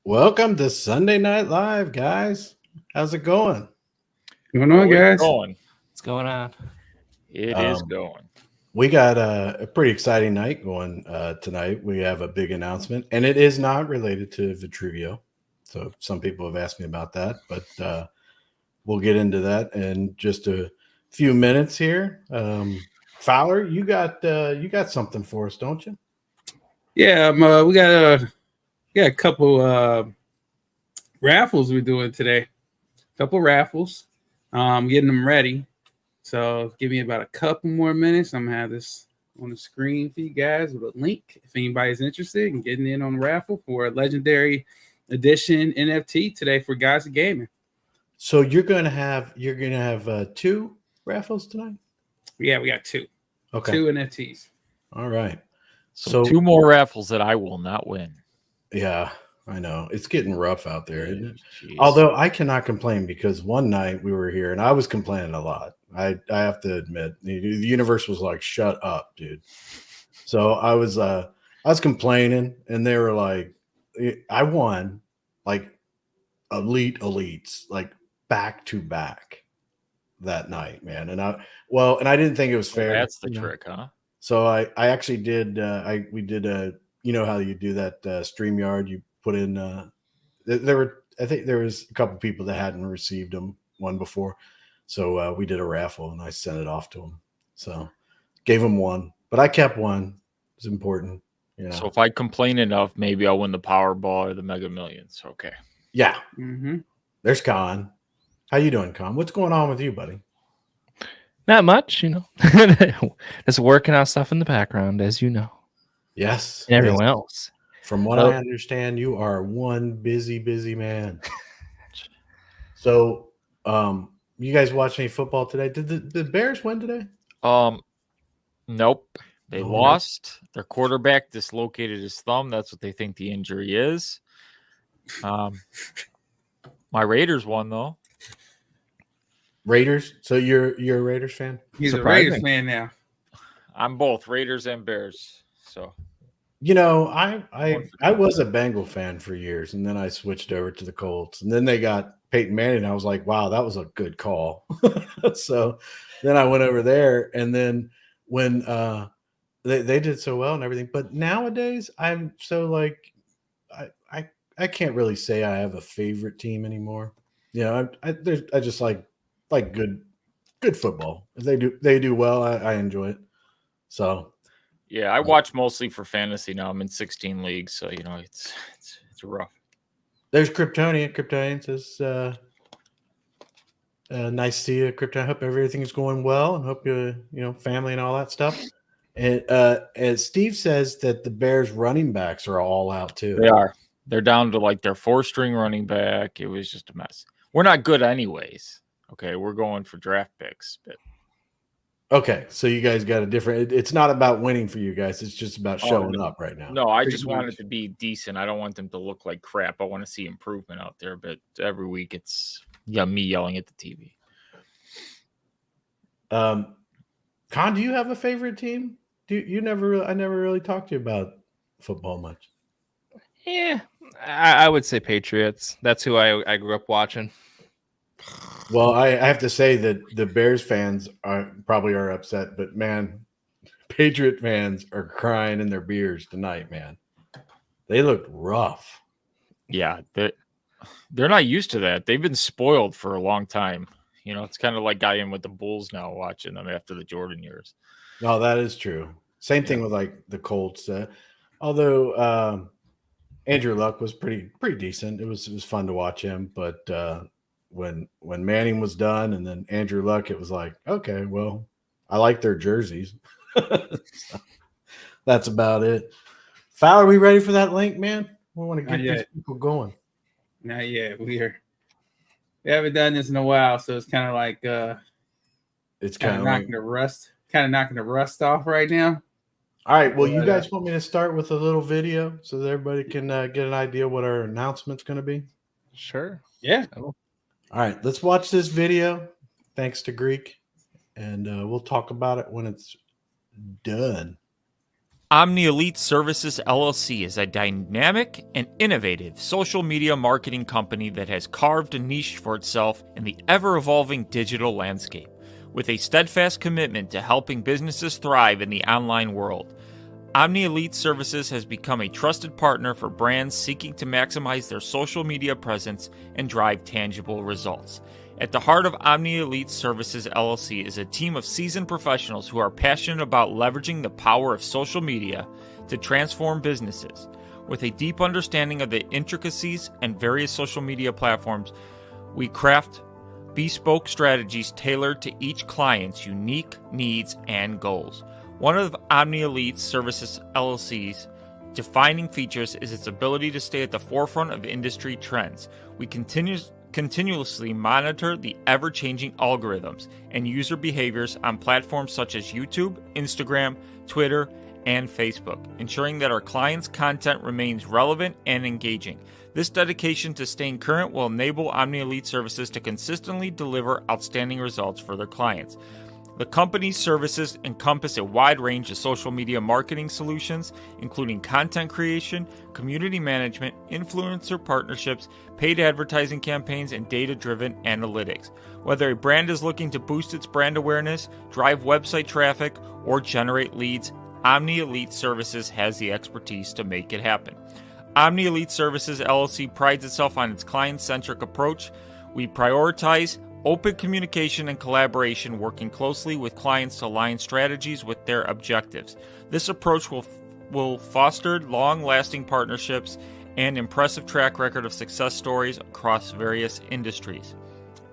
Welcome to Sunday Night Live, guys. How's it going? Going on, It's guys? going. What's going on? It is Um, going. We got a pretty exciting night going tonight. We have a big announcement, and it is not related to Vitruvio. So some people have asked me about that, but we'll get into that in just a few minutes here. Fowler, you got something for us, don't you? Yeah, we got a couple raffles we're doing today. Couple raffles. Getting them ready. So give me about a couple more minutes. I'm gonna have this on the screen for you guys with a link if anybody's interested in getting in on the raffle for a legendary edition NFT today for Guys of Gaming. So you're gonna have two raffles tonight. Yeah, we got two. Okay. Two NFTs. All right. So two more raffles that I will not win. Yeah, I know. It's getting rough out there, isn't it? Jeez. Although I cannot complain because one night we were here and I was complaining a lot. I have to admit, the universe was like, "Shut up, dude." So I was complaining, and they were like, I won like elites like back to back that night, man. And I didn't think it was fair. That's the you know? trick, huh? So I actually did we did a how you do that StreamYard, you put in I think there was a couple people that hadn't received them one before. So we did a raffle and I sent it off to them. So gave them one, but I kept one. It's important, So if I complain enough, maybe I'll win the Powerball or the Mega Millions. Okay. Yeah. Mm-hmm. There's Con. How you doing, Con? What's going on with you, buddy? Not much, Just working on stuff in the background, as you know. Yes. And everyone else. From what I understand, you are one busy man. So, you guys watch any football today? Did the Bears win today? Nope. They lost. Their quarterback dislocated his thumb. That's what they think the injury is. My Raiders won though. Raiders. So you're a Raiders fan? He's a Raiders fan now. I'm both Raiders and Bears. So I was a Bengal fan for years, and then I switched over to the Colts, and then they got Peyton Manning. And I was like, wow, that was a good call. So then I went over there, and then when they did so well and everything, but nowadays I'm so like I can't really say I have a favorite team anymore. I just like good football. If they do well, I enjoy it. So yeah, I watch mostly for fantasy now. I'm in 16 leagues, so it's rough. There's Kryptonian. Kryptonian says, nice to see you, Kryptonian. I hope everything is going well, and hope family and all that stuff. And as Steve says that the Bears running backs are all out too. They are. They're down to like their 4-string running back. It was just a mess. We're not good anyways. Okay, we're going for draft picks, but okay, so you guys got a different. It's not about winning for you guys. It's just about showing up right now. No, I just want it to be decent. I don't want them to look like crap. I want to see improvement out there. But every week it's me yelling at the TV. Con, do you have a favorite team? I never really talked to you about football much. Yeah, I would say Patriots. That's who I grew up watching. Well, I have to say that the Bears fans probably are upset, but man, Patriot fans are crying in their beers tonight, man. They looked rough. Yeah, they're not used to that. They've been spoiled for a long time. It's kind of like I am with the Bulls now, watching them after the Jordan years. No, that is true. Same thing with like the Colts. Although Andrew Luck was pretty decent. It was fun to watch him, but when Manning was done and then Andrew Luck, it was like, okay, well, I like their jerseys. So that's about it. Fowler, are we ready for that link, man? We want to get these people going. Not yet. We haven't done this in a while, so it's kind of like it's kind of knocking the rust off right now. All right. Well, you guys want me to start with a little video so that everybody can get an idea what our announcement's going to be? Sure. Yeah. All right. Let's watch this video. Thanks to Greek. And we'll talk about it when it's done. Omni Elite Services LLC is a dynamic and innovative social media marketing company that has carved a niche for itself in the ever-evolving digital landscape, with a steadfast commitment to helping businesses thrive in the online world. Omni Elite Services has become a trusted partner for brands seeking to maximize their social media presence and drive tangible results. At the heart of Omni Elite Services LLC is a team of seasoned professionals who are passionate about leveraging the power of social media to transform businesses. With a deep understanding of the intricacies and various social media platforms, we craft bespoke strategies tailored to each client's unique needs and goals. One of Omni Elite Services LLC's defining features is its ability to stay at the forefront of industry trends. We continuously monitor the ever-changing algorithms and user behaviors on platforms such as YouTube, Instagram, Twitter, and Facebook, ensuring that our clients' content remains relevant and engaging. This dedication to staying current will enable Omni Elite Services to consistently deliver outstanding results for their clients. The company's services encompass a wide range of social media marketing solutions, including content creation, community management, influencer partnerships, paid advertising campaigns, and data-driven analytics. Whether a brand is looking to boost its brand awareness, drive website traffic, or generate leads, Omni Elite Services has the expertise to make it happen. Omni Elite Services LLC prides itself on its client-centric approach. We prioritize open communication and collaboration, working closely with clients to align strategies with their objectives. This approach will foster long-lasting partnerships and impressive track record of success stories across various industries.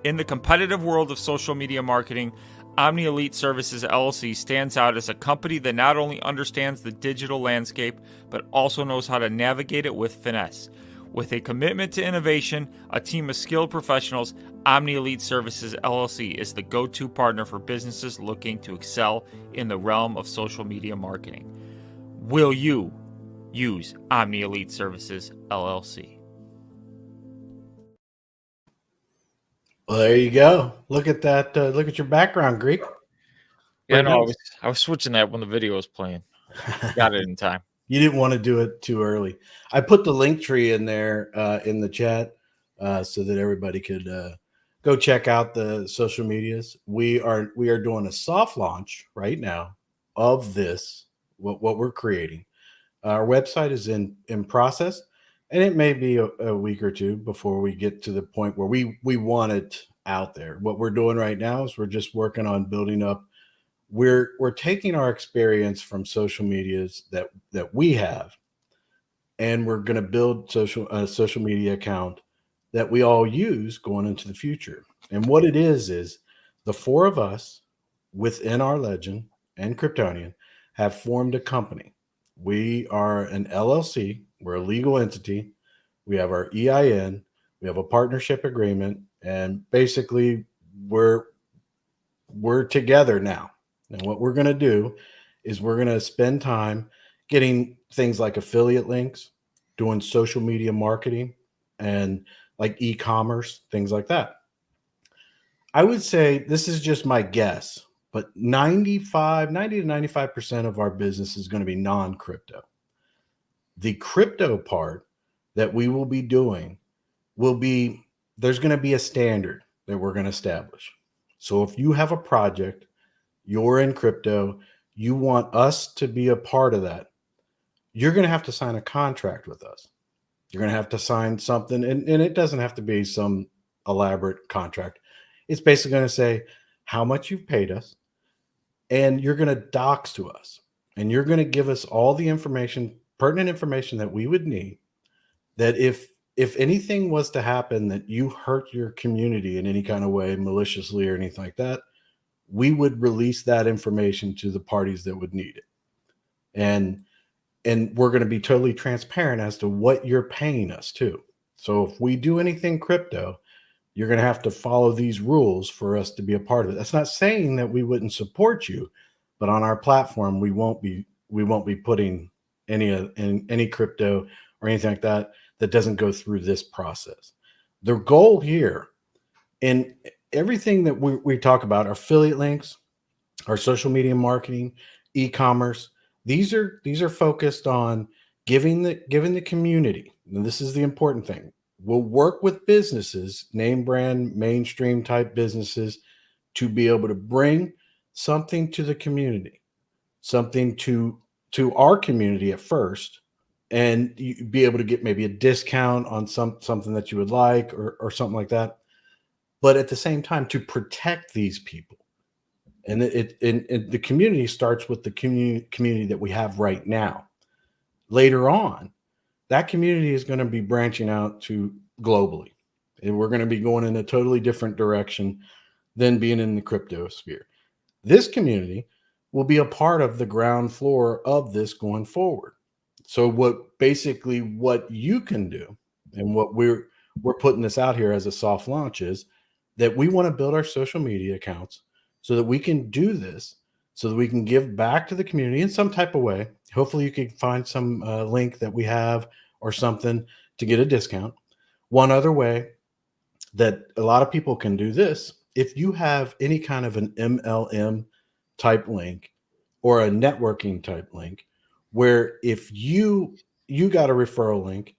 In the competitive world of social media marketing, Omni Elite Services LLC stands out as a company that not only understands the digital landscape, but also knows how to navigate it with finesse. With a commitment to innovation, a team of skilled professionals, Omni Elite Services LLC is the go-to partner for businesses looking to excel in the realm of social media marketing. Will you use Omni Elite Services LLC? Well, there you go. Look at that. Look at your background, Greek. Yeah, Very no, nice. I was switching that when the video was playing. Got it in time. You didn't want to do it too early. I put the link tree in there in the chat so that everybody could go check out the social medias. We are doing a soft launch right now of this, what we're creating. Our website is in process, and it may be a week or two before we get to the point where we want it out there. What we're doing right now is we're just working on building up. We're taking our experience from social medias that we have, and we're going to build a social media account that we all use going into the future. And what it is the four of us within our legend and Kryptonian have formed a company. We are an LLC. We're a legal entity. We have our EIN. We have a partnership agreement, and basically we're together now. And what we're going to do is we're going to spend time getting things like affiliate links, doing social media marketing, and like e-commerce, things like that. I would say this is just my guess, but 90 to 95% of our business is going to be non-crypto. The crypto part that we will be doing there's going to be a standard that we're going to establish. So if you have a project, you're in crypto, you want us to be a part of that, you're going to have to sign a contract with us. You're going to have to sign something, and it doesn't have to be some elaborate contract. It's basically going to say how much you've paid us, and you're going to dox to us, and you're going to give us all the information, pertinent information that we would need, that if anything was to happen that you hurt your community in any kind of way, maliciously or anything like that, we would release that information to the parties that would need it. And we're going to be totally transparent as to what you're paying us to. So if we do anything crypto, you're going to have to follow these rules for us to be a part of it. That's not saying that we wouldn't support you, but on our platform, we won't be putting any crypto or anything like that doesn't go through this process. The goal here, and everything that we talk about, our affiliate links, our social media marketing, e-commerce, These are focused on giving the community, and this is the important thing. We'll work with businesses, name brand, mainstream type businesses, to be able to bring something to the community, something to our community at first, and you be able to get maybe a discount on something that you would like, or something like that. But at the same time, to protect these people. And the community starts with the community that we have right now. Later on, that community is going to be branching out to globally, and we're going to be going in a totally different direction than being in the crypto sphere. This community will be a part of the ground floor of this going forward. So what you can do, and what we're putting this out here as a soft launch, is that we want to build our social media accounts so that we can do this, so that we can give back to the community in some type of way. Hopefully you can find some link that we have or something to get a discount. One other way that a lot of people can do this, if you have any kind of an MLM type link or a networking type link, where if you got a referral link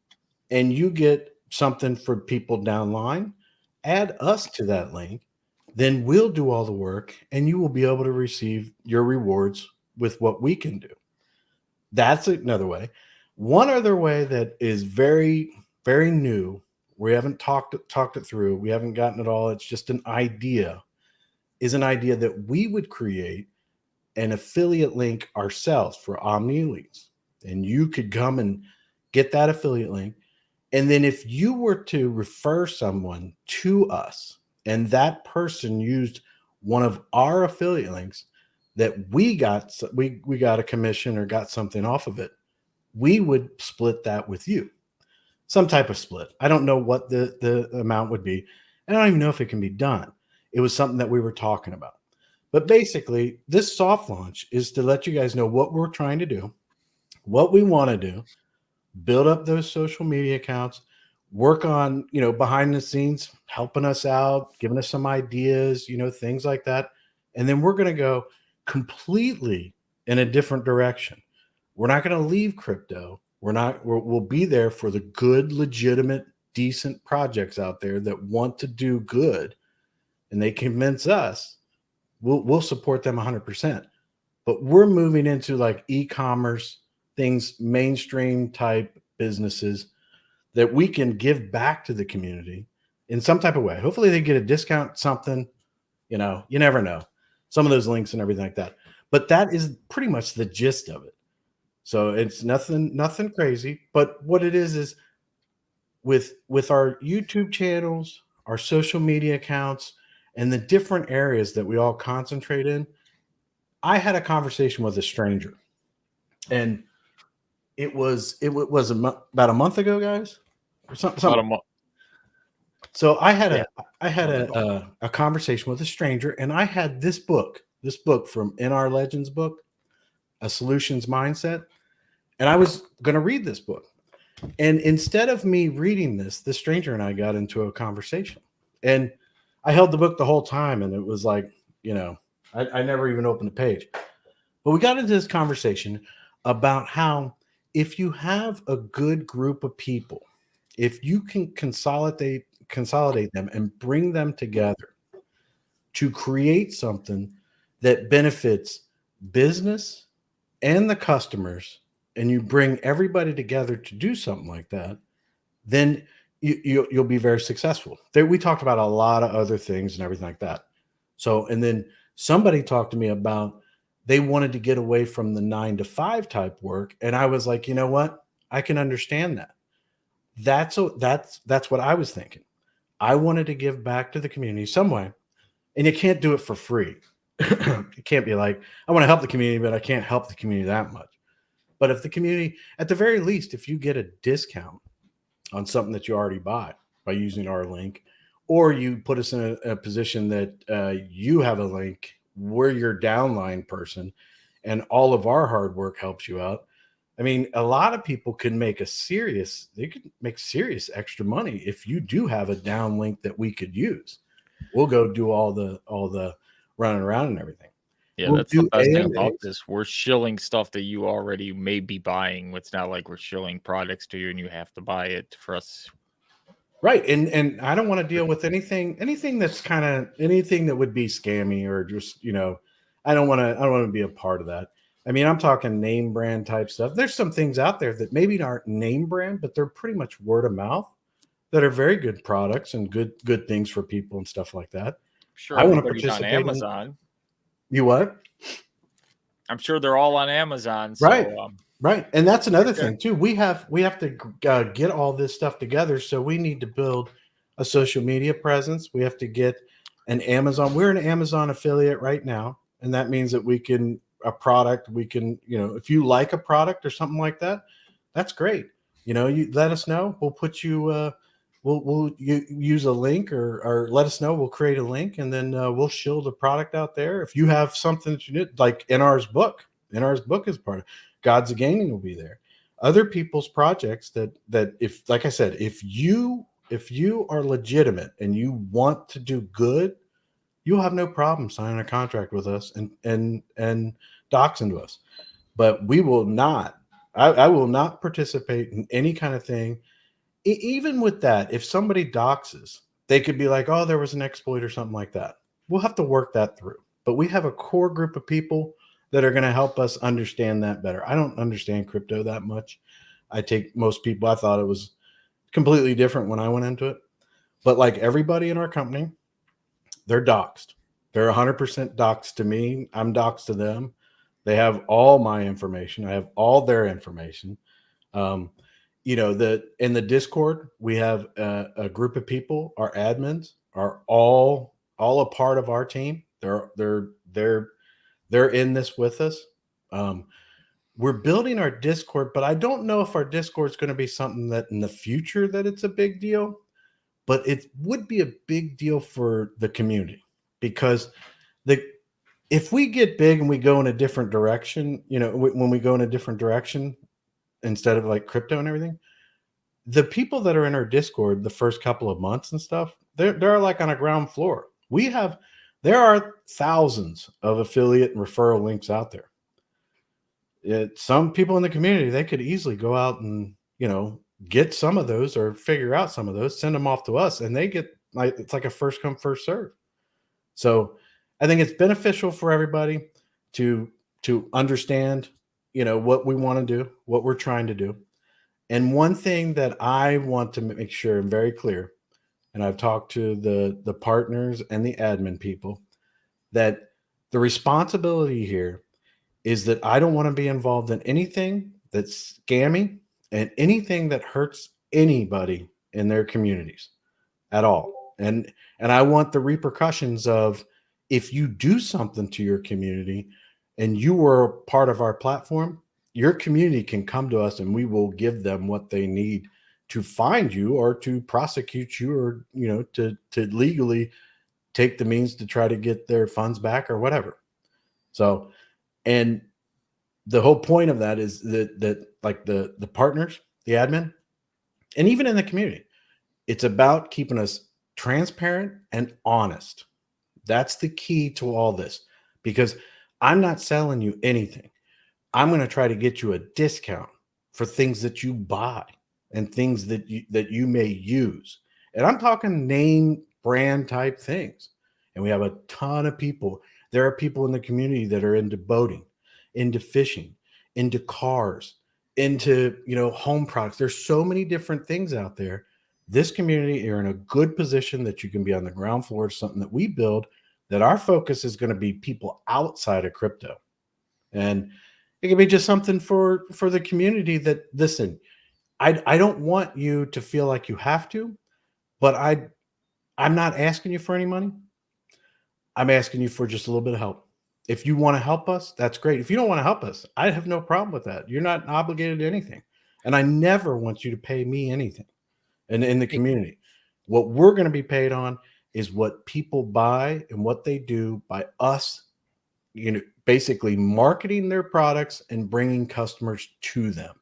and you get something for people downline, add us to that link, then we'll do all the work and you will be able to receive your rewards with what we can do. That's another way. One other way that is very, very new, we haven't talked it through, we haven't gotten it all, it's just an idea, is an idea that we would create an affiliate link ourselves for Omni Elites. And you could come and get that affiliate link. And then if you were to refer someone to us and that person used one of our affiliate links that we got a commission or got something off of it, we would split that with you. Some type of split. I don't know what the amount would be. And I don't even know if it can be done. It was something that we were talking about. But basically, this soft launch is to let you guys know what we're trying to do, what we want to do, build up those social media accounts, work on, behind the scenes, helping us out, giving us some ideas, things like that. And then we're going to go completely in a different direction. We're not going to leave crypto. We'll be there for the good, legitimate, decent projects out there that want to do good, and they convince us. We'll support them 100%. But we're moving into like e-commerce things, mainstream type businesses that we can give back to the community in some type of way. Hopefully they get a discount, something, you never know. Some of those links and everything like that. But that is pretty much the gist of it. So it's nothing crazy. But what it is with our YouTube channels, our social media accounts, and the different areas that we all concentrate in, I had a conversation with a stranger, and it was about a month ago, guys, or something. About a month. So I had a conversation with a stranger, and I had this book from NR Legends book, A Solutions Mindset, and I was going to read this book. And instead of me reading this, the stranger and I got into a conversation, and I held the book the whole time, and it was like, I never even opened the page. But we got into this conversation about how if you have a good group of people, if you can consolidate them and bring them together to create something that benefits business and the customers, and you bring everybody together to do something like that, then you'll be very successful. We talked about a lot of other things and everything like that. So, and then somebody talked to me about they wanted to get away from the 9-to-5 type work. And I was like, you know what? I can understand that. That's what I was thinking. I wanted to give back to the community some way. And you can't do it for free. You can't be like, I want to help the community, but I can't help the community that much. But if the community, at the very least, if you get a discount on something that you already bought by using our link, or you put us in a position that you have a link, we're your downline person, and all of our hard work helps you out. I mean, a lot of people can make serious extra money if you do have a down link that we could use. We'll go do all the running around and everything. Yeah, We'll that's the do best thing about AMAs. this. We're shilling stuff that you already may be buying. It's not like we're shilling products to you and you have to buy it for us. Right. And I don't want to deal with anything that's kind of anything that would be scammy or just, I don't want to be a part of that. I mean, I'm talking name brand type stuff. There's some things out there that maybe aren't name brand, but they're pretty much word of mouth that are very good products and good things for people and stuff like that. Sure, I want to everybody's on participate in Amazon. you what? I'm sure they're all on Amazon. Right. So, Right. And that's another okay. thing too. We have to get all this stuff together. So we need to build a social media presence. We have to get an Amazon. We're an Amazon affiliate right now. And that means that we can if you like a product or something like that, that's great. You let us know. We'll put you, we'll use a link or let us know. We'll create a link and then we'll shield the product out there. If you have something that you need, like NR's book is part of Gods of Gaming will be there. Other people's projects that if, like I said, if you are legitimate and you want to do good, you'll have no problem signing a contract with us and doxing to us. But we will not. I will not participate in any kind of thing. Even with that, if somebody doxes, they could be like, "Oh, there was an exploit or something like that." We'll have to work that through. But we have a core group of people that are going to help us understand that better. I don't understand crypto that much. I thought it was completely different when I went into it. But like everybody in our company, they're doxed. They're 100% doxed to me. I'm doxed to them. They have all my information. I have all their information. In the Discord, we have a group of people. Our admins are all a part of our team. They're in this with us. We're building our Discord, but I don't know if our Discord is going to be something that in the future that it's a big deal, but it would be a big deal for the community because if we get big and we go in a different direction, when we go in a different direction instead of like crypto and everything, the people that are in our Discord the first couple of months and stuff, they're like on a ground floor. There are thousands of affiliate and referral links out there. Some people in the community, they could easily go out and, get some of those or figure out some of those, send them off to us, and they get it's like a first come, first serve. So I think it's beneficial for everybody to understand, what we want to do, what we're trying to do. And one thing that I want to make sure I'm very clear, and I've talked to the partners and the admin people, that the responsibility here is that I don't want to be involved in anything that's scammy and anything that hurts anybody in their communities at all. And I want the repercussions of if you do something to your community and you were part of our platform, your community can come to us and we will give them what they need to find you or to prosecute you or, to legally take the means to try to get their funds back or whatever. So, and the whole point of that is that like the partners, the admin, and even in the community, it's about keeping us transparent and honest. That's the key to all this because I'm not selling you anything. I'm going to try to get you a discount for things that you buy and things that you may use. And I'm talking name brand type things. And we have a ton of people. There are people in the community that are into boating, into fishing, into cars, into, home products. There's so many different things out there. This community, you're in a good position that you can be on the ground floor of something that we build, that our focus is going to be people outside of crypto. And it can be just something for the community that, listen, I don't want you to feel like you have to, but I'm not asking you for any money. I'm asking you for just a little bit of help. If you want to help us, that's great. If you don't want to help us, I have no problem with that. You're not obligated to anything. And I never want you to pay me anything. And in the community, what we're going to be paid on is what people buy and what they do by us, basically marketing their products and bringing customers to them.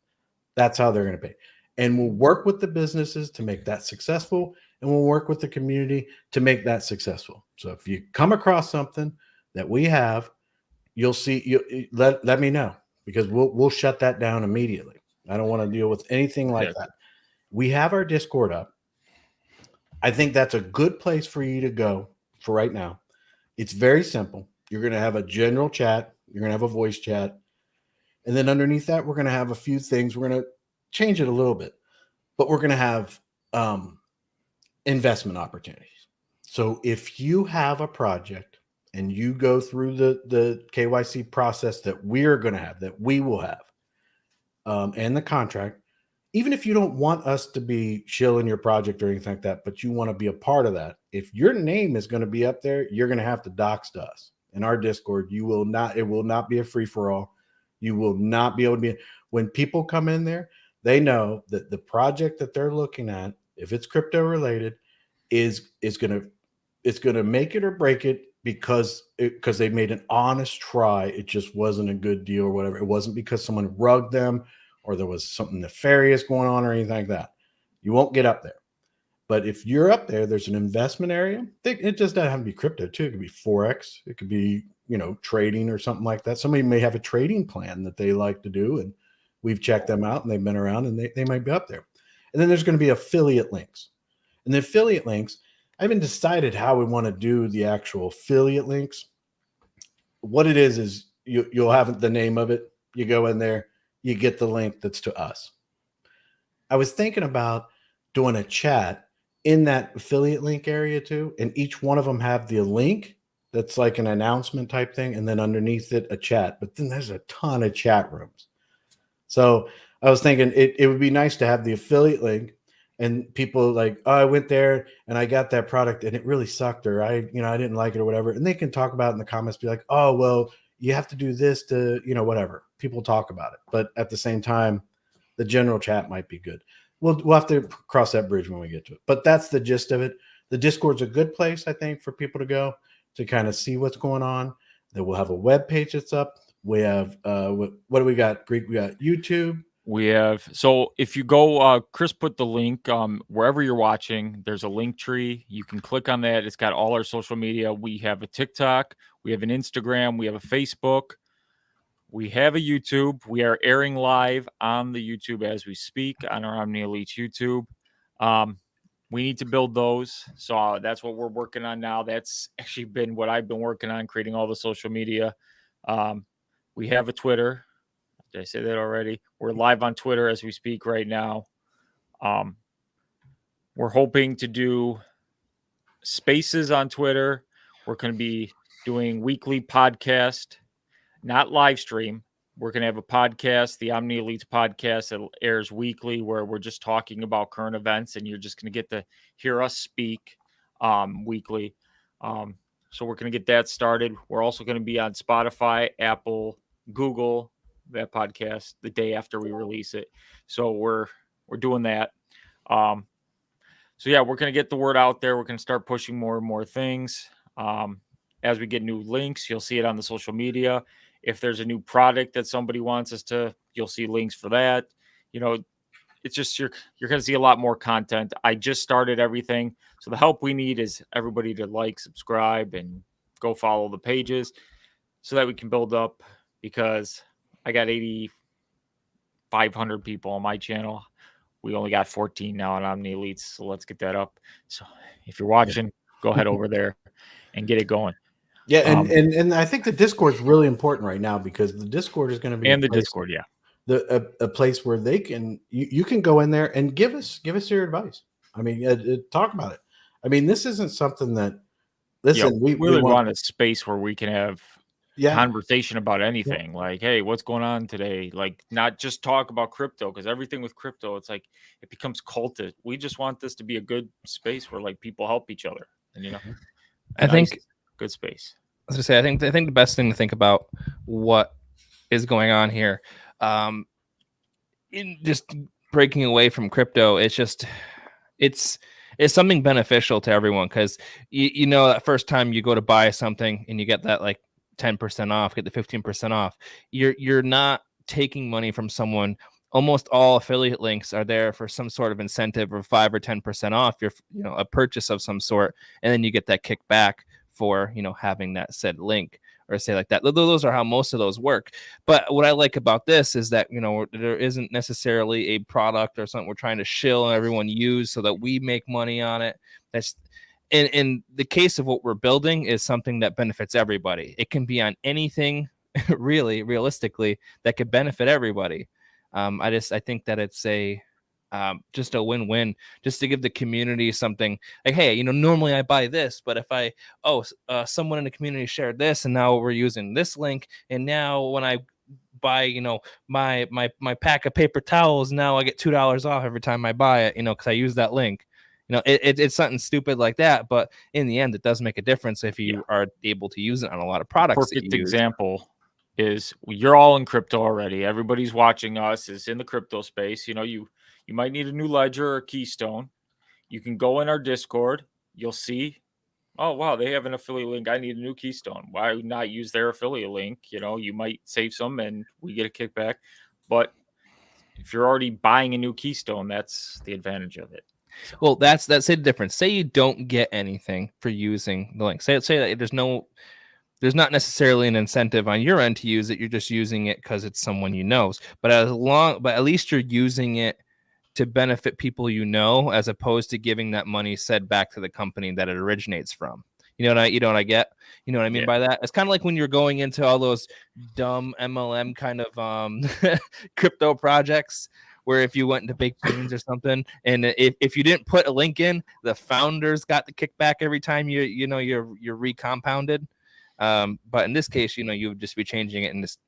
That's how they're going to pay. And we'll work with the businesses to make that successful. And we'll work with the community to make that successful. So if you come across something that we have you'll see. Let me know, because we'll shut that down immediately. I don't want to deal with anything like Yeah. that. We have our Discord up. I think that's a good place for you to go for right now. It's very simple. You're going to have a general chat. You're going to have a voice chat. And then underneath that, we're going to have a few things. We're going to change it a little bit, but we're going to have investment opportunities. So if you have a project and you go through the KYC process that we're going to have, that we will have, and the contract, even if you don't want us to be shilling your project or anything like that, but you want to be a part of that, if your name is going to be up there, you're going to have to dox to us in our Discord. You will not, it will not be a free for all. You will not be able to be, when people come in there, they know that the project that they're looking at, if it's crypto related, is going to make it or break it, because they made an honest try. It just wasn't a good deal or whatever. It wasn't because someone rugged them or there was something nefarious going on or anything like that. You won't get up there. But if you're up there, there's an investment area. It just doesn't have to be crypto too. It could be Forex. It could be, trading or something like that. Somebody may have a trading plan that they like to do, and we've checked them out and they've been around, and they might be up there. And then there's going to be affiliate links. And the affiliate links, I haven't decided how we want to do the actual affiliate links. What it is you'll have the name of it. You go in there, you get the link that's to us. I was thinking about doing a chat in that affiliate link area too, and each one of them have the link that's like an announcement type thing, and then underneath it a chat. But then there's a ton of chat rooms. So I was thinking it would be nice to have the affiliate link, and people like, oh, I went there and I got that product and it really sucked, or I didn't like it or whatever. And they can talk about it in the comments, be like, oh, well, you have to do this to, whatever. People talk about it. But at the same time, the general chat might be good. We'll have to cross that bridge when we get to it. But that's the gist of it. The Discord's a good place, I think, for people to go to kind of see what's going on. Then we'll have a web page that's up. We have what do we got, Greek? We got YouTube. We have, so if you go, Chris put the link wherever you're watching, there's a link tree. You can click on that. It's got all our social media. We have a TikTok, we have an Instagram, we have a Facebook, we have a YouTube. We are airing live on the YouTube as we speak on our Omni Elite YouTube. We need to build those. So that's what we're working on now. That's actually been what I've been working on, creating all the social media. We have a Twitter. Did I say that already? We're live on Twitter as we speak right now. We're hoping to do spaces on Twitter. We're going to be doing weekly podcast, not live stream. We're going to have a podcast, the Omni Elites podcast, that airs weekly, where we're just talking about current events, and you're just going to get to hear us speak weekly. So we're going to get that started. We're also going to be on Spotify, Apple, Google, that podcast the day after we release it. So we're doing that. So yeah, we're going to get the word out there. We're going to start pushing more and more things. As we get new links, you'll see it on the social media. If there's a new product that somebody wants us to, you'll see links for that. It's just, you're going to see a lot more content. I just started everything. So the help we need is everybody to like, subscribe, and go follow the pages so that we can build up, because I got 8,500 people on my channel. We only got 14 now on Omni Elites, so let's get that up. So if you're watching, go head over there and get it going. Yeah, and I think the Discord is really important right now, because the Discord is going to be Discord, yeah, a place where they can you can go in there and give us your advice. I mean, talk about it. I mean, this isn't something that we really want a space where we can have conversation about anything. Yeah. Like, hey, what's going on today? Like, not just talk about crypto, because everything with crypto, it's like it becomes culted. We just want this to be a good space where like people help each other, and I think good space. I was gonna say, I think the best thing to think about what is going on here, in just breaking away from crypto, it's something beneficial to everyone, because that first time you go to buy something and you get that like 10% off, get the 15% off, you're not taking money from someone. Almost all affiliate links are there for some sort of incentive, or 5 or 10% off your a purchase of some sort, and then you get that kickback for having that said link or say like that. Those are how most of those work. But what I like about this is that, there isn't necessarily a product or something we're trying to shill and everyone use so that we make money on it. That's in the case of what we're building is something that benefits everybody. It can be on anything really realistically that could benefit everybody. I think that it's just a win-win, just to give the community something like, hey, normally I buy this, but if someone in the community shared this and now we're using this link, and now when I buy, my pack of paper towels, now I get $2 off every time I buy it, because I use that link. It's something stupid like that, but in the end, it does make a difference if you are able to use it on a lot of products. Perfect example is you're all in crypto already. Everybody's watching us is in the crypto space. You might need a new ledger or keystone. You can go in our Discord. You'll see, oh, wow, they have an affiliate link. I need a new keystone. Why not use their affiliate link? You might save some and we get a kickback. But if you're already buying a new keystone, that's the advantage of it. So. Well, that's the difference. Say you don't get anything for using the link. Say that there's not necessarily an incentive on your end to use it. You're just using it because it's someone you know. But at least you're using it to benefit people as opposed to giving that money said back to the company that it originates from. You know what I get? You know what I mean by that? It's kind of like when you're going into all those dumb MLM kind of crypto projects, where if you went into Baked Beans or something, and if you didn't put a link in, the founders got the kickback every time you're recompounded. But in this case, you would just be changing it and just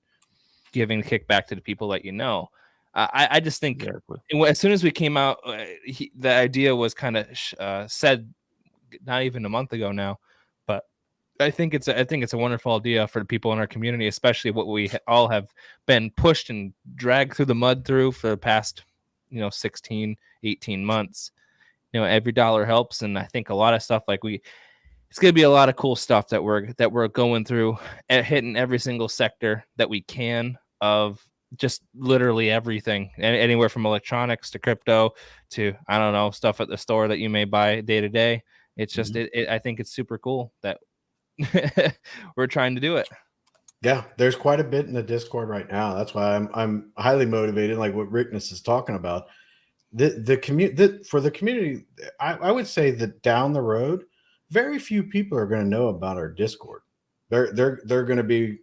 giving the kickback to the people that you know. I just think as soon as we came out, the idea was kind of said not even a month ago now, but I think it's a wonderful idea for the people in our community, especially what we all have been pushed and dragged through the mud through for the past 16, 18 months. Every dollar helps, and I think a lot of stuff it's going to be a lot of cool stuff that we're going through and hitting every single sector that we can of just literally everything, anywhere from electronics to crypto to, I don't know, stuff at the store that you may buy day to day. It's just, I think it's super cool that we're trying to do it. Yeah, there's quite a bit in the Discord right now. That's why I'm highly motivated, like what Rickness is talking about. For the community, I would say that down the road, very few people are going to know about our Discord. They're going to be,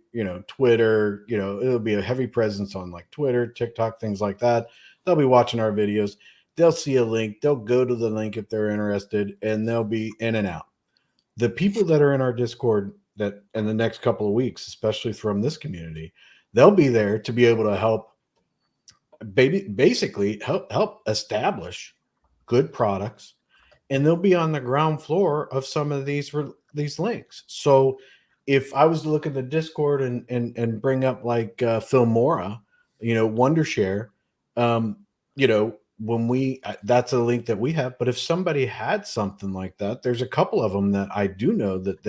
Twitter, it'll be a heavy presence on like Twitter, TikTok, things like that. They'll be watching our videos. They'll see a link. They'll go to the link if they're interested, and they'll be in and out. The people that are in our Discord that in the next couple of weeks, especially from this community, they'll be there to be able to help basically help establish good products, and they'll be on the ground floor of some of these links. So if I was to look at the Discord and bring up like Filmora, Wondershare, when that's a link that we have. But if somebody had something like that, there's a couple of them that I do know that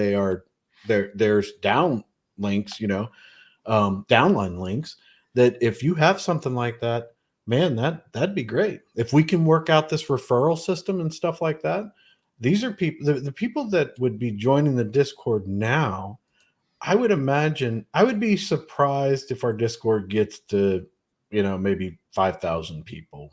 there's down links, downline links, that if you have something like that, man, that'd be great. If we can work out this referral system and stuff like that, these are people, the people that would be joining the Discord now. I would imagine, I would be surprised if our Discord gets to, maybe 5,000 people,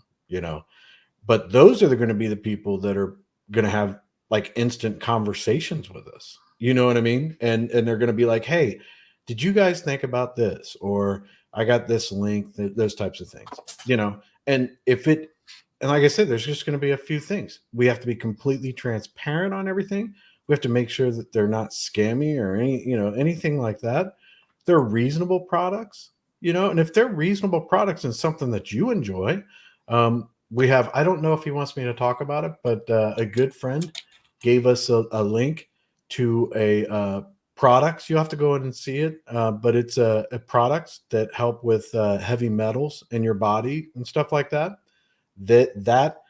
but those are going to be the people that are going to have like instant conversations with us. You know what I mean? And they're going to be like, hey, did you guys think about this? Or I got this link, those types of things, and and like I said, there's just going to be a few things. We have to be completely transparent on everything. We have to make sure that they're not scammy or anything like that. They're reasonable products, and if they're reasonable products and something that you enjoy, we have, I don't know if he wants me to talk about it, but a good friend gave us a link to a products. You have to go in and see it, but it's a products that help with heavy metals in your body and stuff like that. That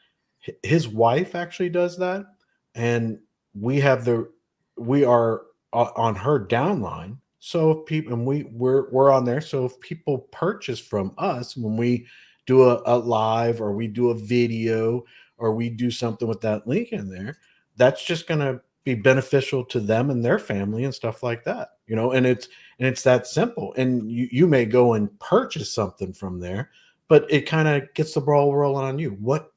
his wife actually does that, and we are on her downline. So if people, and we're on there. So if people purchase from us when we do a live or we do a video or we do something with that link in there, that's just going to be beneficial to them and their family and stuff like that, you know, and it's that simple. And you may go and purchase something from there, but it kind of gets the ball rolling on you. What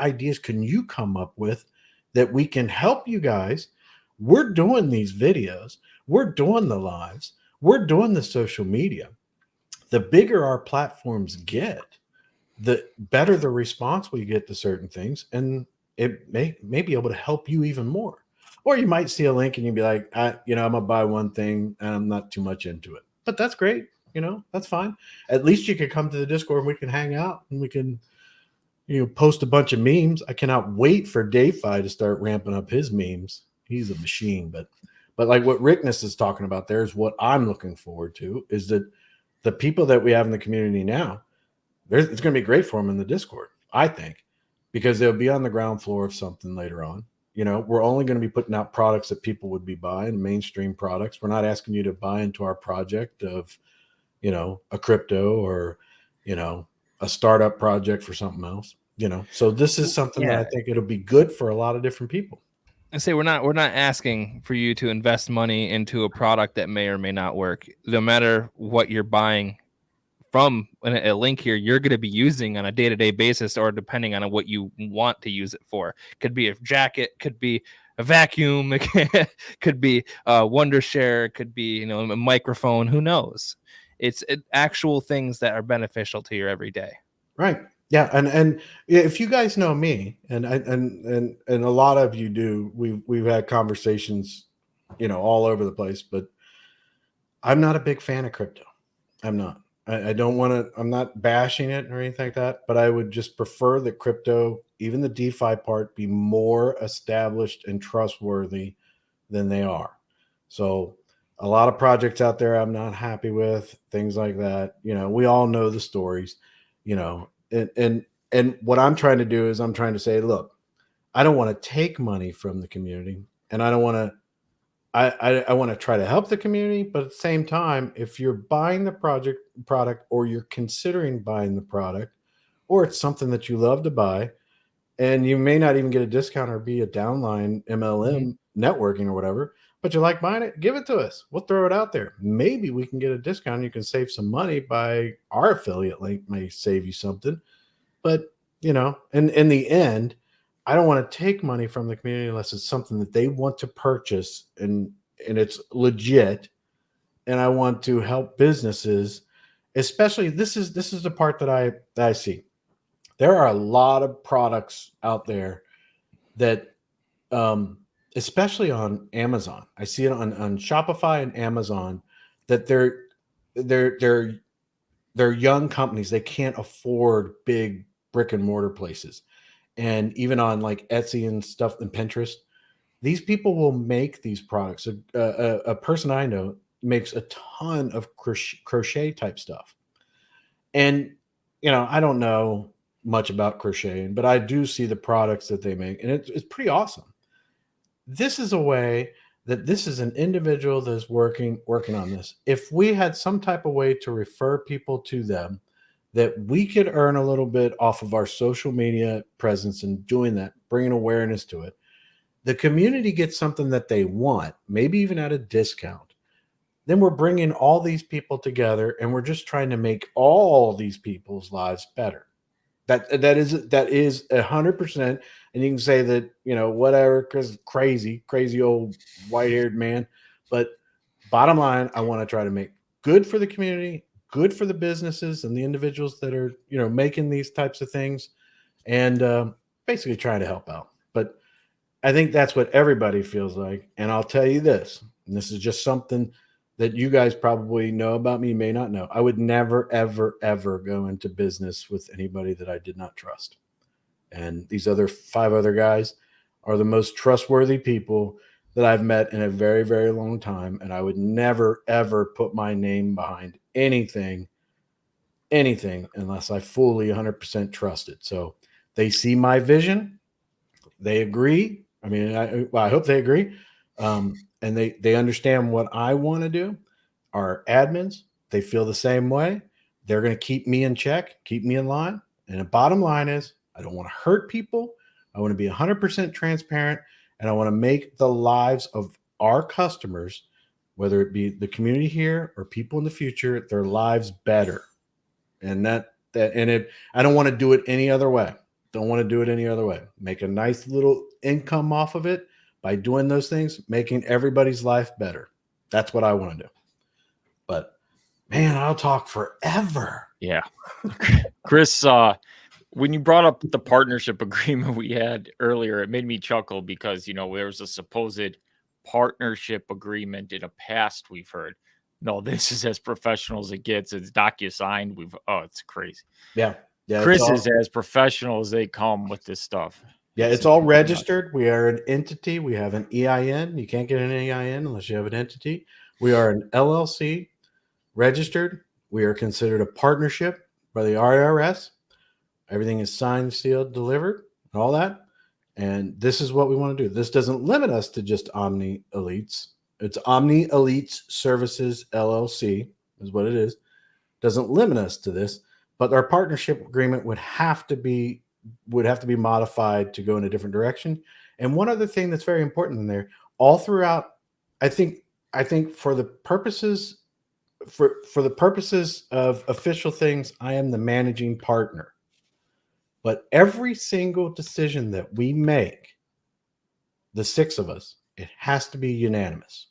ideas can you come up with that we can help you guys? We're doing these videos, we're doing the lives, we're doing the social media. The bigger our platforms get, the better the response we get to certain things, and it may be able to help you even more. Or you might see a link and you'd be like, I'm gonna buy one thing and I'm not too much into it. But that's great, that's fine. At least you can come to the Discord and we can hang out and we can, post a bunch of memes. I cannot wait for DayFi to start ramping up his memes. He's a machine. But like what Rickness is talking about there is what I'm looking forward to, is that the people that we have in the community now, it's going to be great for them in the Discord, I think, because they'll be on the ground floor of something later on. We're only going to be putting out products that people would be buying, mainstream products. We're not asking you to buy into our project of, a crypto or, a startup project for something else, So this is something that I think it'll be good for a lot of different people. I say we're not asking for you to invest money into a product that may or may not work. No matter what you're buying from a link here, you're going to be using on a day-to-day basis, or depending on what you want to use it for. Could be a jacket, could be a vacuum, could be a Wondershare, could be a microphone. Who knows? It's actual things that are beneficial to your everyday. Right. Yeah, and if you guys know me, and a lot of you do, we've had conversations, all over the place. But I'm not a big fan of crypto. I'm not. I don't want to. I'm not bashing it or anything like that. But I would just prefer that crypto, even the DeFi part, be more established and trustworthy than they are. So a lot of projects out there I'm not happy with, things like that. We all know the stories. And what I'm trying to do is I'm trying to say, look, I don't want to take money from the community, and I don't want to. I want to try to help the community, but at the same time, if you're buying the product, or you're considering buying the product, or it's something that you love to buy, and you may not even get a discount or be a downline MLM networking or whatever, but you like buying it, give it to us. We'll throw it out there. Maybe we can get a discount. You can save some money by our affiliate link, may save you something. But, in the end, I don't want to take money from the community unless it's something that they want to purchase and it's legit. And I want to help businesses, especially this is the part that I see. There are a lot of products out there that, especially on Amazon, I see it on Shopify and Amazon, that they're young companies. They can't afford big brick and mortar places. And even on like Etsy and stuff and Pinterest, these people will make these products. A person I know makes a ton of crochet type stuff. And, I don't know much about crocheting, but I do see the products that they make, and it's pretty awesome. This is a way that this is an individual that's working on this. If we had some type of way to refer people to them, that we could earn a little bit off of our social media presence and doing that, bringing awareness to it, the community gets something that they want, maybe even at a discount. Then we're bringing all these people together, and we're just trying to make all these people's lives better. That is 100%. And you can say that, whatever, because crazy old white-haired man. But bottom line, I want to try to make good for the community, good for the businesses and the individuals that are, making these types of things, and basically trying to help out. But I think that's what everybody feels like. And I'll tell you this, and this is just something that you guys probably know about me, may not know. I would never, ever, ever go into business with anybody that I did not trust. And these 5 other guys are the most trustworthy people that I've met in a very, very long time. And I would never, ever put my name behind anything unless I fully 100% trust it. So they see my vision. They agree. I mean, I hope they agree. And they understand what I want to do. Our admins, they feel the same way. They're going to keep me in check, keep me in line. And the bottom line is, I don't want to hurt people. I want to be 100% transparent. and I want to make the lives of our customers, whether it be the community here or people in the future, their lives better. And I don't want to do it any other way. Don't want to do it any other way. Make a nice little income off of it by doing those things, making everybody's life better. That's what I want to do. But man, I'll talk forever. Yeah. Chris, when you brought up the partnership agreement we had earlier, it made me chuckle because, there was a supposed partnership agreement in a past we've heard. No, this is as professional as it gets. It's DocuSign. It's crazy. Yeah. Chris is as professional as they come with this stuff. Yeah, it's all registered. We are an entity. We have an EIN. You can't get an EIN unless you have an entity. We are an LLC, registered. We are considered a partnership by the IRS. Everything is signed, sealed, delivered, and all that. And this is what we want to do. This doesn't limit us to just Omni Elites. It's Omni Elites Services LLC is what it is. Doesn't limit us to this, but our partnership agreement would have to be modified to go in a different direction. And one other thing that's very important in there, all throughout, I think for the purposes of official things, I am the managing partner. But every single decision that we make, the 6 of us, it has to be unanimous.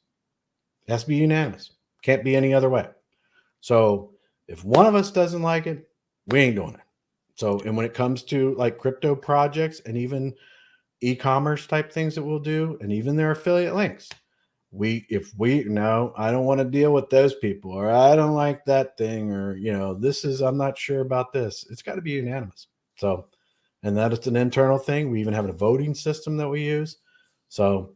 It has to be unanimous. Can't be any other way. So if one of us doesn't like it, we ain't doing it. So, and when it comes to like crypto projects and even e-commerce type things that we'll do, and even their affiliate links, I don't want to deal with those people, or I don't like that thing, or, I'm not sure about this. It's got to be unanimous. So, and that is an internal thing. We even have a voting system that we use. So,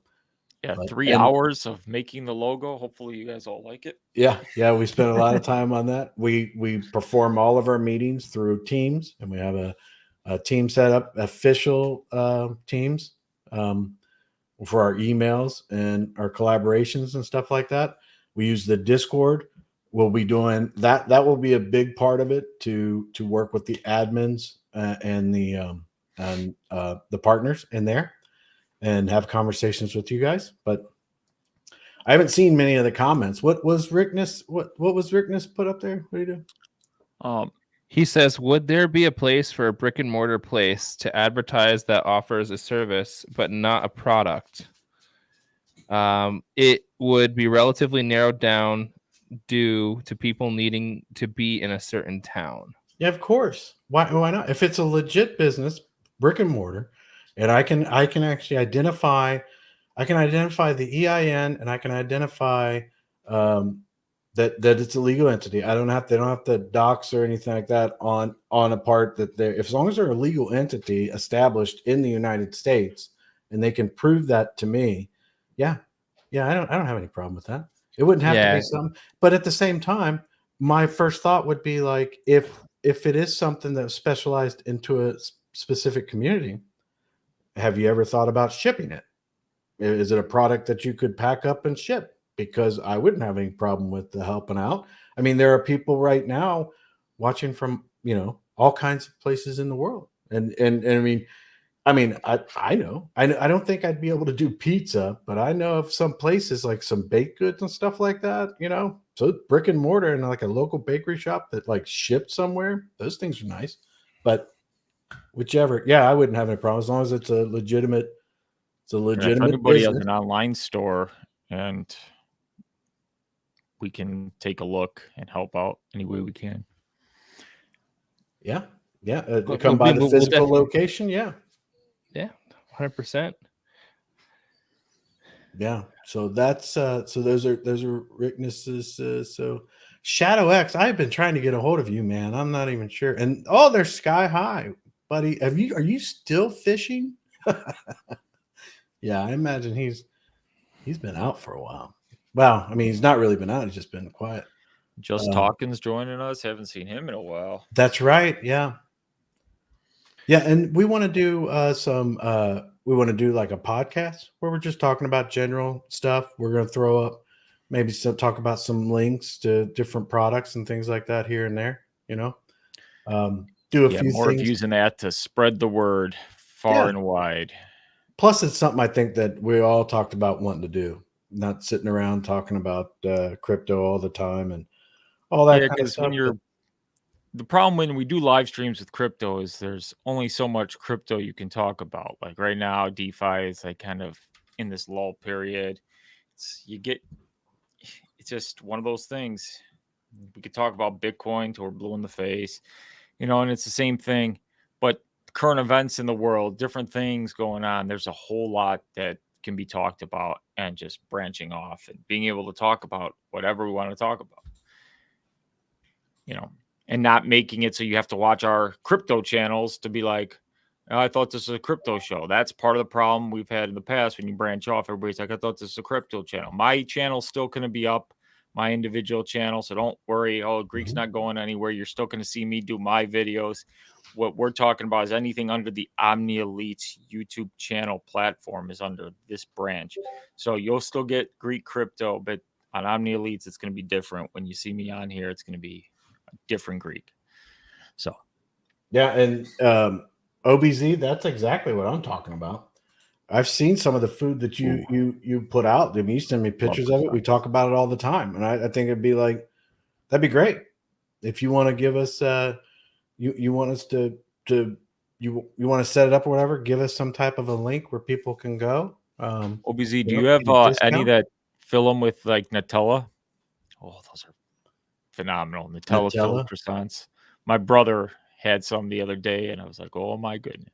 yeah, 3 hours of making the logo. Hopefully you guys all like it. Yeah. We spent a lot of time on that. We perform all of our meetings through Teams, and we have a team set up, official Teams for our emails and our collaborations and stuff like that. We use the Discord. We'll be doing that. That will be a big part of it to work with the admins and the partners in there, and have conversations with you guys. But I haven't seen many of the comments. What was Rickness? What was Rickness put up there? What do you do? He says, would there be a place for a brick and mortar place to advertise that offers a service but not a product? It would be relatively narrowed down due to people needing to be in a certain town. Yeah, of course. Why not? If it's a legit business, brick and mortar, and I can actually identify the EIN, and I can identify that it's a legal entity. They don't have to dox or anything like that on a part that as long as they're a legal entity established in the United States, and they can prove that to me. Yeah, I don't have any problem with that. It wouldn't have to be something, but at the same time, my first thought would be like, if it is something that's specialized into a specific community, have you ever thought about shipping it? Is it a product that you could pack up and ship? Because I wouldn't have any problem with the helping out. I mean, there are people right now watching from, all kinds of places in the world. And I know. I don't think I'd be able to do pizza, but I know of some places like some baked goods and stuff like that, So brick and mortar and like a local bakery shop that like shipped somewhere, those things are nice. But whichever, I wouldn't have any problem as long as it's a legitimate. It's a legitimate. If anybody business. has an online store, and we can take a look and help out any way we can. Yeah. Come by the physical location. Yeah. 100%. Yeah. So that's so those are Ricknesses. So Shadow X, I've been trying to get a hold of you, man. I'm not even sure. And they're sky high, buddy. Are you still fishing? Yeah, I imagine he's been out for a while. Well, I mean, he's not really been out. He's just been quiet. Just Talkins joining us. Haven't seen him in a while. That's right. Yeah. Yeah, and we want to do we want to do like a podcast where we're just talking about general stuff. We're going to throw up maybe talk about some links to different products and things like that here and there, do a few more things. of using that to spread the word far and wide. plus it's something I think that we all talked about wanting to do, not sitting around talking about crypto all the time and all that Yeah, kind of because when stuff. you're the problem when we do live streams with crypto is there's only so much crypto you can talk about. Like right now, DeFi is like kind of in this lull period. It's just one of those things. We could talk about Bitcoin till we're blue in the face, and it's the same thing. But current events in the world, different things going on. There's a whole lot that can be talked about, and just branching off and being able to talk about whatever we want to talk about. And not making it so you have to watch our crypto channels to be like, "Oh, I thought this was a crypto show." That's part of the problem we've had in the past when you branch off. Everybody's like, "I thought this was a crypto channel." My channel's still going to be up, my individual channel. So don't worry. Oh, Greek's not going anywhere. You're still going to see me do my videos. What we're talking about is anything under the Omni Elites YouTube channel platform is under this branch. So you'll still get Greek crypto, but on Omni Elites, it's going to be different. When you see me on here, it's going to be different Greek. So Yeah, and OBZ, that's exactly what I'm talking about. I've seen some of the food that you put out. I mean, you send me pictures of it. We talk about it all the time, and I think it'd be like that'd be great if you want to give us you want us to you want to set it up or whatever. Give us some type of a link where people can go. OBZ, do you have any that fill them with like Nutella? Oh, those are phenomenal. Nutella filled croissants. My brother had some the other day, and I was like, "Oh my goodness!"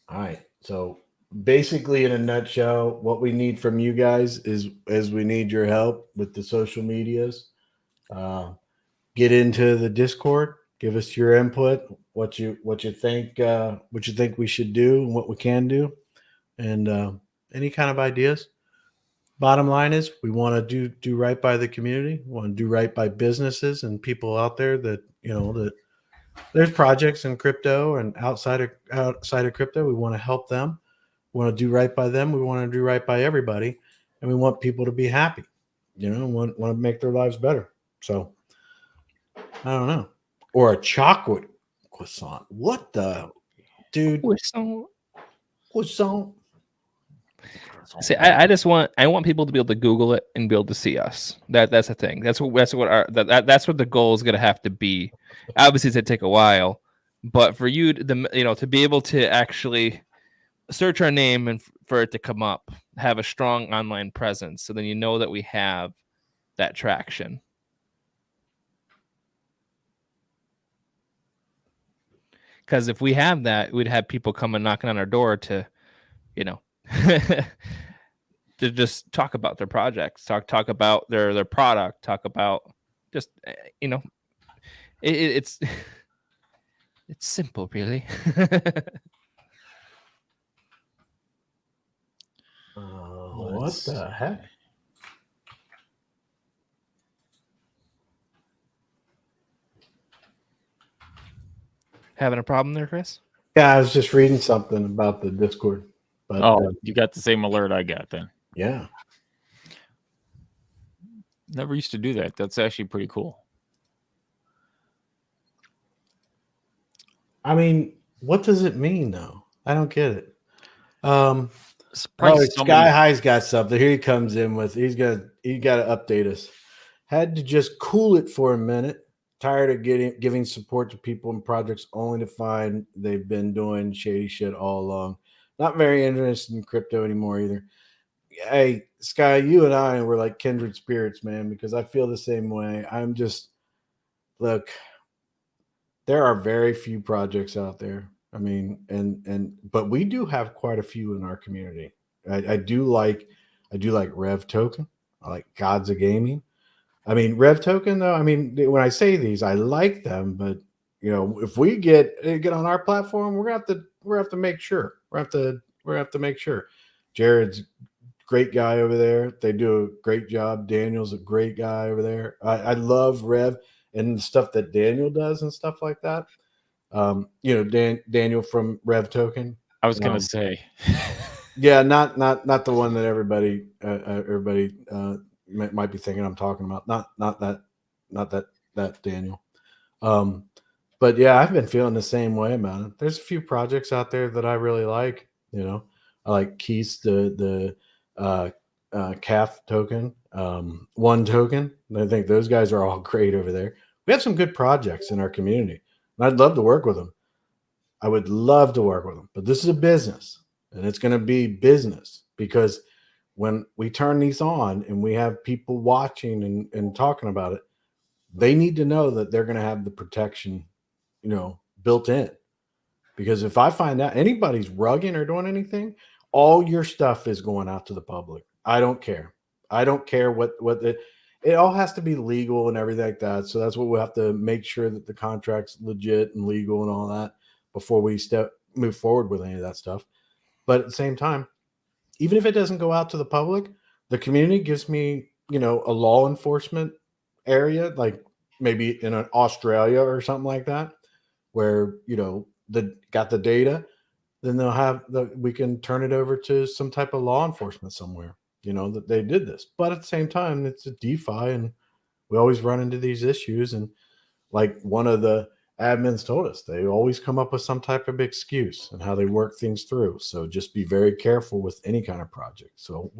All right. So basically, in a nutshell, what we need from you guys is we need your help with the social medias. Get into the Discord. Give us your input. What you think? What you think we should do and what we can do, and any kind of ideas. Bottom line is, we want to do right by the community. We want to do right by businesses and people out there that that there's projects in crypto and outside of crypto. We want to help them. We want to do right by them. We want to do right by everybody, and we want people to be happy. Want to make their lives better. So I don't know, or a chocolate croissant. What the dude? Croissant. See, I want people to be able to Google it and be able to see us. That's the thing. That's what that's what the goal is going to have to be. Obviously, it's going to take a while, but for you to be able to actually search our name and for it to come up, have a strong online presence, so then you know that we have that traction. Because if we have that, we'd have people coming knocking on our door to, to just talk about their projects, talk about their product, talk about just it's simple, really. What the heck? Having a problem there, Chris? Yeah, I was just reading something about the Discord. But, you got the same alert I got then. Yeah. Never used to do that. That's actually pretty cool. I mean, what does it mean though? I don't get it. Sky High's got something. Here he comes in with he's got to update us. Had to just cool it for a minute. Tired of giving support to people and projects only to find they've been doing shady shit all along. Not very interested in crypto anymore either. Hey, Sky, you and I were like kindred spirits, man, because I feel the same way. I'm just, look, there are very few projects out there. I mean, but we do have quite a few in our community. I do like Rev Token. I like Gods of Gaming. I mean, Rev Token, though, I mean, when I say these, I like them, but if we get on our platform, we're gonna have to make sure. We're gonna have to make sure. Jared's a great guy over there. They do a great job. Daniel's a great guy over there. I love Rev and the stuff that Daniel does and stuff like that. Daniel from Rev Token. I was gonna say, yeah, not the one that everybody might be thinking I'm talking about. Not that Daniel. But yeah, I've been feeling the same way about it. There's a few projects out there that I really like. I like Keys, the calf token, one token. I think those guys are all great over there. We have some good projects in our community, and I'd love to work with them. I would love to work with them, but this is a business, and it's going to be business because when we turn these on and we have people watching and talking about it, they need to know that they're going to have the protection, built in. Because if I find out anybody's rugging or doing anything, all your stuff is going out to the public. I don't care. I don't care what it all has to be legal and everything like that. So that's what we'll have to make sure that the contract's legit and legal and all that before we move forward with any of that stuff. But at the same time, even if it doesn't go out to the public, the community gives me, a law enforcement area, like maybe in Australia or something like that, where, got the data, then we can turn it over to some type of law enforcement somewhere, that they did this. But at the same time, it's a DeFi and we always run into these issues. And like one of the admins told us, they always come up with some type of excuse and how they work things through. So just be very careful with any kind of project. So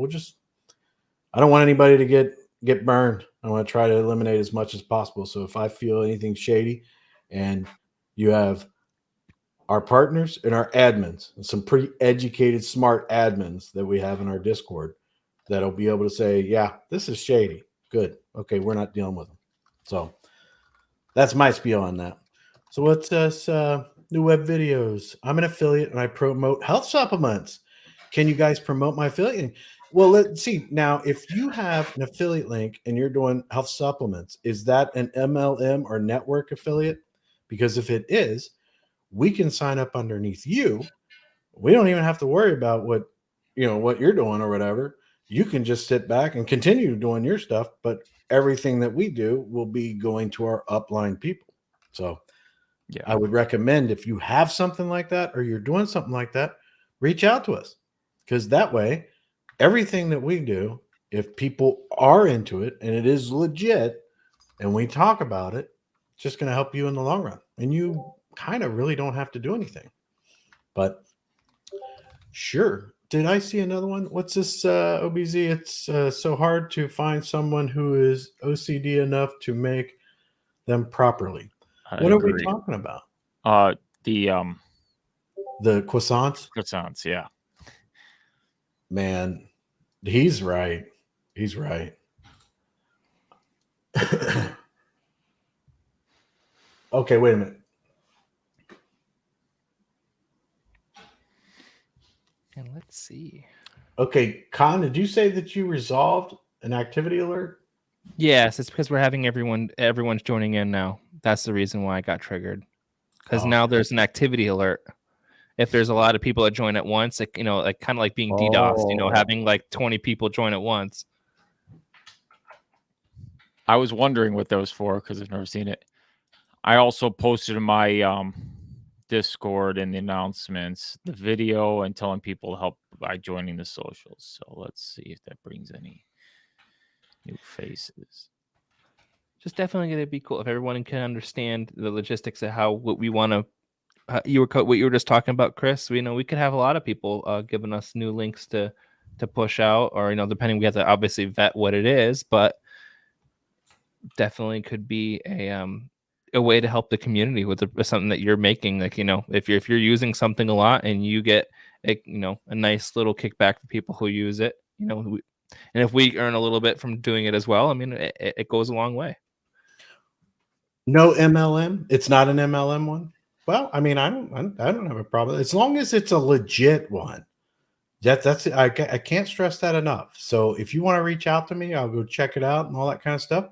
I don't want anybody to get burned. I want to try to eliminate as much as possible. So if I feel anything shady, and you have our partners and our admins, and some pretty educated, smart admins that we have in our Discord that'll be able to say, yeah, this is shady. Good. Okay, we're not dealing with them. So that's my spiel on that. So what's this new web videos? I'm an affiliate and I promote health supplements. Can you guys promote my affiliate? Well, let's see. Now, if you have an affiliate link and you're doing health supplements, is that an MLM or network affiliate? Because if it is, we can sign up underneath you. We don't even have to worry about what you're doing or whatever. You can just sit back and continue doing your stuff, but everything that we do will be going to our upline people. So yeah, I would recommend if you have something like that or you're doing something like that, reach out to us, because that way, everything that we do, if people are into it and it is legit and we talk about it, it's just going to help you in the long run. And you kind of really don't have to do anything. But sure. Did I see another one? What's this, OBZ? It's so hard to find someone who is OCD enough to make them properly. What are we talking about? The croissants? Croissants, yeah. Man, he's right. He's right. Okay, wait a minute. And let's see. Okay, Con, did you say that you resolved an activity alert? Yes, it's because we're having everyone's joining in now. That's the reason why I got triggered. Because now there's an activity alert. If there's a lot of people that join at once, like, kind of like being DDoS, having like 20 people join at once. I was wondering what that was for because I've never seen it. I also posted in my Discord and the announcements the video and telling people to help by joining the socials. So let's see if that brings any new faces. Just definitely going to be cool if everyone can understand the logistics of what we want to. What you were just talking about, Chris. We could have a lot of people giving us new links to push out, or depending, we have to obviously vet what it is, but definitely could be a way to help the community with something that you're making. Like, if you're using something a lot and you get a nice little kickback for people who use it, and if we earn a little bit from doing it as well, I mean, it goes a long way. No MLM. It's not an MLM one. Well, I mean, I don't have a problem as long as it's a legit one. That's it. I can't stress that enough. So if you want to reach out to me, I'll go check it out and all that kind of stuff.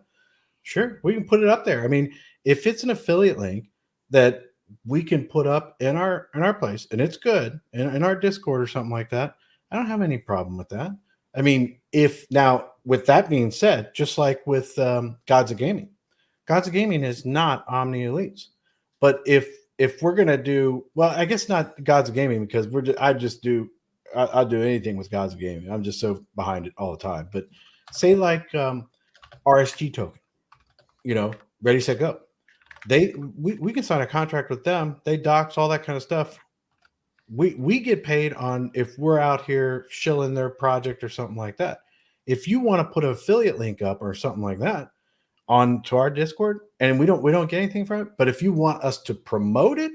Sure, we can put it up there. I mean, if it's an affiliate link that we can put up in our place and it's good in our Discord or something like that, I don't have any problem with that. I mean, now with that being said, just like with Gods of Gaming is not Omni Elites, but if we're gonna do, well, I guess not Gods of Gaming, because I'll do anything with Gods of Gaming. I'm just so behind it all the time. But say like RSG token, ready, set, go. we can sign a contract with them. They docs all that kind of stuff. We get paid on if we're out here shilling their project or something like that. If you want to put an affiliate link up or something like that onto our Discord, and we don't get anything from it, but if you want us to promote it,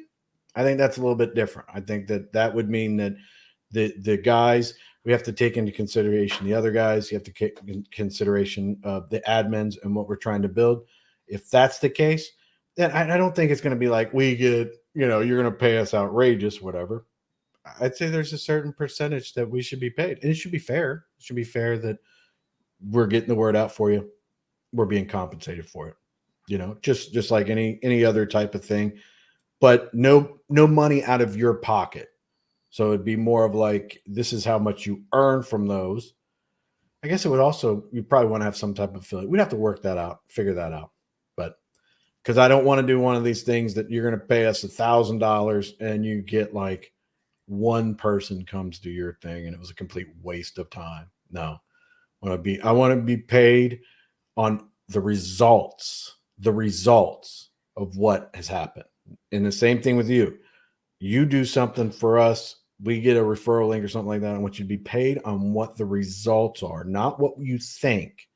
I think that's a little bit different. I think that would mean that the guys, we have to take into consideration the other guys. You have to take in consideration the admins and what we're trying to build. If that's the case, then I don't think it's going to be like we get, you're going to pay us outrageous, whatever. I'd say there's a certain percentage that we should be paid, and it should be fair. It should be fair that we're getting the word out for you. We're being compensated for it, just like any other type of thing, but no money out of your pocket. So it'd be more of like, this is how much you earn from those. I guess it would also, you probably want to have some type of affiliate. We'd have to work that out, figure that out. But because I don't want to do one of these things that you're going to pay us $1,000 and you get like one person comes to your thing and it was a complete waste of time. No, I want to be paid on the results of what has happened. And the same thing with you. You do something for us, we get a referral link or something like that. I want you to be paid on what the results are, not what you think.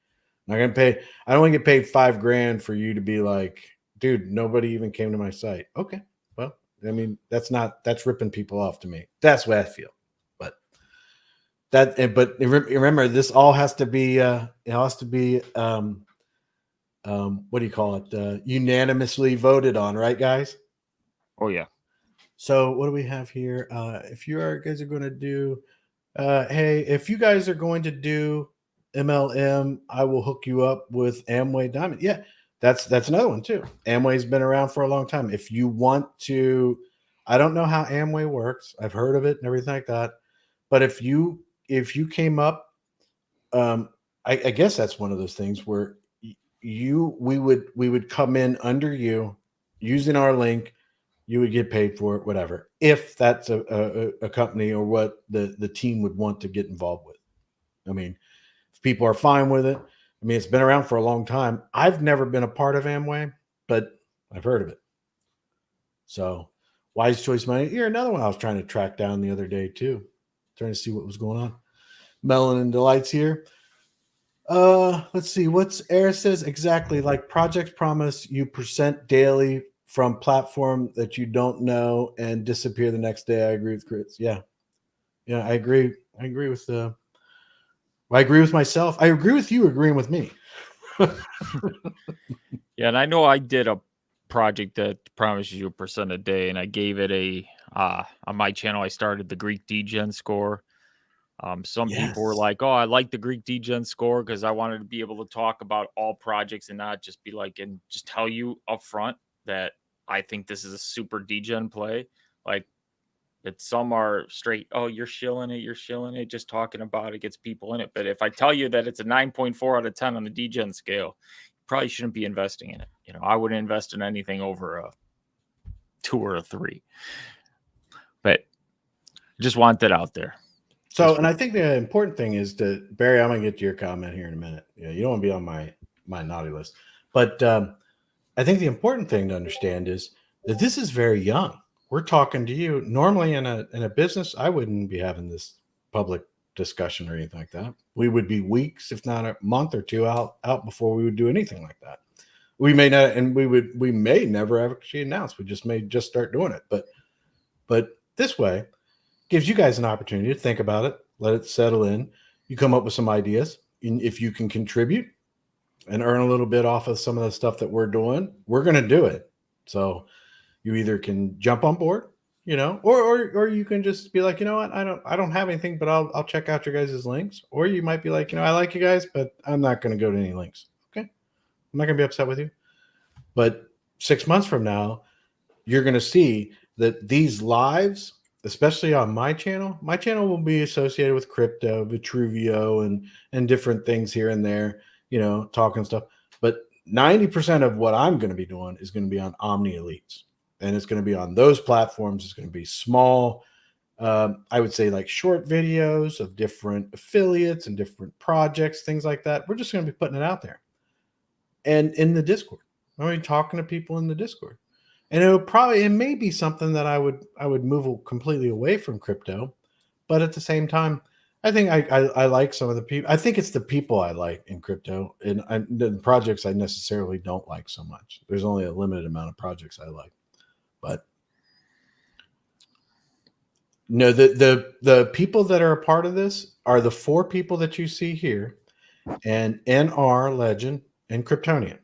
I'm not going to pay. I don't want to get paid $5,000 for you to be like, dude, nobody even came to my site. Okay. Well, I mean, that's ripping people off to me. That's the way I feel. But remember, this all has to be, what do you call it? Unanimously voted on, right, guys? Oh yeah. So what do we have here? If you guys are going to do, hey, if you guys are going to do MLM, I will hook you up with Amway Diamond. Yeah, that's another one too. Amway's been around for a long time. If you want to, I don't know how Amway works. I've heard of it and everything like that. But if you came up, I guess that's one of those things where we would come in under you using our link. You would get paid for it, whatever, if that's a company or what the team would want to get involved with. I mean, if people are fine with it, I mean, it's been around for a long time. I've never been a part of Amway, but I've heard of it. So Wise Choice Money, you're another one I was trying to track down the other day too, trying to see what was going on. Melanin Delights here. Let's see. What's Air says exactly like projects promise you % daily from platform that you don't know and disappear the next day. I agree with Chris. Yeah, I agree. I agree with I agree with myself. I agree with you agreeing with me. Yeah, and I know I did a project that promises you a % a day, and I gave it on my channel. I started the Greek Degen score. Some people were like, "Oh, I like the Greek Degen score because I wanted to be able to talk about all projects and not just be like and just tell you up front that I think this is a super degen play." Like that some are straight, "Oh, you're shilling it, just talking about it gets people in it." But if I tell you that it's a 9.4 out of 10 on the degen scale, you probably shouldn't be investing in it. I wouldn't invest in anything over a 2 or a 3. But just want that out there. So, and I think the important thing is to Barry, I'm going to get to your comment here in a minute. You don't want to be on my naughty list, but I think the important thing to understand is that this is very young. We're talking to you. Normally in a business, I wouldn't be having this public discussion or anything like that. We would be weeks, if not a month or two out before we would do anything like that. We may not, and we may never actually announce. We may just start doing it. But this way gives you guys an opportunity to think about it, let it settle in. You come up with some ideas. And if you can contribute and earn a little bit off of some of the stuff that we're doing, we're going to do it. So you either can jump on board, or you can just be like, you know what, I don't have anything, but I'll check out your guys' links. Or you might be like, I like you guys, but I'm not going to go to any links. Okay. I'm not going to be upset with you. But 6 months from now, you're going to see that these lives, especially on my channel will be associated with crypto, Vitruvio, and different things here and there, talking stuff. But 90% of what I'm going to be doing is going to be on Omni Elites. And it's going to be on those platforms. It's going to be small, I would say like short videos of different affiliates and different projects, things like that. We're just going to be putting it out there. And in the Discord. I mean, talking to people in the Discord, and it may be something that I would move completely away from crypto, but at the same time, I think I like some of the people. I think it's the people I like in crypto, and the projects I necessarily don't like so much. There's only a limited amount of projects I like, but no, the people that are a part of this are the 4 people that you see here, and NR Legend and Kryptonian.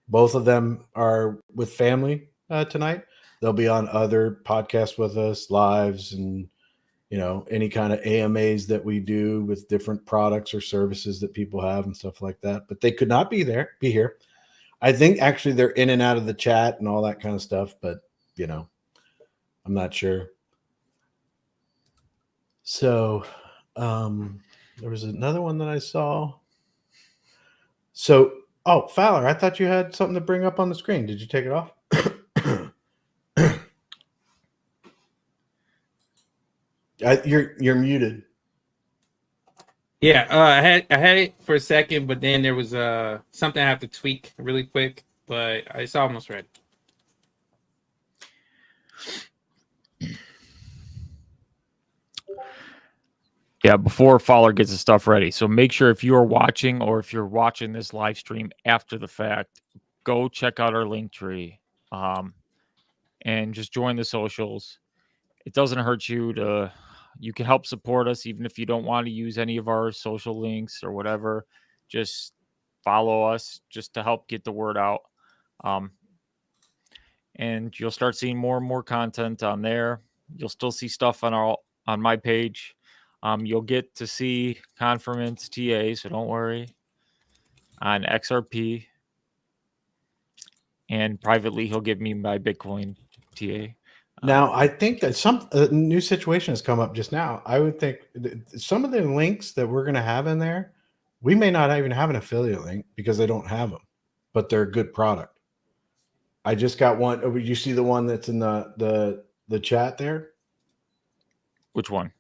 Both of them are with family tonight. They'll be on other podcasts with us, lives, and any kind of AMAs that we do with different products or services that people have and stuff like that. But they could not be here. I think actually they're in and out of the chat and all that kind of stuff, but I'm not sure. So there was another one that I saw. So, Fowler, I thought you had something to bring up on the screen. Did you take it off? You're muted. Yeah, I had it for a second, but then there was something I have to tweak really quick, but it's almost ready. Yeah, before Fowler gets his stuff ready. So make sure if you are watching or if you're watching this live stream after the fact, go check out our link tree and just join the socials. It doesn't hurt you can help support us even if you don't want to use any of our social links or whatever. Just follow us just to help get the word out. And you'll start seeing more and more content on there. You'll still see stuff on my page. You'll get to see Confirmance TA, so don't worry, on XRP. And privately, he'll give me my Bitcoin TA. Now, I think that some new situation has come up just now. I would think some of the links that we're going to have in there, we may not even have an affiliate link because they don't have them, but they're a good product. I just got one. Did you see the one that's in the chat there? Which one?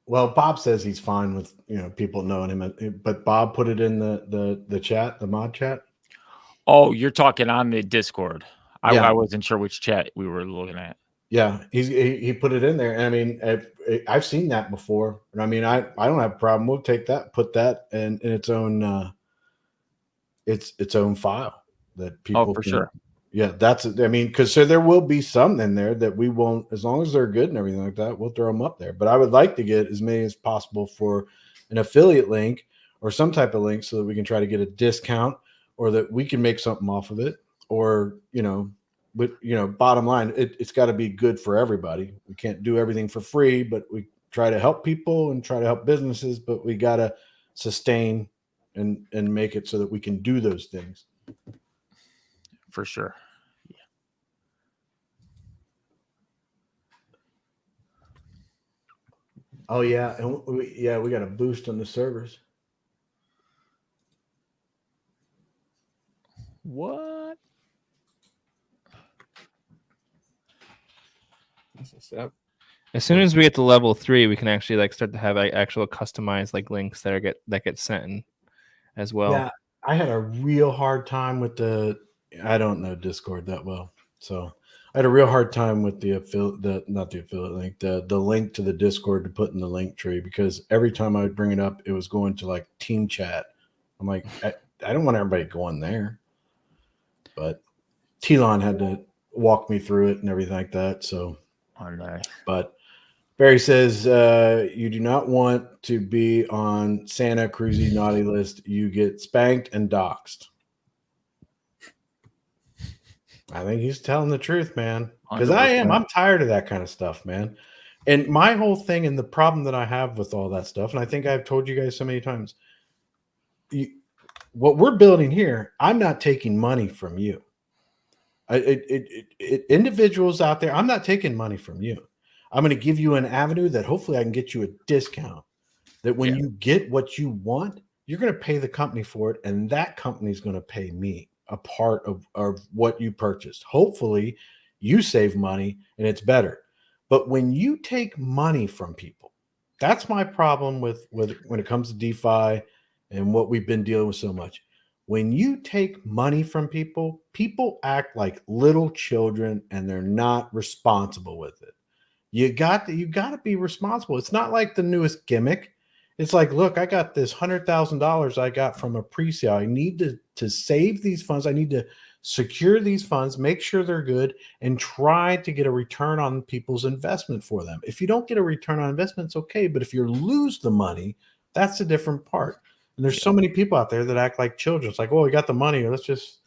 Well, Bob says he's fine with people knowing him, but Bob put it in the chat, the mod chat. Oh, you're talking on the Discord. Yeah. I wasn't sure which chat we were looking at. Yeah, he put it in there. And I mean, I've seen that before. And I mean, I don't have a problem. We'll take that, put that in its own its own file that people for can, sure. Yeah, because so there will be some in there that we won't, as long as they're good and everything like that, we'll throw them up there. But I would like to get as many as possible for an affiliate link or some type of link so that we can try to get a discount or that we can make something off of it, or but bottom line, it's got to be good for everybody. We can't do everything for free, but we try to help people and try to help businesses, but we got to sustain and make it so that we can do those things. For sure. Yeah. Oh yeah, and we got a boost on the servers. What? As soon as we get to level 3, we can actually start to have actual customized links that get sent in as well. Yeah, I had a real hard time with I don't know Discord that well, so I had a real hard time with not the affiliate link, the link to the Discord to put in the link tree, because every time I would bring it up, it was going to team chat. I'm like, I don't want everybody going there, but Telon had to walk me through it and everything like that. So, but Barry says you do not want to be on Santa Cruz naughty list. You get spanked and doxxed. I think he's telling the truth, man. Because I'm tired of that kind of stuff, man. And my whole thing and the problem that I have with all that stuff, and I think I've told you guys so many times, what we're building here, I'm not taking money from you. Individuals out there, I'm not taking money from you. I'm going to give you an avenue that hopefully I can get you a discount, that when you get what you want, you're going to pay the company for it, and that company is going to pay me a part of what you purchased. Hopefully you save money and it's better. But when you take money from people, that's my problem with when it comes to DeFi and what we've been dealing with so much. when you take money from people, people act like little children and they're not responsible with it. You got to be responsible. It's not like the newest gimmick. It's like, look, I got this $100,000 I got from a pre-sale. I need to save these funds. I need to secure these funds, make sure they're good, and try to get a return on people's investment for them. If you don't get a return on investment, it's okay. But if you lose the money, that's a different part. And there's so many people out there that act like children. It's like, oh, we got the money. Let's just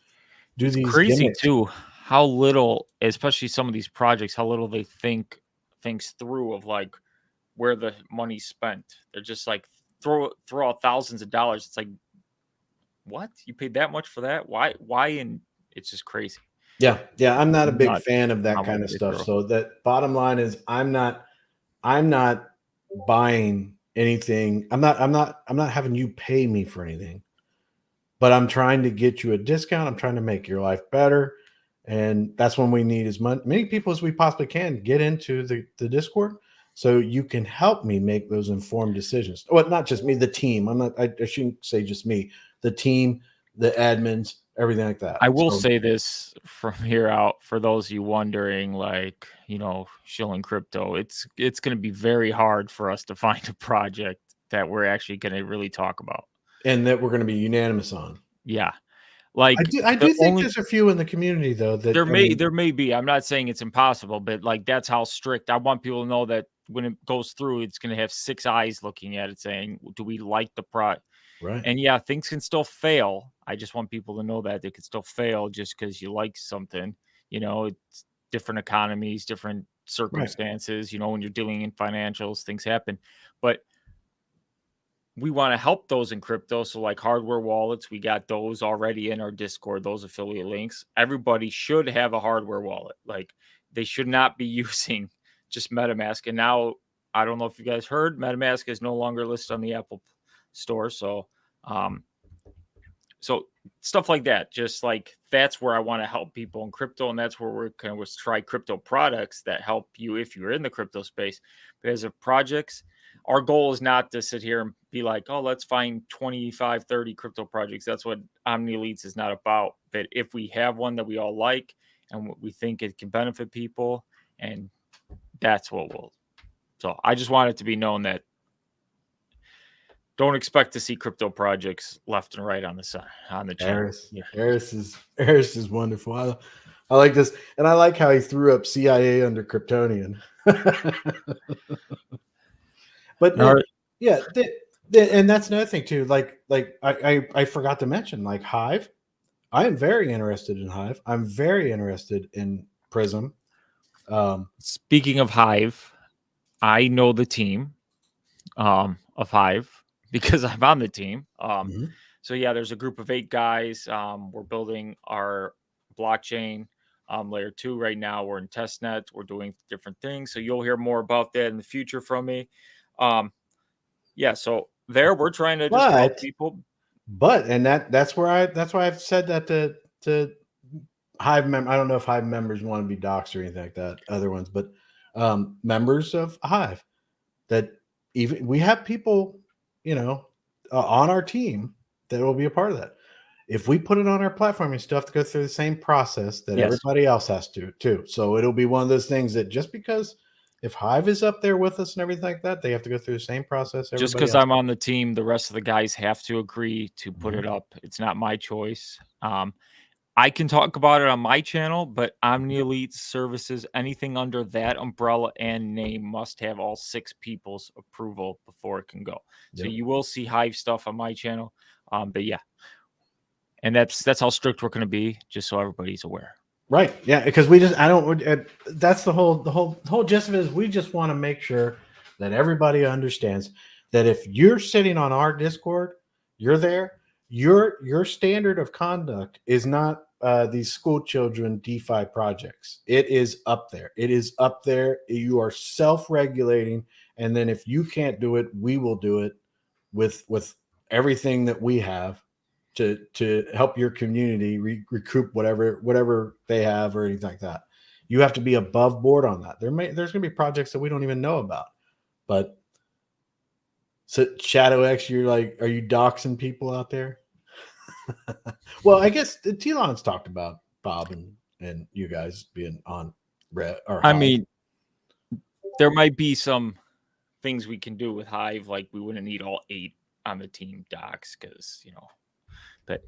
do these Crazy gimmicks. too, how little, especially some of these projects, how little they think things through of like where the money's spent. They're just like throw out thousands of dollars. It's like, what? You paid that much for that? Why? And it's just crazy. Yeah. I'm not a big Not fan of that how kind much of they stuff. throw. So that bottom line is I'm not buying anything. I'm not having you pay me for anything, but I'm trying to get you a discount. I'm trying to make your life better. And that's when we need as many people as we possibly can get into the Discord so you can help me make those informed decisions. Well, not just me, the team. I shouldn't say just me, the team, the admins, everything like that. I will So, say this from here out for those of you wondering, like, shilling crypto, it's going to be very hard for us to find a project that we're actually going to really talk about. and that we're going to be unanimous on. Yeah. Like I do think there's a few in the community though that there may be. I'm not saying it's impossible, but like that's how strict. I want people to know that when it goes through, it's going to have 6 eyes looking at it saying, do we like the product? right. And yeah, things can still fail. I just want people to know that they can still fail just because you like something. It's different economies, different circumstances. When you're dealing in financials, things happen. But we want to help those in crypto. So like hardware wallets, we got those already in our Discord, those affiliate links. Everybody should have a hardware wallet. Like they should not be using just MetaMask. And now, I don't know if you guys heard, MetaMask is no longer listed on the Apple Store. So stuff like that, just like that's where I want to help people in crypto. And that's where we're kind of try crypto products that help you if you're in the crypto space. Because of projects, our goal is not to sit here and be like, oh, let's find 25, 30 crypto projects. That's what Omni Elites is not about. But if we have one that we all like and we think it can benefit people, and that's what we'll. So I just want it to be known that don't expect to see crypto projects left and right on the channel. Harris is wonderful. I like this, and I like how he threw up CIA under Kryptonian. But yeah, and that's another thing too. Like I forgot to mention, like Hive. I am very interested in Hive. I'm very interested in Prism. Speaking of Hive, I know the team of Hive because I'm on the team. So yeah, there's a group of 8 guys. We're building our blockchain layer 2 right now. We're in testnet. We're doing different things. So you'll hear more about that in the future from me. Yeah, so we're trying to just help people. But that's why I've said that to Hive members. I don't know if Hive members want to be doxxed or anything like that, other ones, but members of Hive, that even we have people, on our team that will be a part of that. If we put it on our platform, you still have to go through the same process that everybody else has to too. So it'll be one of those things that just because if Hive is up there with us and everything like that, they have to go through the same process. Just because I'm on the team, the rest of the guys have to agree to put it up. It's not my choice. I can talk about it on my channel, but Omni Elite Services, anything under that umbrella and name must have all 6 people's approval before it can go. So you will see Hive stuff on my channel. But yeah. And that's how strict we're going to be, just so everybody's aware. Right. Yeah. Because that's the whole gist of it is we just want to make sure that everybody understands that if you're sitting on our Discord, you're there, your standard of conduct is not these school children DeFi projects. It is up there. It is up there. You are self-regulating. And then if you can't do it, we will do it with everything that we have to help your community recoup whatever they have or anything like that. You have to be above board on that. There's going to be projects that we don't even know about. But so Shadow X, you're like, are you doxing people out there? Well, I guess Telon's talked about Bob and you guys being on Red or I Hive. mean, there might be some things we can do with Hive, like we wouldn't need all 8 on the team docs because but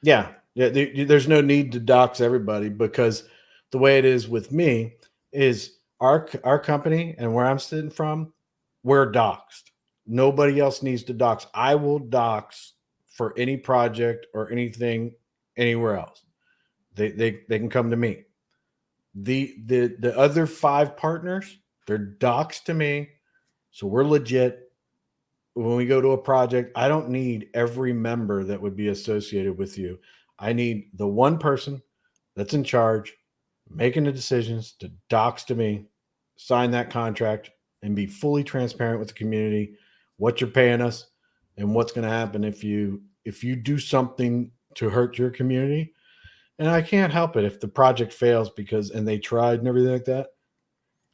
yeah, there's no need to dox everybody because the way it is with me is our company and where I'm sitting from, we're doxed. Nobody else needs to dox. I will dox for any project or anything anywhere else. They can come to me. The other 5 partners, they're doxed to me, so we're legit. When we go to a project, I don't need every member that would be associated with you. I need the one person that's in charge, making the decisions to dox to me, sign that contract, and be fully transparent with the community, what you're paying us, and what's going to happen if you do something to hurt your community. And I can't help it if the project fails and they tried and everything like that.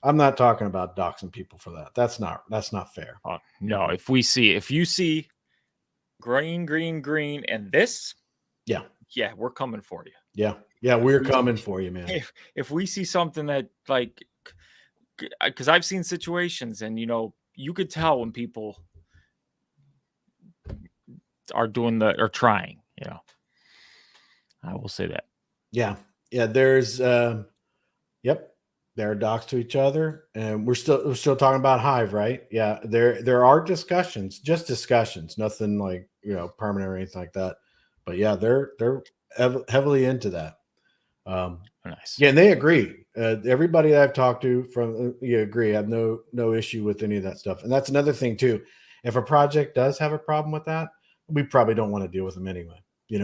I'm not talking about doxing people for that. That's not fair. no, if you see green, and this, Yeah, we're coming for you. Yeah, we're coming for you, man. If we see something that because I've seen situations, and you could tell when people are trying. I will say that. Yeah. There's yep. They're docs to each other, and we're still talking about Hive, right? Yeah, there are discussions, just discussions, nothing like permanent or anything like that. But yeah, they're heavily into that. Nice. Yeah, and they agree. Everybody that I've talked to from agree. I have no issue with any of that stuff. And that's another thing too. If a project does have a problem with that, we probably don't want to deal with them anyway.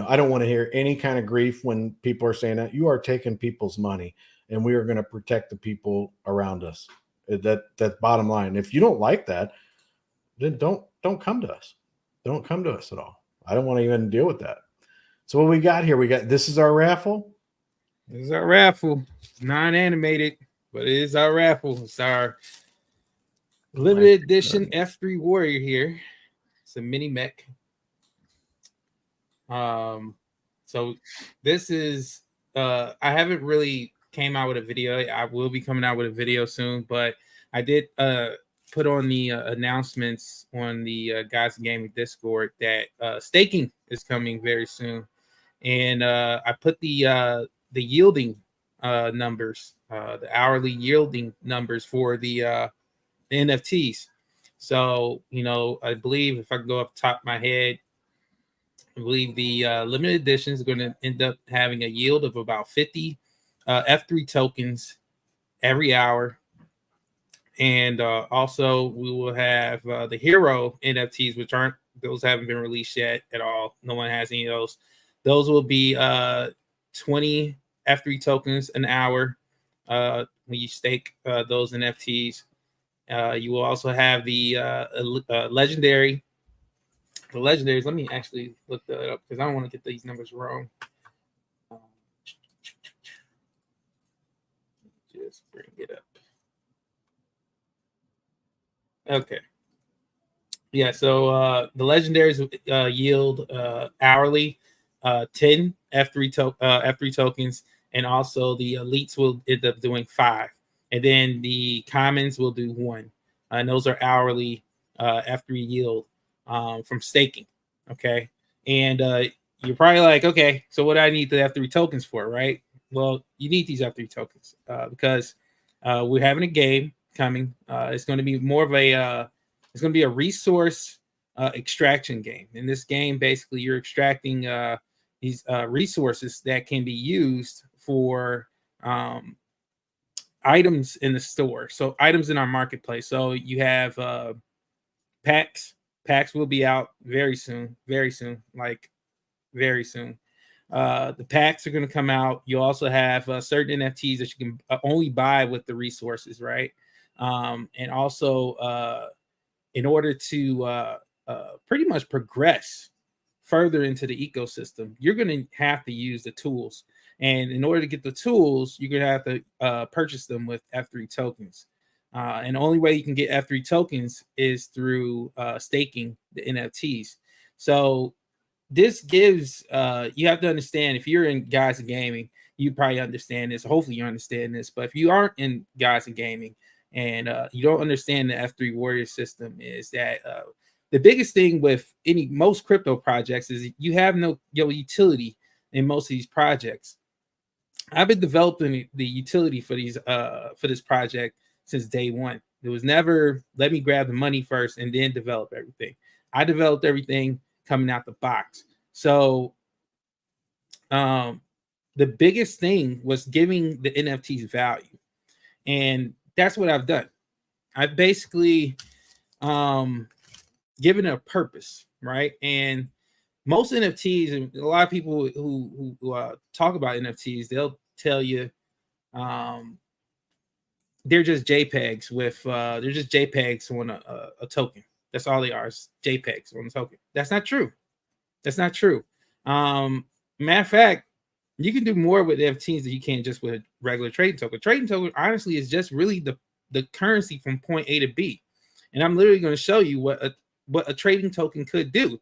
I don't want to hear any kind of grief when people are saying that you are taking people's money, and we are going to protect the people around us. That's bottom line. If you don't like that, then don't come to us. Don't come to us at all. I don't want to even deal with that. So what we got here? This is our raffle. This is our raffle. It's non-animated, but it is our raffle. It's our limited edition F3 Warrior here. It's a mini mech. So this is I haven't really came out with a video. I will be coming out with a video soon, but I did put on the announcements on the Guys in Gaming Discord that staking is coming very soon, and I put the yielding numbers, the hourly yielding numbers for the NFTs. So I believe if I can go off the top of my head, I believe the limited edition is going to end up having a yield of about 50 F3 tokens every hour. And also we will have the hero NFTs, which those haven't been released yet at all. No one has any of those. Those will be 20 F3 tokens an hour when you stake those NFTs. You will also have the legendary. The legendaries, let me actually look that up because I don't want to get these numbers wrong. Just bring it up. Okay. Yeah, so the legendaries yield hourly 10 F3 tokens, and also the elites will end up doing 5. And then the commons will do 1. And those are hourly F3 yield from staking. Okay. And you're probably like, okay, so what do I need the F3 tokens for, right? Well, you need these F3 tokens because we're having a game coming. It's going to be more of a it's going to be a resource extraction game. In this game, basically, you're extracting these resources that can be used for items in the store. So items in our marketplace. So you have packs. Packs will be out very soon, like very soon. The packs are going to come out. You also have certain NFTs that you can only buy with the resources, right? And also, in order to pretty much progress further into the ecosystem, you're going to have to use the tools. And in order to get the tools, you're going to have to purchase them with F3 tokens. And the only way you can get F3 tokens is through staking the NFTs. So this gives you have to understand, if you're in guys and gaming, you probably understand this. Hopefully you understand this. But if you aren't in guys and gaming and you don't understand the F3 Warrior system, is that the biggest thing with most crypto projects is you have no utility in most of these projects. I've been developing the utility for this project since day one. It was never let me grab the money first and then develop everything. I developed everything coming out the box. So the biggest thing was giving the NFTs value. And that's what I've done. I've basically given it a purpose, right? And most NFTs, and a lot of people who talk about NFTs, they'll tell you they're just JPEGs on a token. That's all they are, is JPEGs on a token. That's not true. That's not true. Matter of fact, you can do more with NFTs than you can just with a regular trading token. Trading token, honestly, is just really the currency from point A to B. And I'm literally going to show you what a trading token could do,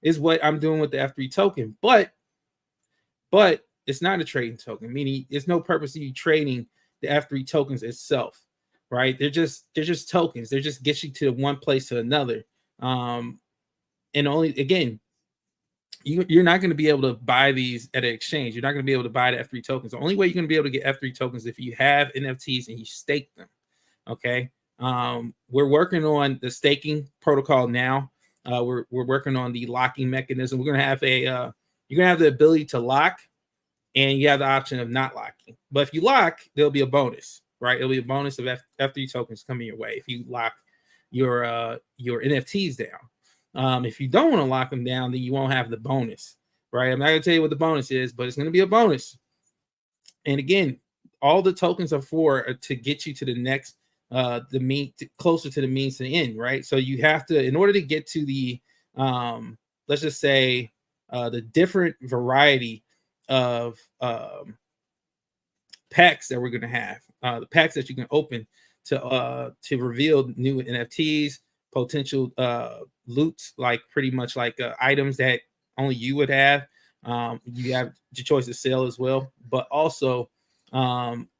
is what I'm doing with the F3 token. But it's not a trading token, meaning there's no purpose of you trading the F3 tokens itself, right? They're just tokens. They're just get you to one place to another. And only, again, you're not going to be able to buy these at an exchange. You're not going to be able to buy the F3 tokens. The only way you're going to be able to get F3 tokens is if you have NFTs and you stake them. Okay. We're working on the staking protocol now. We're working on the locking mechanism. We're going to have you're going to have the ability to lock, and you have the option of not locking. But if you lock, there'll be a bonus, right? It'll be a bonus of F3 tokens coming your way if you lock your NFTs down. If you don't want to lock them down, then you won't have the bonus, right? I'm not going to tell you what the bonus is, but it's going to be a bonus. And again, all the tokens are to get you to the next, closer to the means to the end, right? So you have to, in order to get to the, let's just say, the different variety of packs that we're going to have, the packs that you can open to reveal new NFTs, potential loots, like pretty much like items that only you would have. You have your choice of sale as well, but also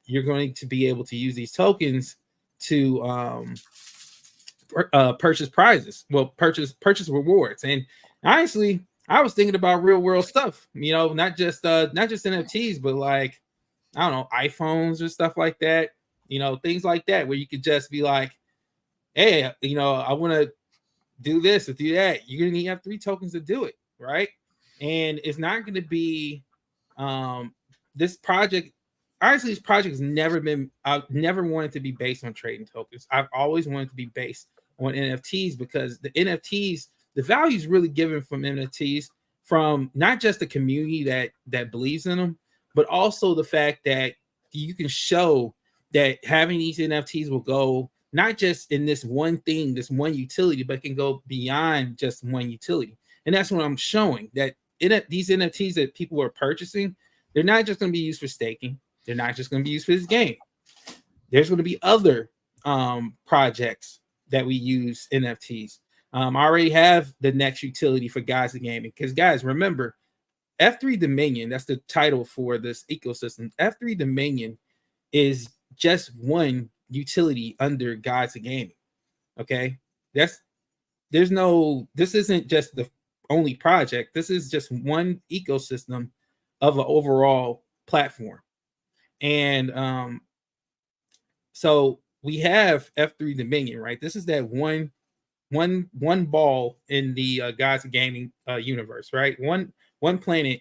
you're going to be able to use these tokens to purchase prizes. Well, purchase rewards. And honestly, I was thinking about real world stuff, not just NFTs, but like, I don't know, iPhones or stuff like that, things like that, where you could just be like, hey, I want to do this or do that. You're going to need F3 tokens to do it, right? And it's not going to be this project. Honestly, this project has never been, I've never wanted to be based on trading tokens. I've always wanted to be based on NFTs, because the NFTs, the value is really given from NFTs, from not just the community that believes in them, but also the fact that you can show that having these NFTs will go not just in this one thing, this one utility, but can go beyond just one utility. And that's what I'm showing, that these NFTs that people are purchasing, they're not just going to be used for staking. They're not just going to be used for this game. There's going to be other projects that we use NFTs. I already have the next utility for guys in gaming, because guys, remember, F3 Dominion, that's the title for this ecosystem. F3 Dominion is just one utility under guys in gaming. Okay, this isn't just the only project. This is just one ecosystem of an overall platform. And so we have F3 Dominion, right? This is that one ball in the guys gaming universe, right? One planet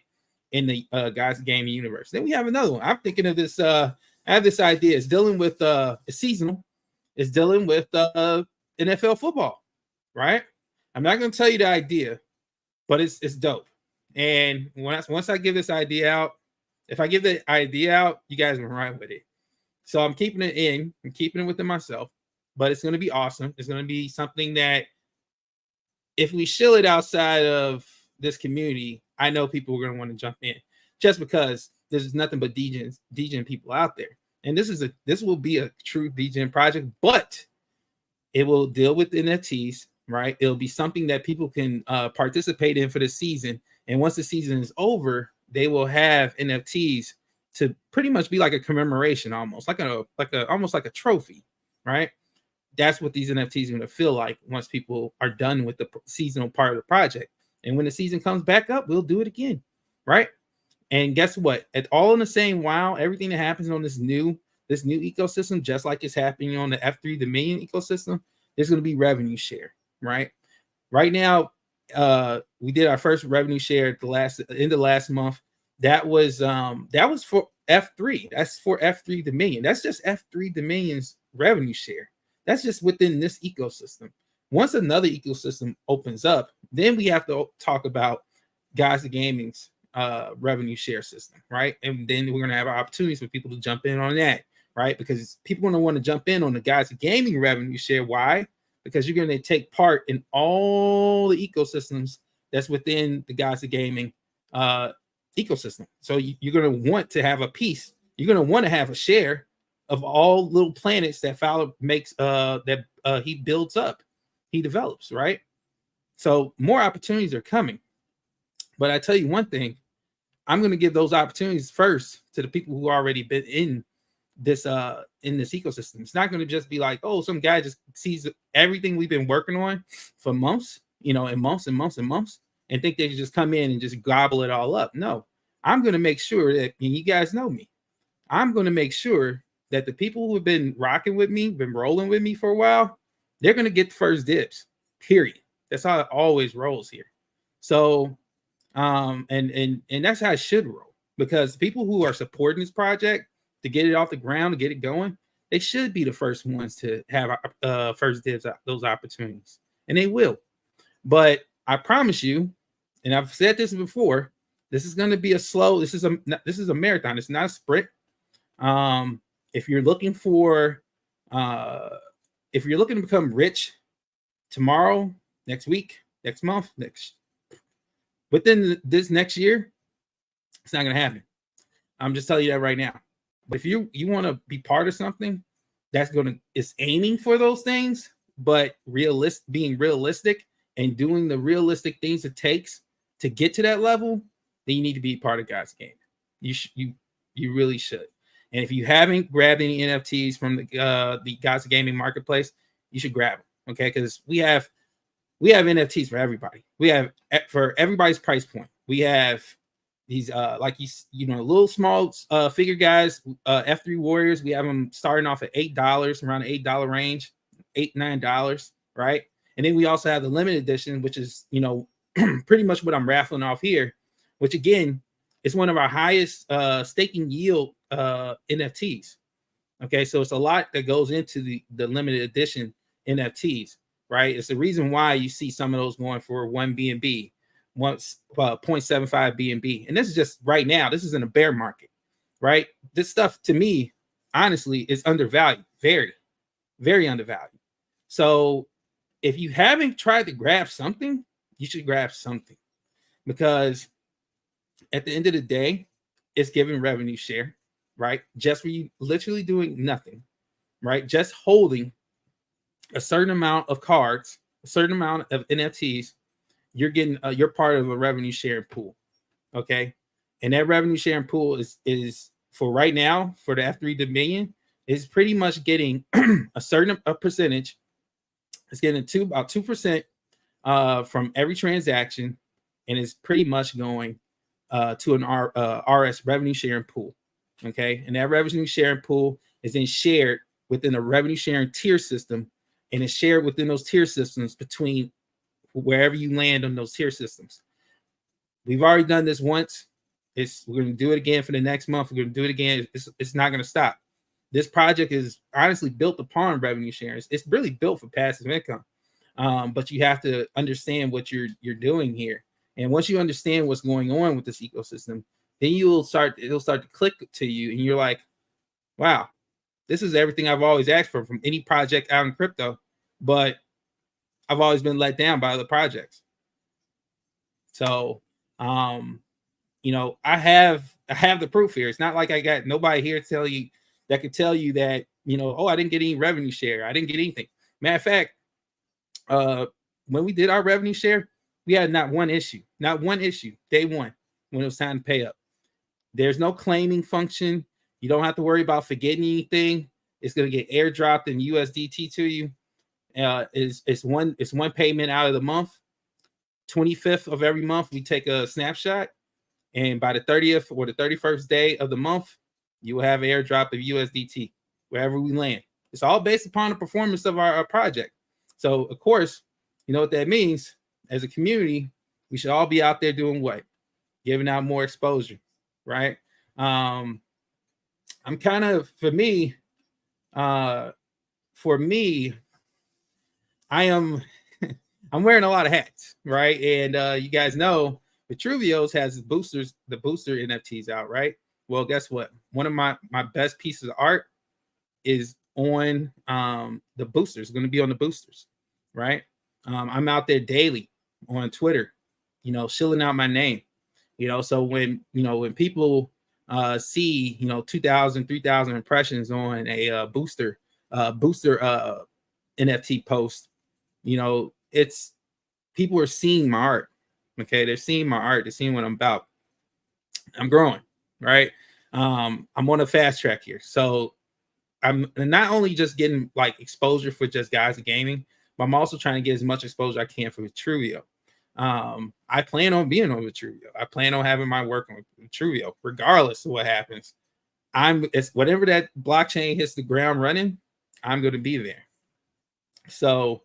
in the guys gaming universe. Then we have another one. I'm thinking of this. I have this idea. It's dealing with it's seasonal. It's dealing with NFL football, right? I'm not going to tell you the idea, but it's dope. And once I give this idea out, if I give the idea out, you guys will run with it. So I'm keeping it in. I'm keeping it within myself. But it's going to be awesome. It's going to be something that if we shill it outside of this community, I know people are going to want to jump in, just because there's nothing but DGen people out there. And this will be a true DGen project, but it will deal with NFTs, right? It'll be something that people can participate in for the season And once the season is over, they will have NFTs to pretty much be like a commemoration, almost like a trophy, right? That's what these NFTs are going to feel like once people are done with the seasonal part of the project. And when the season comes back up, we'll do it again, right? And guess what? It's all in the same WoW. Everything that happens on this new ecosystem, just like it's happening on the F3 Dominion ecosystem, there's going to be revenue share, right? Right now, we did our first revenue share at the end of last month. That was for F3. That's for F3 Dominion. That's just F3 Dominion's revenue share. That's just within this ecosystem. Once another ecosystem opens up, then we have to talk about Guys of Gaming's revenue share system, right? And then we're going to have opportunities for people to jump in on that, right? Because people are going to want to jump in on the Guys of Gaming revenue share. Why? Because you're going to take part in all the ecosystems that's within the Guys of Gaming ecosystem. So you're going to want to have a piece. You're going to want to have a share of all little planets that Fowler makes, he builds up, he develops, right? So more opportunities are coming. But I tell you one thing, I'm going to give those opportunities first to the people who already been in this ecosystem. It's not going to just be like, oh, some guy just sees everything we've been working on for months, and months and months and months, and think they can just come in and just gobble it all up. No, I'm going to make sure that, and you guys know me, I'm going to make sure that the people who have been rocking with me, been rolling with me for a while, they're going to get the first dibs, period. That's how it always rolls here. So, and that's how it should roll, because people who are supporting this project to get it off the ground, to get it going, they should be the first ones to have first dibs at those opportunities, and they will. But I promise you, and I've said this before, this is going to be this is a marathon. It's not a sprint. If you're looking to become rich tomorrow, next week, next month, within this next year, it's not going to happen. I'm just telling you that right now. But if you want to be part of something it's aiming for those things, but being realistic and doing the realistic things it takes to get to that level, then you need to be part of God's game. You really should. And if you haven't grabbed any NFTs from the Guys of Gaming marketplace, you should grab them, okay? Because we have NFTs for everybody. We have for everybody's price point. We have these little small figure guys, F3 Warriors. We have them starting off at $8, around the $8 range, $8-9, right? And then we also have the limited edition, which is pretty much what I'm raffling off here, which again is one of our highest staking yield NFTs. Okay, so it's a lot that goes into the limited edition NFTs, right? It's the reason why you see some of those going for 1 BNB, 0.75 BNB. And this is just right now. This is in a bear market, right? This stuff to me, honestly, is undervalued, very, very undervalued. So if you haven't tried to grab something, you should grab something, because at the end of the day, it's giving revenue share, right? Just for you literally doing nothing, right? Just holding a certain amount of cards, a certain amount of NFTs, you're part of a revenue sharing pool, okay? And that revenue sharing pool is for right now, for the F3 Dominion, is pretty much getting a percentage. It's getting about 2% from every transaction, and it's pretty much going to an RS revenue sharing pool. Okay, and that revenue sharing pool is then shared within a revenue sharing tier system, and it's shared within those tier systems between wherever you land on those tier systems. We've already done this once. We're going to do it again for the next month. We're going to do it again. It's not going to stop. This project is honestly built upon revenue sharing. It's really built for passive income, but you have to understand what you're doing here. And once you understand what's going on with this ecosystem, then it'll start to click to you, and you're like, wow, this is everything I've always asked for from any project out in crypto, but I've always been let down by other projects. So, I have the proof here. It's not like I got nobody here that could tell you that, oh, I didn't get any revenue share. I didn't get anything. Matter of fact, when we did our revenue share, We had not one issue day one when it was time to pay up. There's no claiming function. You don't have to worry about forgetting anything. It's going to get airdropped in USDT to you. It's one payment out of the month. 25th of every month, we take a snapshot. And by the 30th or the 31st day of the month, you will have an airdrop of USDT wherever we land. It's all based upon the performance of our project. So, of course, you know what that means. As a community, we should all be out there doing what? Giving out more exposure, right? I'm kind of, for me, I am I'm wearing a lot of hats, right? And you guys know Vitruvios has the booster NFTs out, right? Well, guess what? One of my best pieces of art is on the boosters, going to be on the boosters, right? I'm out there daily on Twitter, shilling out my name, so when people see, 2,000, 3,000 impressions on a booster NFT post, it's people are seeing my art. Okay, they're seeing my art, they're seeing what I'm about. I'm growing, right? I'm on a fast track here. So I'm not only just getting like exposure for just guys in gaming, but I'm also trying to get as much exposure I can for Vitruvio. I plan on being on Vitruvio. I plan on having my work on Vitruvio, regardless of what happens. It's whatever that blockchain hits the ground running, I'm going to be there. So,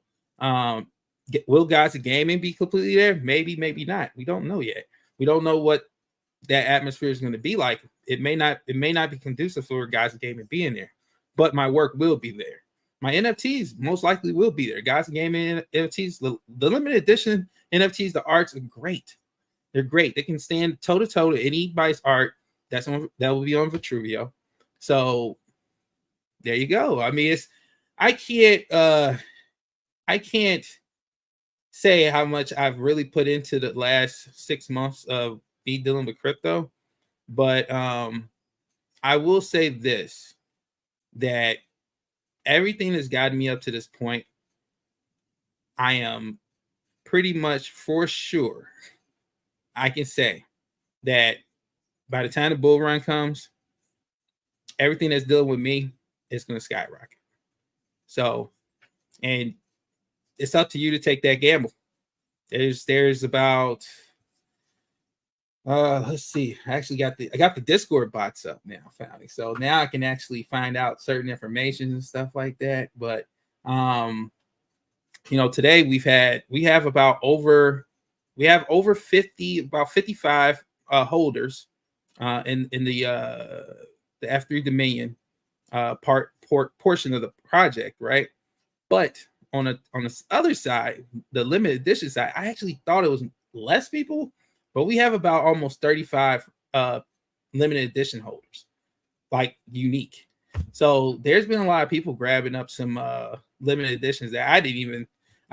will guys in gaming be completely there? Maybe, maybe not. We don't know yet. We don't know what that atmosphere is going to be like. It may not be conducive for guys in gaming being there, but my work will be there. My NFTs most likely will be there. Guys in gaming NFTs, the limited edition NFTs, the arts are great. They're great. They can stand toe to toe to anybody's art that will be on Vitruvio. So there you go. I mean, I can't say how much I've really put into the last 6 months of me dealing with crypto, but I will say this, that everything that's gotten me up to this point, I am pretty much for sure, I can say that by the time the bull run comes, everything that's dealing with me is going to skyrocket. So, and it's up to you to take that gamble. There's about let's see. I got the Discord bots up now, finally. So now I can actually find out certain information and stuff like that. But today we have over 55 holders in the F3 Dominion portion of the project, right? But on the other side, the limited edition side, I actually thought it was less people, but we have about almost 35 limited edition holders, like unique. So there's been a lot of people grabbing up some limited editions that I didn't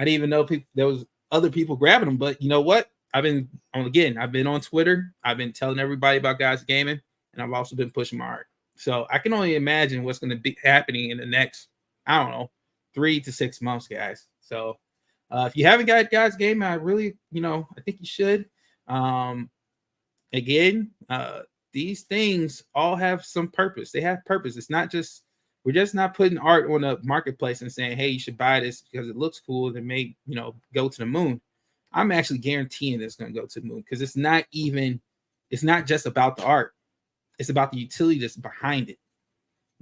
even know there was other people grabbing them. But you know what? I've been on Twitter. I've been telling everybody about guys gaming, and I've also been pushing my art. So I can only imagine what's going to be happening in the next, 3 to 6 months, guys. So if you haven't got guys gaming, I really, I think you should. Again, these things all have some purpose. They have purpose. It's not just, we're just not putting art on a marketplace and saying, hey, you should buy this because it looks cool and it may, go to the moon. I'm actually guaranteeing it's going to go to the moon, because it's not just about the art. It's about the utility that's behind it.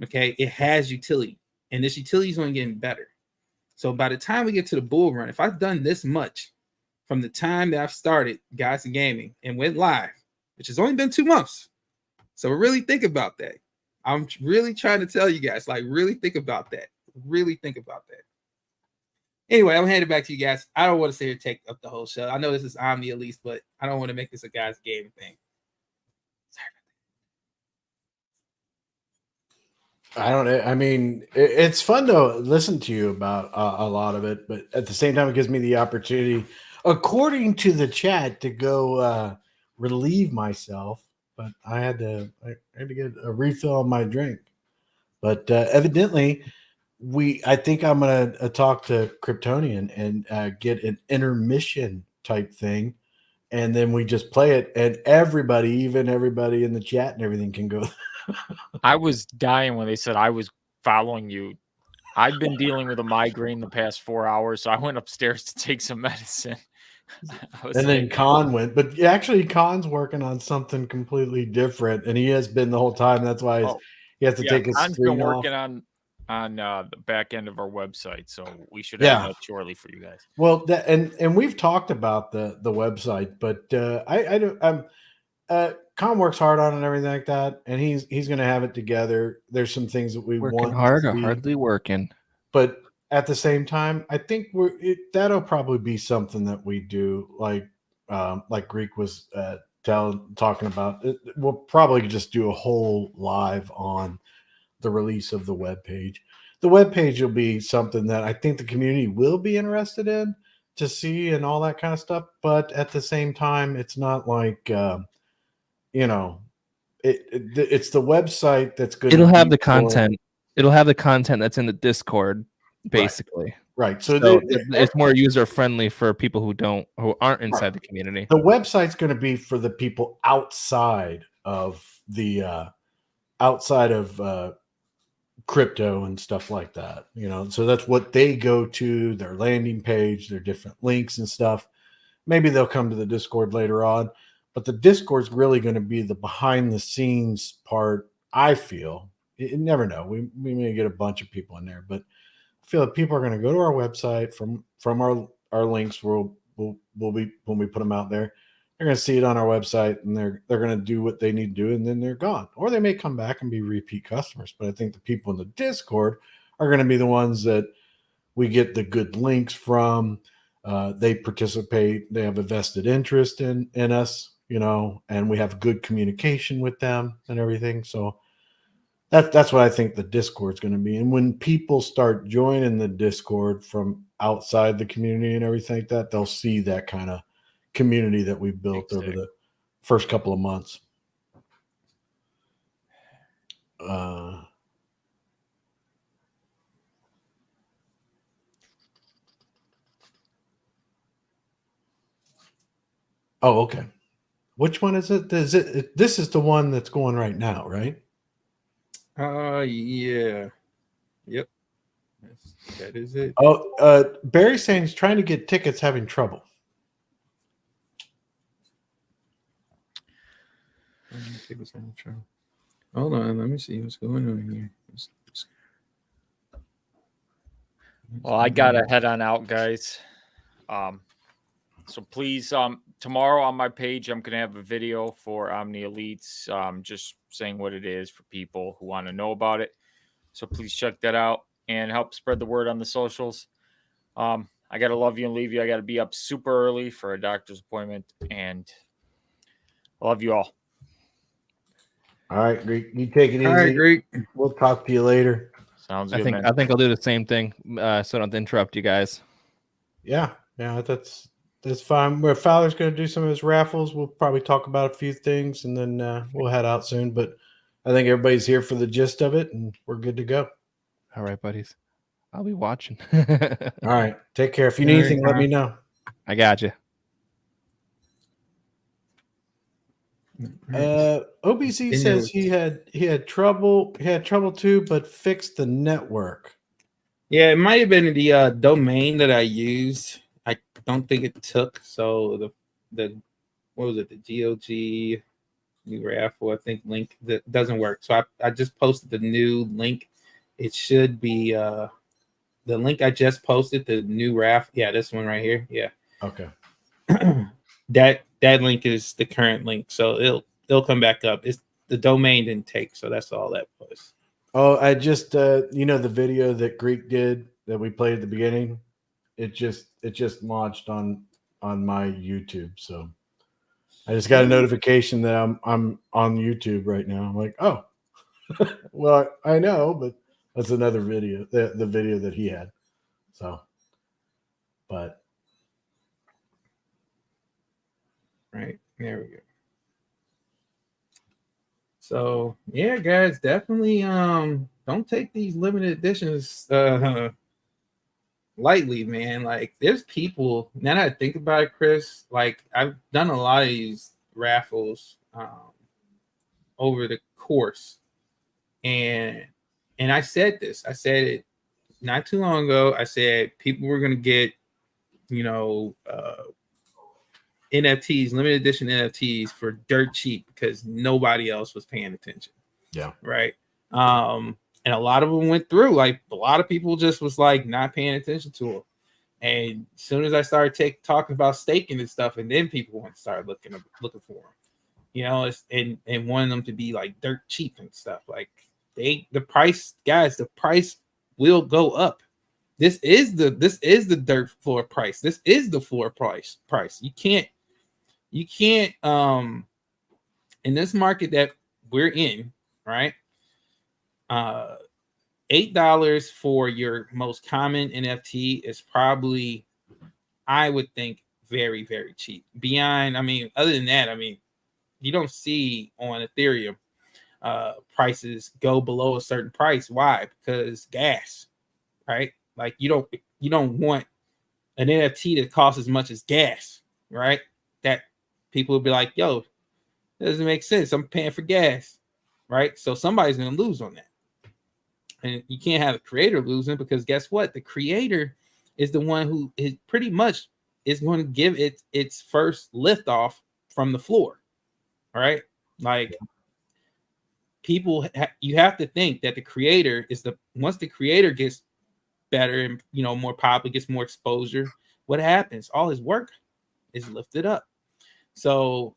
Okay. It has utility, and this utility is only getting better. So by the time we get to the bull run, if I've done this much from the time that I've started Guys in Gaming and went live, which has only been 2 months. So really think about that. I'm really trying to tell you guys, really think about that. Really think about that. Anyway, I'm handing it back to you guys. I don't want to sit here and take up the whole show. I know this is Omni at least, but I don't want to make this a Guys Gaming thing. It's fun to listen to you about a lot of it, but at the same time, it gives me the opportunity, according to the chat, to go relieve myself. But I had to get a refill on my drink. But evidently, I think I'm going to talk to Kryptonian and get an intermission type thing, and then we just play it, and everybody, even everybody in the chat and everything, can go. I was dying when they said I was following you. I've been dealing with a migraine the past 4 hours, so I went upstairs to take some medicine. And then Con went, but actually Con's working on something completely different, and he has been the whole time. That's why he has to take his Con's screen been off. working on the back end of our website, so we should have that shortly for you guys. Well, and we've talked about the website, but Con works hard on it and everything like that, and he's going to have it together. There's some things that we Working want hard to or see, hardly working. but at the same time, I think that'll probably be something that we do, like Greek was talking about. We'll probably just do a whole live on the release of the web page. The web page will be something that I think the community will be interested in to see and all that kind of stuff. But at the same time, it's not like it's the website that's good. It'll have the content. It'll have the content that's in the Discord, basically. Right. So it's more user friendly for people who aren't inside the community. The website's going to be for the people outside of the crypto and stuff like that. So that's what they go to, their landing page, their different links and stuff. Maybe they'll come to the Discord later on, but the Discord's really going to be the behind the scenes part. I feel you never know. We may get a bunch of people in there, but I feel that people are going to go to our website from our links. We'll be, when we put them out there, they're going to see it on our website, and they're going to do what they need to do, and then they're gone. Or they may come back and be repeat customers. But I think the people in the Discord are going to be the ones that we get the good links from. They participate. They have a vested interest in us, and we have good communication with them and everything. So that's what I think the Discord is going to be. And when people start joining the Discord from outside the community and everything like that, they'll see that kind of community that we built over the first couple of months. Okay. Which one is it? This is the one that's going right now, right? Yeah. Yep. That is it. Barry's saying he's trying to get tickets, having trouble. Hold on, let me see what's going on here. Well, I gotta head on out, guys. So please, tomorrow on my page, I'm gonna have a video for Omni Elites, just saying what it is for people who want to know about it. So please check that out and help spread the word on the socials. I gotta love you and leave you. I gotta be up super early for a doctor's appointment, and I love you all. All right, Greek. You take it easy. All right, Greek. We'll talk to you later. Sounds good, man. I think I'll do the same thing, so I don't have to interrupt you guys. Yeah, that's fine. Where Fowler's going to do some of his raffles, we'll probably talk about a few things, and then we'll head out soon. But I think everybody's here for the gist of it, and we're good to go. All right, buddies. I'll be watching. All right. Take care. If you need anything, let me know. I got you. OBC says he had trouble. He had trouble too, but fixed the network. Yeah, it might have been the domain that I used. I don't think it took. So the what was it? The GOG new raffle, I think, link that doesn't work. So I just posted the new link. It should be the link I just posted, the new raffle. Yeah, this one right here. Yeah. Okay. that link is the current link, so it'll come back up. It's the domain didn't take, so that's all that was. Oh, I just the video that Greek did that we played at the beginning, it just launched on my YouTube. So I just got a notification that I'm on YouTube right now. I'm like, oh, well, I know, but that's another video, the video that he had. So, but right, there we go. So yeah, guys, definitely don't take these limited editions lightly, man. Like there's people, now that I think about it, Chris, like I've done a lot of these raffles over the course. And I said this, I said it not too long ago. I said people were gonna get, NFTs, limited edition NFTs for dirt cheap because nobody else was paying attention. Yeah. Right. And a lot of them went through. Like a lot of people just was like not paying attention to them. And as soon as I started talking about staking and stuff, and then people went to start looking for them, and wanting them to be like dirt cheap and stuff. Like the price, guys, the price will go up. This is the dirt floor price. This is the floor price. You can't in this market that we're in, right? $8 for your most common NFT is probably, I would think, very, very cheap. Beyond, I mean, other than that, I mean, you don't see on Ethereum prices go below a certain price. Why? Because gas, right? Like you don't want an NFT that costs as much as gas, right? That people will be like, yo, that doesn't make sense. I'm paying for gas, right? So somebody's going to lose on that. And you can't have the creator losing, because guess what? The creator is the one who is pretty much is going to give it its first lift off from the floor, right? Like people, you have to think that the creator is once the creator gets better and more popular, gets more exposure, what happens? All his work is lifted up. So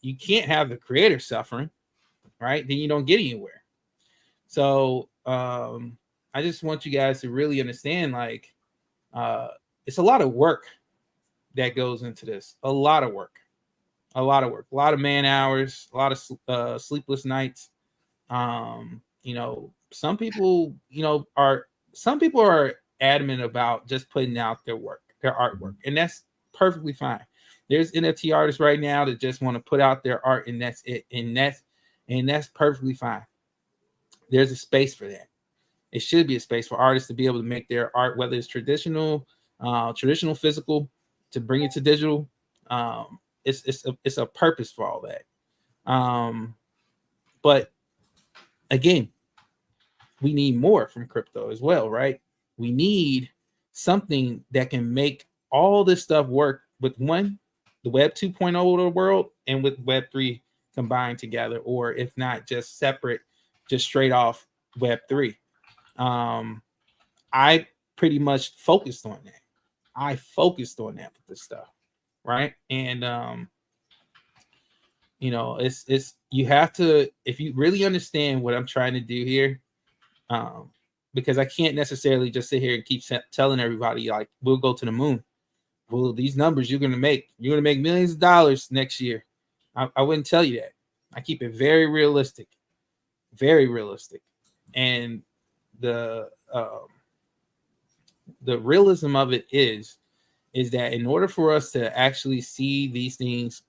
you can't have the creator suffering, right? Then you don't get anywhere. So I just want you guys to really understand, like, it's a lot of work that goes into this. A lot of work, a lot of man hours, a lot of sleepless nights. Some people, are adamant about just putting out their work, their artwork, and that's perfectly fine. There's NFT artists right now that just want to put out their art, and that's it, and that's perfectly fine. There's a space for that. It should be a space for artists to be able to make their art, whether it's traditional physical, to bring it to digital. It's a purpose for all that. But again, we need more from crypto as well, right? We need something that can make all this stuff work with the Web 2.0 of the world, and with Web 3 combined together, or if not just separate, just straight off Web 3. I pretty much focused on that. With this stuff, right? And it's you have to, if you really understand what I'm trying to do here, because I can't necessarily just sit here and keep telling everybody like we'll go to the moon. Well, these numbers you're gonna make millions of dollars next year. I wouldn't tell you that. I keep it very realistic, and the realism of it is that in order for us to actually see these things,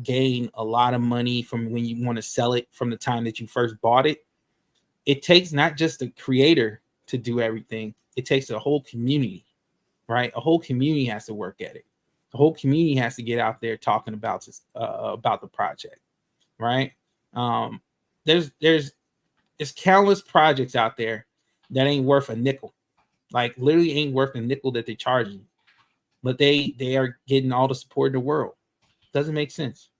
gain a lot of money from when you want to sell it from the time that you first bought it, it takes not just the creator to do everything. It takes a whole community, right? A whole community has to work at it. The whole community has to get out there talking about the project, right? There's countless projects out there that ain't worth a nickel, like literally ain't worth a nickel that they charge you, but they are getting all the support in the world. Doesn't make sense.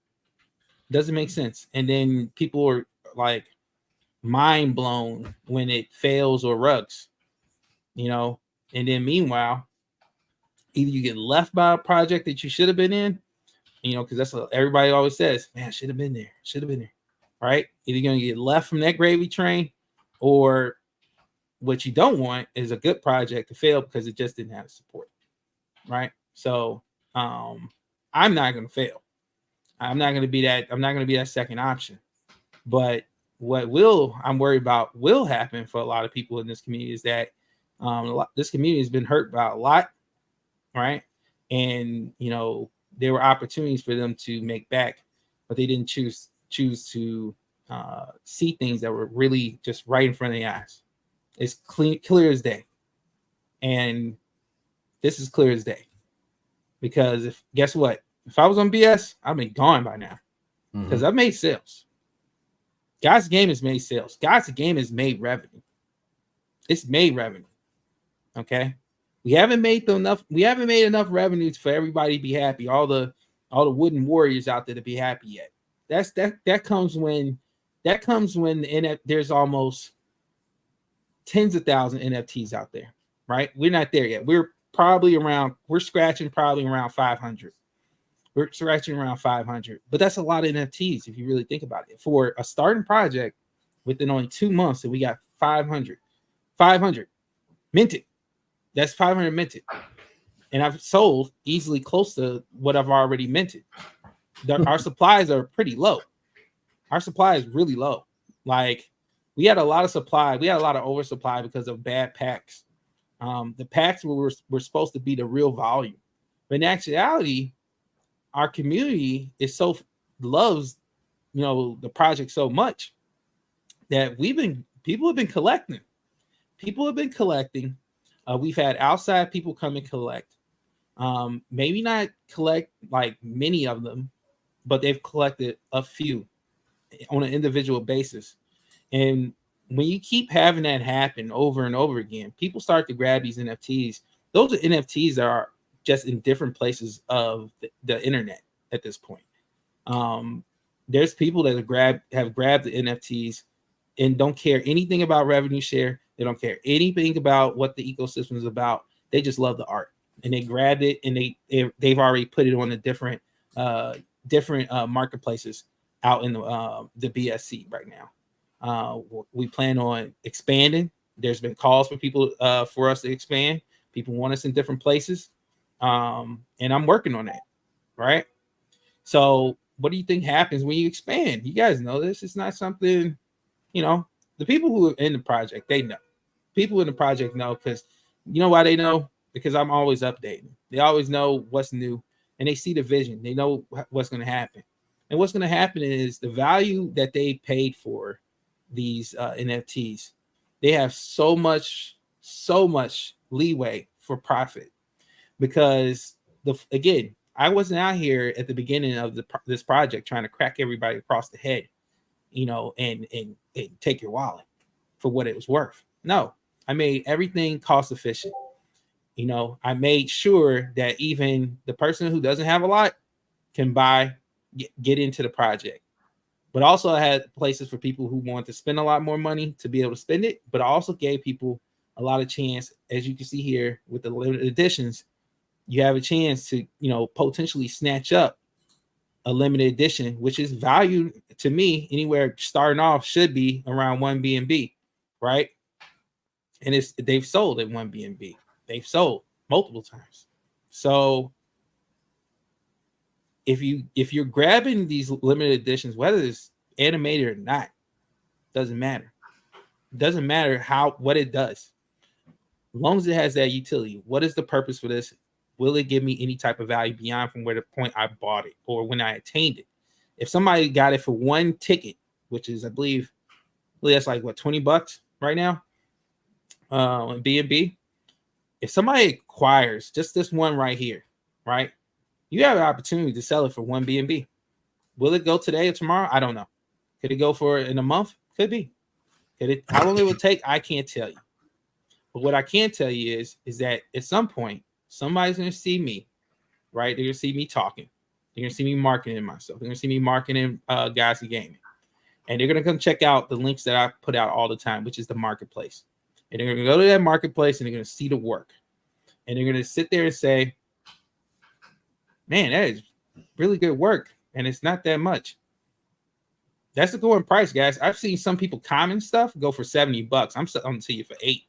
And then people are like mind blown when it fails or rugs, and then meanwhile, either you get left by a project that you should have been in, because that's what everybody always says, man, should have been there, right? Either you're gonna get left from that gravy train, or what you don't want is a good project to fail because it just didn't have support, right? So I'm not gonna fail. I'm not gonna be that second option. But what I'm worried about will happen for a lot of people in this community is that this community has been hurt by a lot, right? And there were opportunities for them to make back, but they didn't choose to see things that were really just right in front of their eyes. It's clear as day. And this is clear as day. Because guess what? If I was on BS, I'd be gone by now. Because I've made sales. God's game has made sales. God's game has made revenue. It's made revenue. Okay. We haven't made enough revenue for everybody to be happy. All the wooden warriors out there to be happy yet. That comes when there's almost tens of thousands NFTs out there, right? We're not there yet. We're scratching probably around 500. We're scratching around 500, but that's a lot of NFTs if you really think about it. For a starting project within only 2 months, and we got 500 minted. That's 500 minted. And I've sold easily close to what I've already minted. Our supplies are pretty low. Our supply is really low. Like, we had a lot of supply. We had a lot of oversupply because of bad packs. The packs were supposed to be the real volume. But in actuality, our community loves, the project so much that people have been collecting. People have been collecting. We've had outside people come and collect. Maybe not collect like many of them, but they've collected a few on an individual basis. And when you keep having that happen over and over again, people start to grab these NFTs. Those are NFTs that are just in different places of the internet at this point. There's people that have grabbed the NFTs and don't care anything about revenue share. They don't care anything about what the ecosystem is about. They just love the art, and they grabbed it, and they've already put it on the different marketplaces out in the BSC right now. We plan on expanding. There's been calls for people for us to expand. People want us in different places, and I'm working on that. Right. So, what do you think happens when you expand? You guys know this. It's not something, the people who are in the project, they know. People in the project know, because you know why they know? Because I'm always updating. They always know what's new, and they see the vision. They know what's going to happen. And what's going to happen is the value that they paid for these NFTs, they have so much leeway for profit, because again, I wasn't out here at the beginning of this project trying to crack everybody across the head, and take your wallet for what it was worth. No, I made everything cost efficient. I made sure that even the person who doesn't have a lot can get into the project. But also I had places for people who want to spend a lot more money to be able to spend it. But I also gave people a lot of chance, as you can see here with the limited editions, you have a chance to, potentially snatch up a limited edition, which is valued to me anywhere starting off should be around 1 BNB, right? And they've sold at 1 BNB. They've sold multiple times. So if you're grabbing these limited editions, whether it's animated or not, doesn't matter. It doesn't matter what it does. As long as it has that utility, what is the purpose for this? Will it give me any type of value beyond from where the point I bought it or when I attained it? If somebody got it for one ticket, which is, I believe that's like what, $20 right now, on BNB. If somebody acquires just this one right here, right, you have an opportunity to sell it for 1 BNB. Will it go today or tomorrow? I don't know. Could it go for in a month? Could be. How long it will take? I can't tell you. But what I can tell you is that at some point, somebody's going to see me, right? They're going to see me talking. They're going to see me marketing myself. They're going to see me marketing Guys Who Gaming. And they're going to come check out the links that I put out all the time, which is the marketplace. And they're going to go to that marketplace and they're going to see the work. And they're going to sit there and say, man, that is really good work. And it's not that much. That's the going price, guys. I've seen some people comment stuff go for $70. I'm selling to you for $8.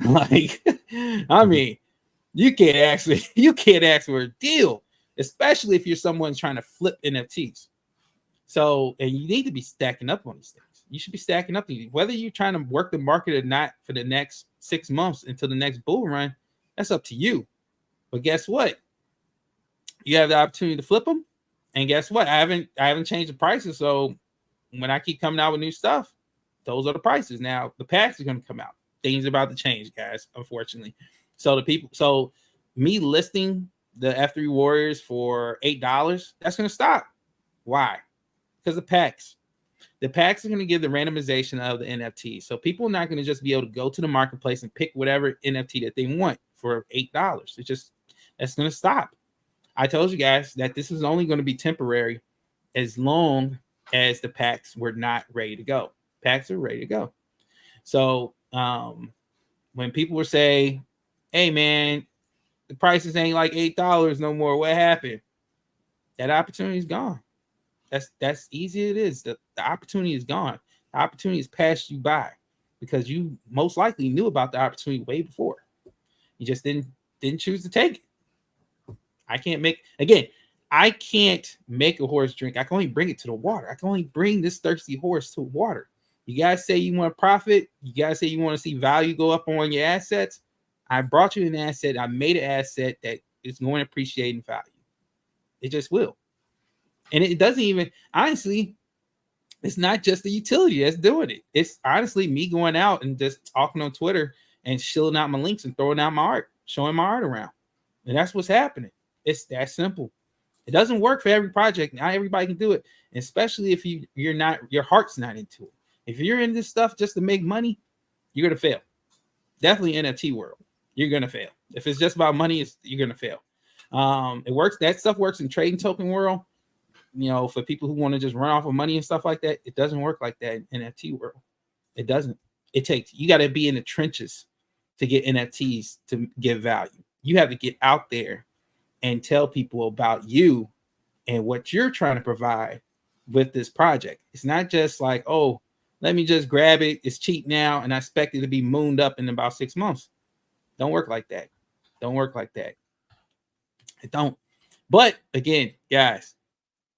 Like, I mean, you can't ask for a deal, especially if you're someone trying to flip NFTs. So, and you need to be stacking up on these things. You should be stacking up these, whether you're trying to work the market or not for the next 6 months until the next bull run. That's up to you. But guess what? You have the opportunity to flip them. And guess what? I haven't changed the prices. So when I keep coming out with new stuff, those are the prices. Now the packs are going to come out. things are about to change, guys, unfortunately. So me listing the F3 Warriors for $8, that's going to stop. Why? Because the packs. The packs are going to give the randomization of the NFT. So people are not going to just be able to go to the marketplace and pick whatever NFT that they want for $8. That's going to stop. I told you guys that this is only going to be temporary as long as the packs were not ready to go. Packs are ready to go. So when people were saying, hey man, the prices ain't like $8 no more, what happened? That opportunity is gone. That's easy. It is. The opportunity is gone. The opportunity has passed you by because you most likely knew about the opportunity way before. You just didn't choose to take it. I can't make a horse drink. I can only bring it to the water. I can only bring this thirsty horse to water. You guys say you want to profit. You guys say you want to see value go up on your assets. I brought you an asset. I made an asset that is going to appreciate in value. It just will. And it doesn't even, honestly, it's not just the utility that's doing it. It's honestly me going out and just talking on Twitter and shilling out my links and throwing out my art, showing my art around. And that's what's happening. It's that simple. It doesn't work for every project. Not everybody can do it, and especially if you're not, your heart's not into it. If you're in this stuff just to make money, you're gonna fail. Definitely NFT world, you're gonna fail. If it's just about money, you're gonna fail. It works. That stuff works in trading token world. You know, for people who want to just run off of money and stuff like that, it doesn't work like that in NFT world. It doesn't. You got to be in the trenches to get NFTs to give value. You have to get out there and tell people about you and what you're trying to provide with this project. It's not just like, oh, let me just grab it. It's cheap now, and I expect it to be mooned up in about 6 months. Don't work like that. Don't work like that. It don't. But again, guys,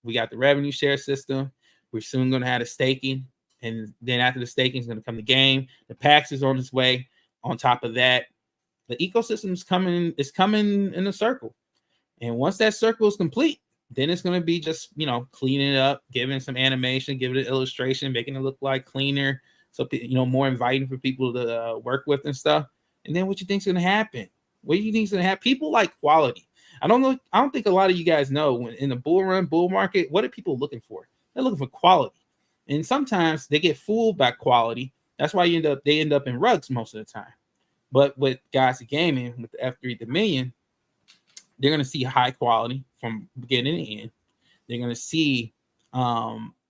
we got the revenue share system. We're soon going to have the staking. And then after the staking is going to come the game. The PAX is on its way. On top of that, the ecosystem is coming in a circle. And once that circle is complete, then it's going to be just, cleaning it up, giving some animation, giving it an illustration, making it look like cleaner. So, more inviting for people to work with and stuff. And then what you think is going to happen? What do you think is going to happen? People like quality. I don't think a lot of you guys know when in the bull market, what are people looking for? They're looking for quality. And sometimes they get fooled by quality. That's why they end up in rugs most of the time. But with guys gaming, with the F3 Dominion, they're going to see high quality from beginning to end. They're going to see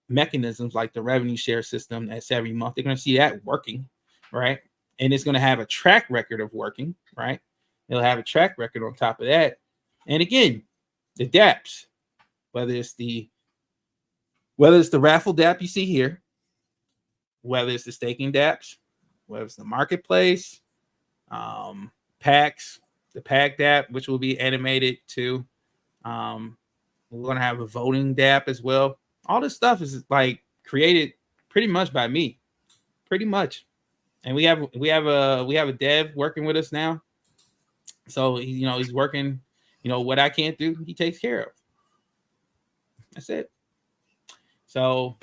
mechanisms like the revenue share system that's every month. They're going to see that working, right? And it's going to have a track record of working, right? It'll have a track record on top of that. And again, the dApps, whether it's the raffle dApp you see here, whether it's the staking dApps, whether it's the marketplace, packs, the pack dApp, which will be animated too. We're gonna have a voting dApp as well. All this stuff is like created pretty much by me, pretty much. And we have a dev working with us now. So he's working. What I can't do, he takes care of. That's it. So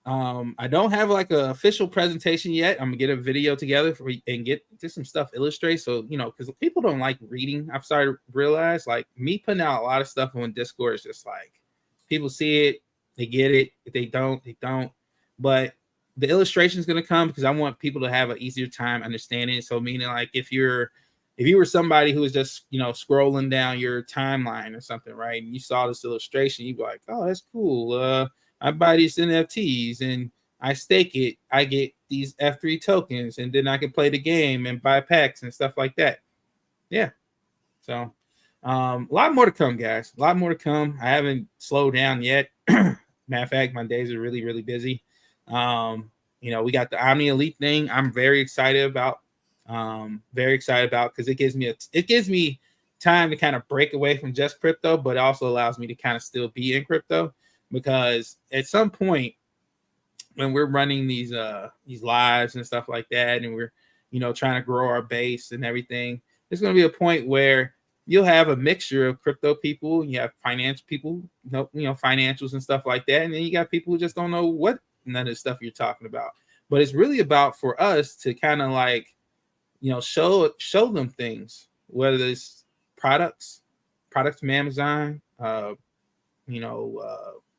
I don't have like an official presentation yet. I'm gonna get a video together and get some stuff illustrated. So because people don't like reading. I've started to realize like me putting out a lot of stuff on Discord is just like people see it, they get it. If they don't, they don't. But the illustration is gonna come because I want people to have an easier time understanding it. So meaning like if you were somebody who was just scrolling down your timeline or something, right, and you saw this illustration, you'd be like, oh, that's cool. I buy these NFTs and I stake it. I get these F3 tokens, and then I can play the game and buy packs and stuff like that. Yeah. So a lot more to come, guys. A lot more to come. I haven't slowed down yet. Matter of fact, my days are really, really busy. We got the Omni Elite thing. I'm very excited about. Because it gives me time to kind of break away from just crypto, but it also allows me to kind of still be in crypto. Because at some point when we're running these lives and stuff like that, and we're trying to grow our base and everything, there's going to be a point where you'll have a mixture of crypto people. You have finance people, financials and stuff like that, and then you got people who just don't know what none of the stuff you're talking about. but it's really about for us to kind of like, show them things, whether it's products from Amazon,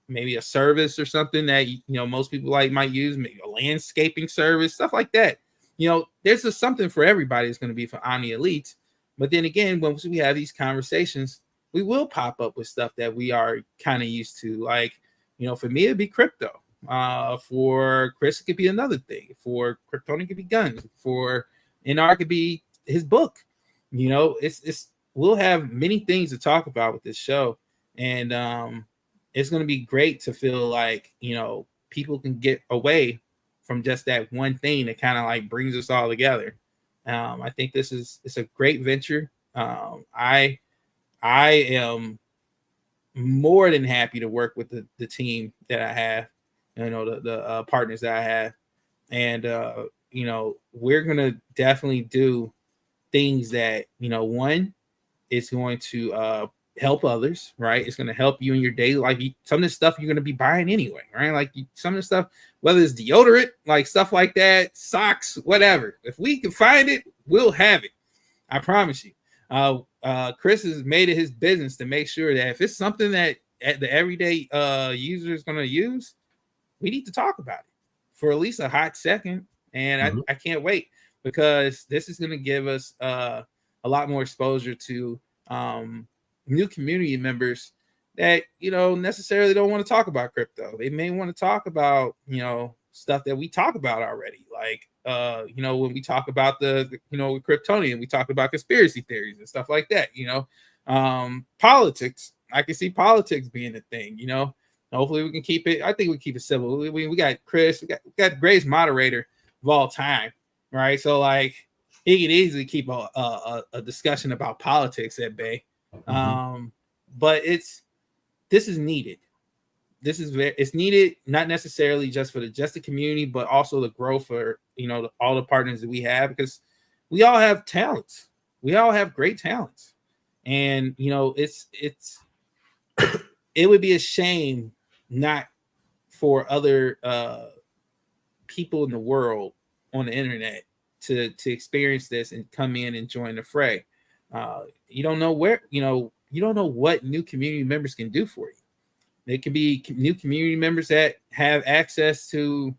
maybe a service or something that most people might use, maybe a landscaping service, stuff like that. There's just something for everybody. It's going to be for Omni Elites. But then again, once we have these conversations, we will pop up with stuff that we are kind of used to. Like, for me, it'd be crypto. For Chris, it could be another thing. For Kryptonian, it could be guns. For NR, it could be his book. It's we'll have many things to talk about with this show, and it's going to be great to feel like people can get away from just that one thing that kind of like brings us all together. I think it's a great venture. I am more than happy to work with the team that I have, the partners that I have, and we're gonna definitely do things that one, it's going to help others, right? It's going to help you in your daily life. Some of this stuff you're going to be buying anyway, right? Like some of the stuff, whether it's deodorant, like stuff like that, socks, whatever. If we can find it, we'll have it. I promise you. Chris has made it his business to make sure that if it's something that the everyday user is going to use, we need to talk about it for at least a hot second. And I can't wait, because this is going to give us a lot more exposure to new community members that necessarily don't want to talk about crypto. They may want to talk about stuff that we talk about already, like when we talk about the Kryptonian, we talk about conspiracy theories and stuff like that. Politics. I can see politics being a thing. Hopefully we can keep it. I think we keep it civil. We got Chris. We got the greatest moderator of all time, right? So like he could easily keep a discussion about politics at bay. But this is needed. It's needed, not necessarily just for the community, but also the growth for all the partners that we have, because we all have talents. We all have great talents, and it's it would be a shame not for other people in the world on the internet to experience this and come in and join the fray. You don't know where you don't know what new community members can do for you. They can be new community members that have access to,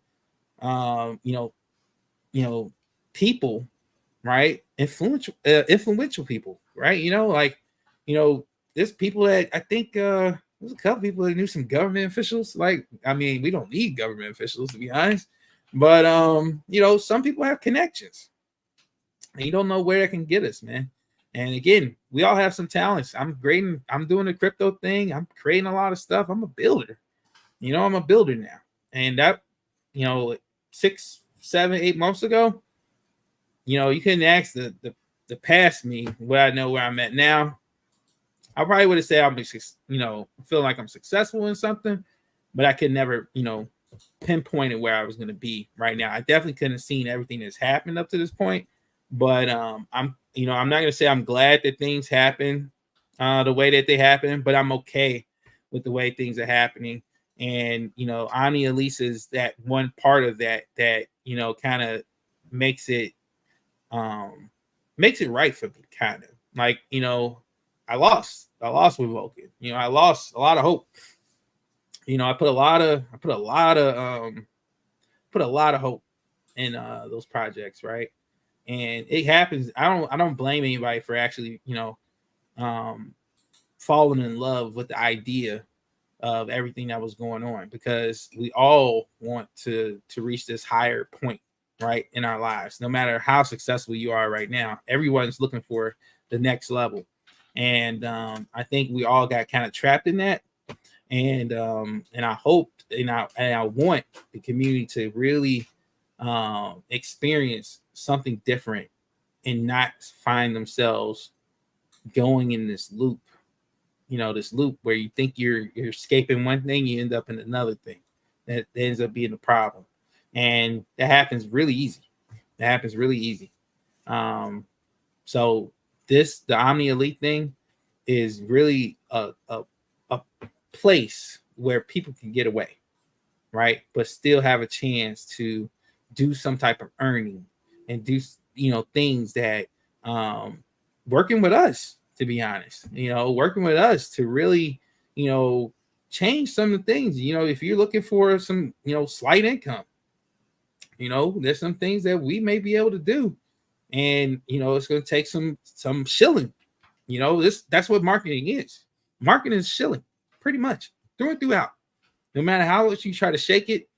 people, right? Influential people, right? There's people that I think there's a couple people that knew some government officials. Like, I mean, we don't need government officials, to be honest, but some people have connections, and you don't know where that can get us, man. And again, we all have some talents. I'm doing the crypto thing. I'm creating a lot of stuff. I'm a builder. I'm a builder now. And that, 6, 7, 8 months ago, you couldn't ask the past me where I know where I'm at now. I probably would have said I'm feel like I'm successful in something, but I could never, pinpoint it where I was going to be right now. I definitely couldn't have seen everything that's happened up to this point. But I'm not going to say I'm glad that things happen the way that they happen, but I'm okay with the way things are happening. And, Omni Elise is that one part of that kind of makes it right for me, kind of like, I lost with Vulcan. I lost a lot of hope. I put a lot of hope in those projects, right? And it happens. I don't blame anybody for actually, falling in love with the idea of everything that was going on, because we all want to reach this higher point, right, in our lives. No matter how successful you are right now, everyone's looking for the next level. And I think we all got kind of trapped in that. And I hope and I want the community to really experience something different and not find themselves going in this loop, this loop where you think you're escaping one thing, you end up in another thing that ends up being a problem. And that happens really easy. So the Omni Elite thing is really a place where people can get away, right? But still have a chance to do some type of earning and do, things that working with us, to be honest, working with us to really, change some of the things. If you're looking for some, slight income, there's some things that we may be able to do. And it's going to take some shilling. That's what marketing is. Marketing is shilling, pretty much through and throughout. No matter how much you try to shake it,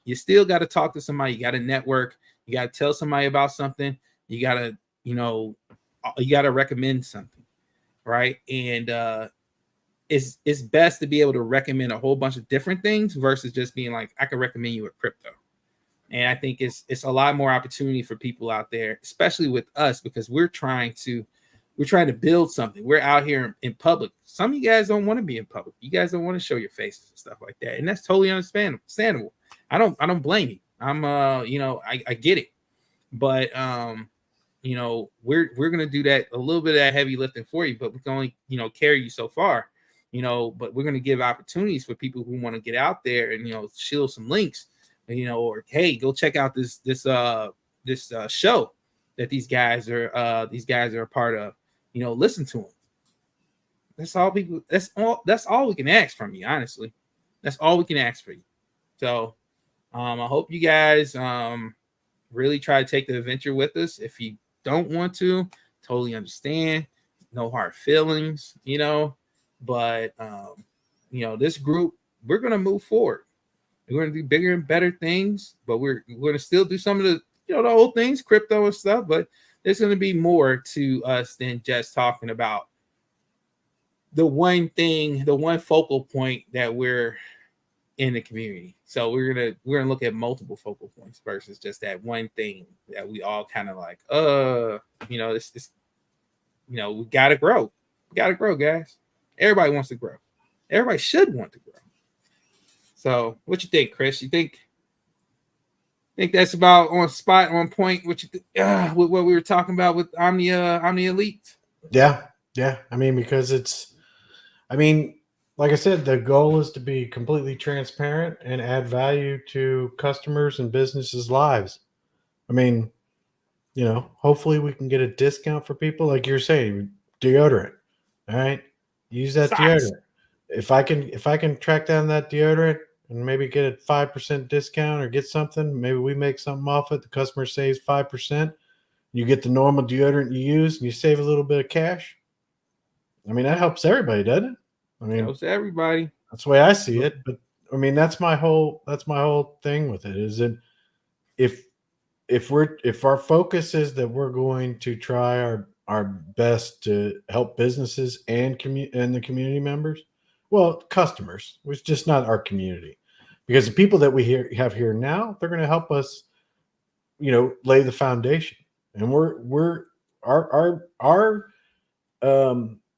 you still got to talk to somebody. You got to network. You got to tell somebody about something. You got to, you got to recommend something, right? And it's best to be able to recommend a whole bunch of different things versus just being like, I can recommend you a crypto. And I think it's a lot more opportunity for people out there, especially with us, because we're trying to build something. We're out here in public. Some of you guys don't want to be in public. You guys don't want to show your faces and stuff like that. And that's totally understandable. I don't blame you. I'm I get it. But we're gonna do that, a little bit of that heavy lifting for you, but we can only, carry you so far, but we're gonna give opportunities for people who want to get out there and shield some links, or hey, go check out this show that these guys are a part of. Listen to them. That's all we can ask from you, honestly. That's all we can ask for you. So I hope you guys really try to take the adventure with us. If you don't want to, totally understand. No hard feelings, but this group, we're gonna move forward. We're gonna do bigger and better things, but we're gonna still do some of the the old things, crypto and stuff, but there's going to be more to us than just talking about the one thing, the one focal point that we're in the community. So we're gonna look at multiple focal points versus just that one thing that we all kind of like, this we gotta grow. We gotta grow, guys. Everybody wants to grow. Everybody should want to grow. So what you think, Chris? You think that's about on spot, on point, with what we were talking about with Omni Elite? Yeah. I mean, because like I said, the goal is to be completely transparent and add value to customers and businesses' lives. I mean, hopefully we can get a discount for people, like you're saying, deodorant. All right, use that Socks. deodorant. If I can track down that deodorant and maybe get a 5% discount or get something, maybe we make something off it. The customer saves 5%. You get the normal deodorant you use, and you save a little bit of cash. I mean, that helps everybody, doesn't it? I mean, Helps everybody. That's the way I see it. But I mean, that's my whole thing with it. Is that if our focus is that we're going to try our best to help businesses and the community members, well, customers, it's just not our community, because the people that we have here now, they're going to help us, lay the foundation. And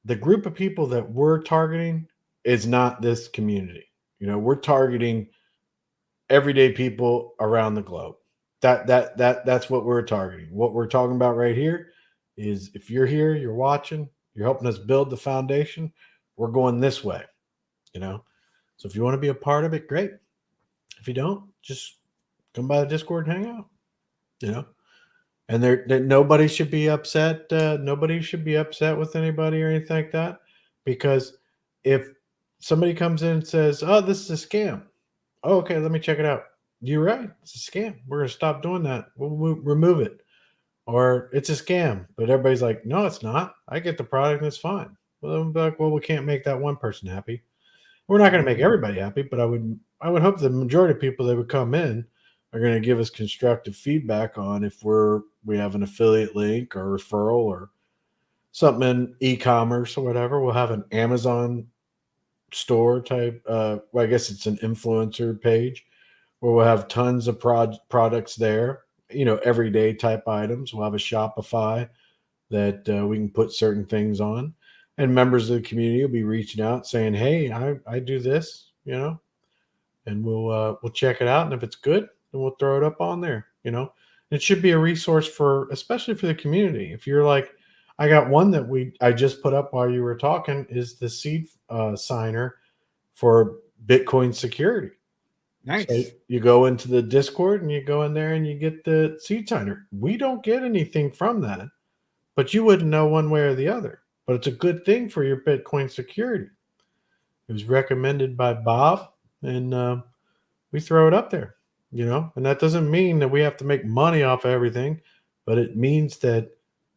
the group of people that we're targeting is not this community. We're targeting everyday people around the globe. That's what we're targeting. What we're talking about right here is, if you're here, you're watching, you're helping us build the foundation, we're going this way. So if you want to be a part of it, great. If you don't, just come by the Discord and hang out. And there nobody should be upset. Nobody should be upset with anybody or anything like that, because if somebody comes in and says, "Oh, this is a scam," oh, okay, let me check it out. You're right, it's a scam. We're gonna stop doing that. We'll remove it. Or it's a scam, but everybody's like, "No, it's not. I get the product and it's fine." Well, I'm like, well, we can't make that one person happy. We're not going to make everybody happy, but I would hope the majority of people that would come in are going to give us constructive feedback on if we have an affiliate link or referral or something in e-commerce or whatever. We'll have an Amazon store type. Well, I guess it's an influencer page where we'll have tons of products there. Everyday type items. We'll have a Shopify that we can put certain things on. And members of the community will be reaching out saying, "Hey, I do this, and we'll check it out. And if it's good, then we'll throw it up on there. It should be a resource especially for the community. If you're like, I got one that I just put up while you were talking, is the seed signer for Bitcoin security. Nice. So you go into the Discord and you go in there and you get the seed signer. We don't get anything from that, but you wouldn't know one way or the other. But it's a good thing for your Bitcoin security. It was recommended by Bob, and we throw it up there, And that doesn't mean that we have to make money off of everything, but it means that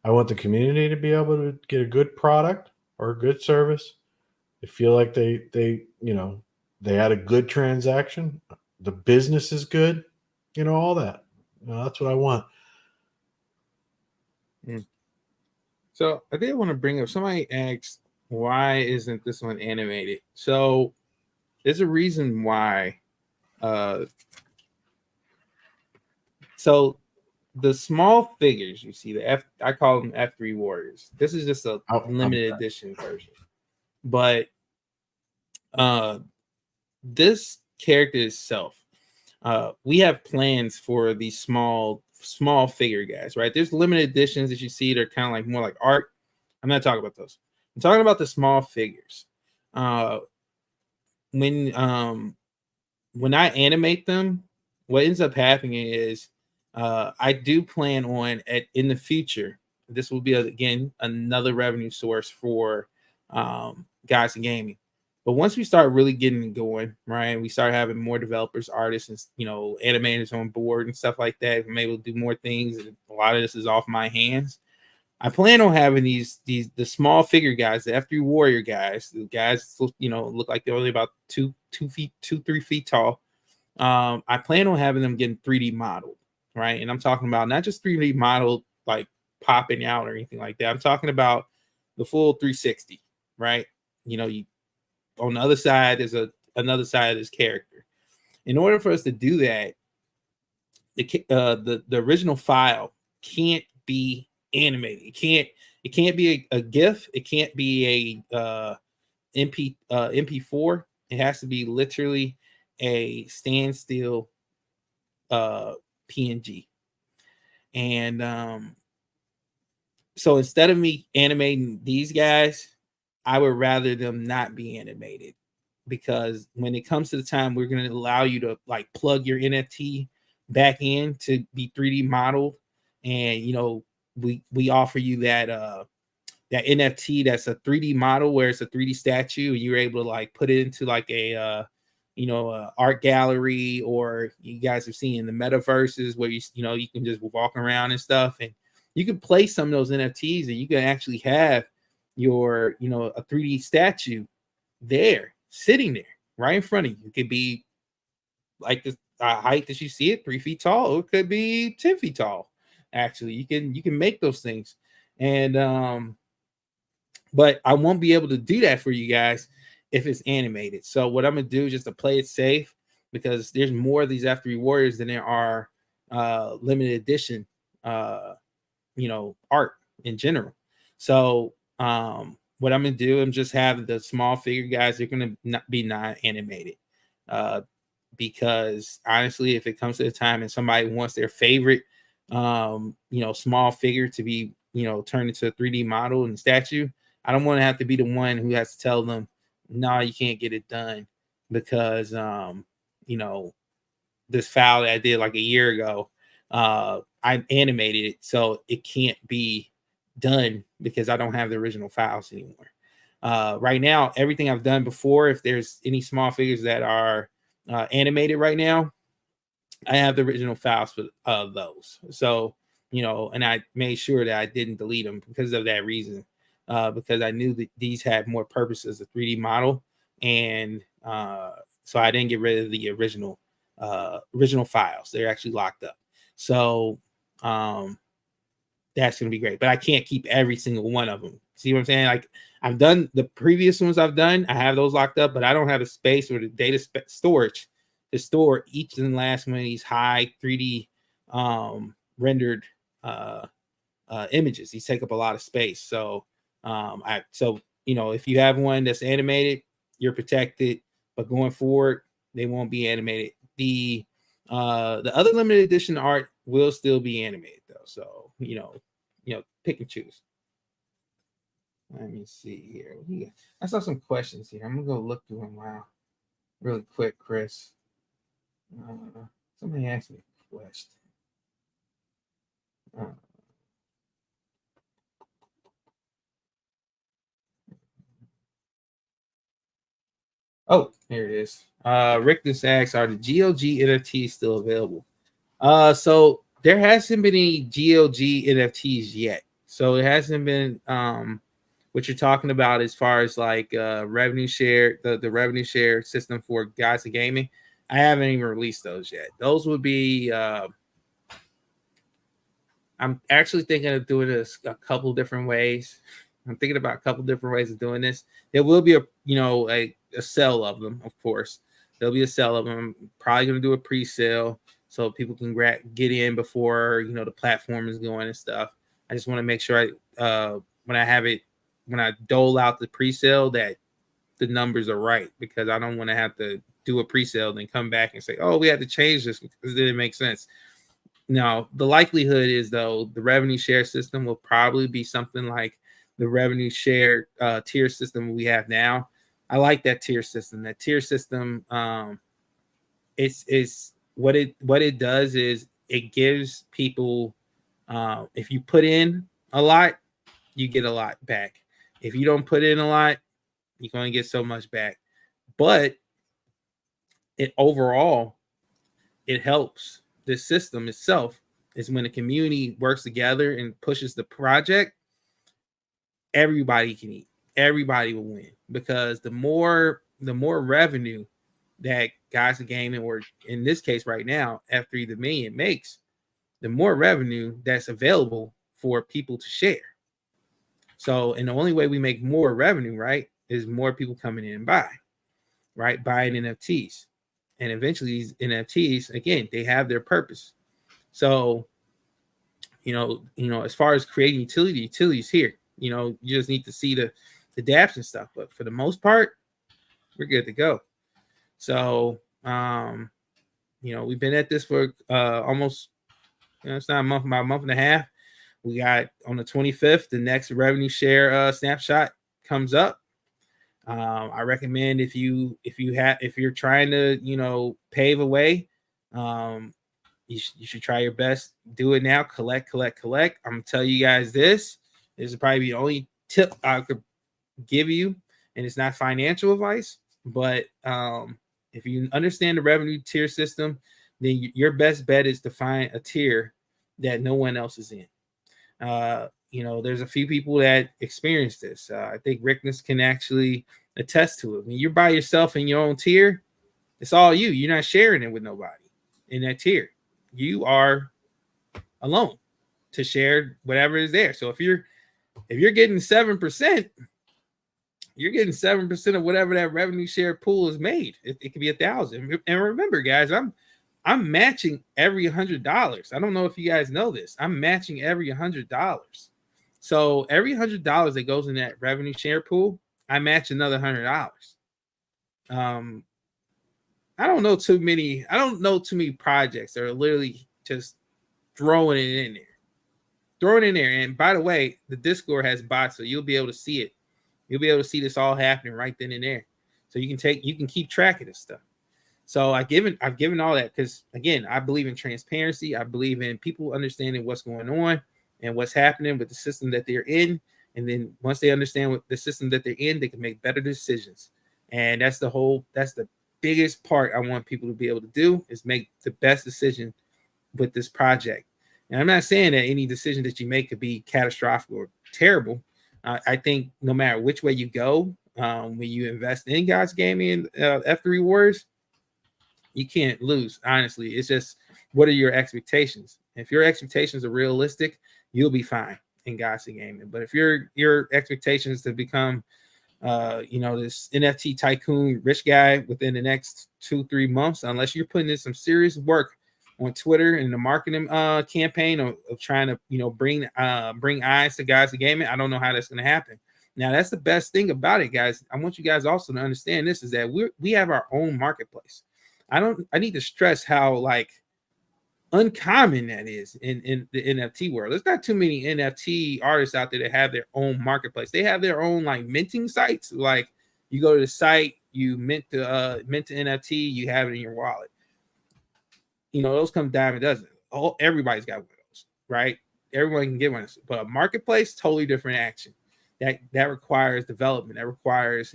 I want the community to be able to get a good product or a good service. They feel like they had a good transaction. The business is good, all that. That's what I want. So I did want to bring up, somebody asked, why isn't this one animated? So there's a reason why. So the small figures you see, I call them F3 Warriors. This is just a limited edition version. But this character itself, we have plans for these small figure guys, right? There's limited editions that you see that are kind of like more like art. I'm not talking about those. I'm talking about the small figures. When I animate them, what ends up happening is I do plan on in the future. This will be again another revenue source for guys in gaming. But once we start really getting it going, right, we start having more developers, artists, and animators on board and stuff like that. I'm able to do more things, and a lot of this is off my hands. I plan on having the small figure guys, the F3 Warrior guys, the guys look like they're only about 3 feet tall. I plan on having them getting 3D modeled, right? And I'm talking about not just 3D modeled like popping out or anything like that. I'm talking about the full 360, right? On the other side is another side of this character. In order for us to do that, the original file can't be animated. It can't be a GIF. It can't be a MP4. It has to be literally a standstill PNG. And so instead of me animating these guys, I would rather them not be animated, because when it comes to the time we're going to allow you to like plug your NFT back in to be 3D modeled, and we offer you that that NFT that's a 3D model where it's a 3D statue, and you're able to like put it into like a art gallery, or you guys have seen in the metaverses where you can just walk around and stuff, and you can place some of those NFTs, and you can actually have your a 3D statue there sitting there right in front of you. It could be like the height that you see it, 3 feet tall, or it could be 10 feet tall. Actually, you can make those things. And but I won't be able to do that for you guys if it's animated. So what I'm gonna do, just to play it safe, because there's more of these F3 Warriors than there are limited edition art in general. So what I'm gonna do, I'm just have the small figure guys, they're gonna be non-animated. Because honestly, if it comes to the time and somebody wants their favorite small figure to be turned into a 3D model and statue, I don't want to have to be the one who has to tell them, no, you can't get it done, because this file that I did like a year ago, I animated it, so it can't be done because I don't have the original files anymore. Right now, everything I've done before, if there's any small figures that are animated right now, I have the original files for those. So and I made sure that I didn't delete them because of that reason, because I knew that these had more purpose as a 3D model, and so I didn't get rid of the original files. They're actually locked up. So that's going to be great, but I can't keep every single one of them. See what I'm saying? Like, I've done the previous ones I have those locked up, but I don't have the space or the data storage to store each and last one of these high 3D rendered images. These take up a lot of space. So if you have one that's animated, you're protected, but going forward, they won't be animated. The other limited edition art will still be animated though. So pick and choose. Let me see here. I saw some questions here. I'm gonna go look through them. Wow, really quick, Chris. Somebody asked me a question. Oh, here it is. Rick just asks, are the GLG NFTs still available? So there hasn't been any GLG NFTs yet. So it hasn't been what you're talking about as far as like revenue share, the revenue share system for guys in gaming. I haven't even released those yet. Those would be I'm actually thinking of doing this a couple different ways. I'm thinking about a couple different ways of doing this. There will be a sale of them, of course. There'll be a sale of them. I'm probably going to do a pre-sale so people can get in before the platform is going and stuff. I just want to make sure when I dole out the pre-sale that the numbers are right, because I don't want to have to do a pre-sale then come back and say, oh, we had to change this because it didn't make sense. Now, the likelihood is, though, the revenue share system will probably be something like the revenue share tier system we have now. I like that tier system. That tier system, it's what it does is it gives people, if you put in a lot, you get a lot back. If you don't put in a lot, you're going to get so much back. But overall, it helps. The system itself is when the community works together and pushes the project, everybody can eat. Everybody will win, because the more revenue that Guys in Gaming, or in this case right now, F3 the Million makes, the more revenue that's available for people to share. So, and the only way we make more revenue, right, is more people coming in and buying NFTs. And eventually these NFTs, again, they have their purpose. So, as far as creating utilities here, you just need to see the dApps and stuff. But for the most part, we're good to go. So, we've been at this for almost, it's not about a month and a half. We got on the 25th, the next revenue share snapshot comes up. I recommend if you're trying to pave a way, you should try your best. Do it now. Collect. I'm gonna tell you guys this is probably the only tip I could give you, and it's not financial advice, but if you understand the revenue tier system, then your best bet is to find a tier that no one else is in. There's a few people that experience this. I think Rickness can actually attest to it. When you're by yourself in your own tier, it's all you. You're not sharing it with nobody in that tier. You are alone to share whatever is there. So if you're getting 7%, you're getting 7% of whatever that revenue share pool is made. It could be 1,000. And remember, guys, I'm matching every $100. I don't know if you guys know this. I'm matching every $100. So every $100 that goes in that revenue share pool, I match another $100. I don't know too many projects that are literally just throwing it in there. And by the way, the Discord has bots, so you'll be able to see it. You'll be able to see this all happening right then and there. So you can keep track of this stuff. So I've given all that because, again, I believe in transparency. I believe in people understanding what's going on and what's happening with the system that they're in. And then once they understand what the system that they're in, they can make better decisions. And that's the biggest part I want people to be able to do, is make the best decision with this project. And I'm not saying that any decision that you make could be catastrophic or terrible. I think no matter which way you go, when you invest in God's Gaming and F3 Wars, you can't lose. Honestly, it's just, what are your expectations? If your expectations are realistic, you'll be fine in God's Gaming. But if your expectations to become this NFT tycoon rich guy within the next 2-3 months, unless you're putting in some serious work on Twitter and the marketing campaign of trying to bring eyes to Guys Gaming, I don't know how that's going to happen. Now, that's the best thing about it, guys. I want you guys also to understand this, is that we have our own marketplace. I need to stress how uncommon that is in the NFT world. There's not too many NFT artists out there that have their own marketplace. They have their own minting sites. Like, you go to the site, you mint the NFT, you have it in your wallet. those come dime a dozen. Everybody's got one of those, right? Everyone can get one, but a marketplace, totally different action. That requires development. That requires,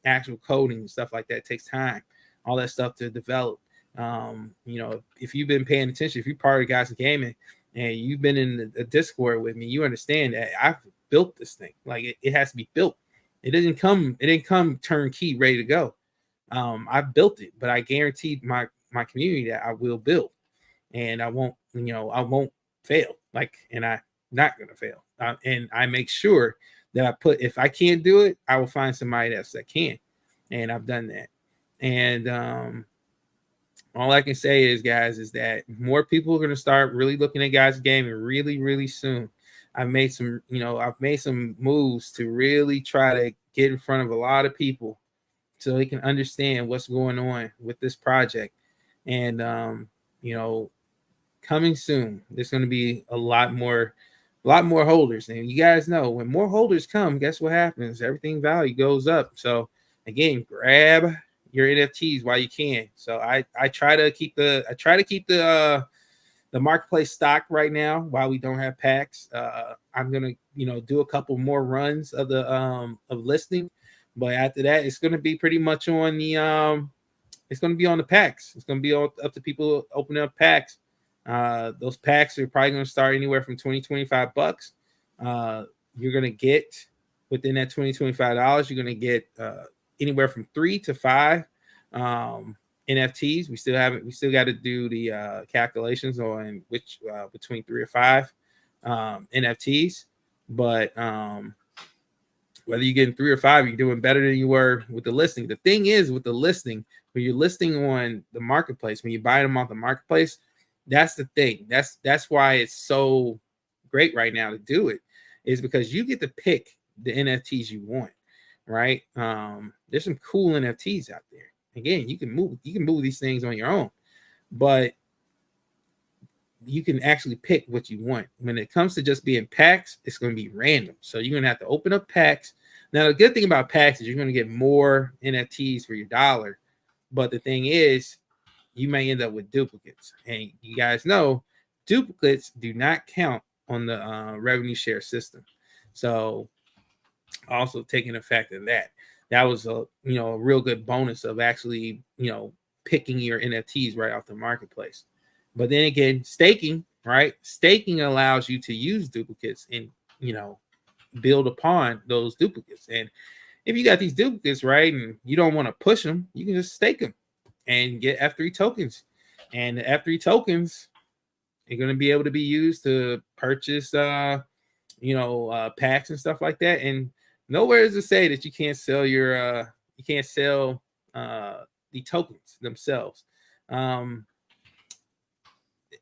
actual coding and stuff like that. It takes time, all that stuff to develop. If you've been paying attention, if you're part of Guys in Gaming and you've been in the Discord with me, you understand that I've built this thing. Like it has to be built. It didn't come turnkey, ready to go. I built it, but I guaranteed my community that I will build, and I won't fail. And I'm not gonna fail. And I make sure that if I can't do it, I will find somebody else that can, and I've done that. And all I can say is, guys, is that more people are gonna start really looking at Guys Gaming really, really soon. I've made some moves to really try to get in front of a lot of people so they can understand what's going on with this project. And coming soon, there's going to be a lot more holders. And you guys know, when more holders come, guess what happens? Everything value goes up. So again, grab your NFTs while you can. So I try to keep the marketplace stock right now while we don't have packs. I'm gonna do a couple more runs of the of listing, but after that it's gonna be pretty much on the it's gonna be on the packs. It's gonna be up to people opening up packs. Those packs are probably gonna start anywhere from $20-$25. You're gonna get within that $20-$25, you're gonna get anywhere from 3 to 5 NFTs. We still got to do the calculations on which between 3 or 5 NFTs, but whether you're getting 3 or 5, you're doing better than you were with the listing. The thing is, with the listing, when you're listing on the marketplace, when you buy them off the marketplace, that's the thing. That's why it's so great right now to do it, is because you get to pick the NFTs you want, right? There's some cool NFTs out there. Again, you can move these things on your own, but you can actually pick what you want. When it comes to just being packs, it's going to be random. So you're going to have to open up packs. Now, the good thing about packs is you're going to get more NFTs for your dollar. But the thing is, you may end up with duplicates. And you guys know, duplicates do not count on the revenue share system. So also taking effect of that. That was a real good bonus of actually picking your NFTs right off the marketplace. But then again, staking, right? Staking allows you to use duplicates and build upon those duplicates. And if you got these duplicates, right, and you don't want to push them, you can just stake them and get F3 tokens. And the F3 tokens are going to be able to be used to purchase packs and stuff like that. And nowhere is to say that you can't sell the tokens themselves.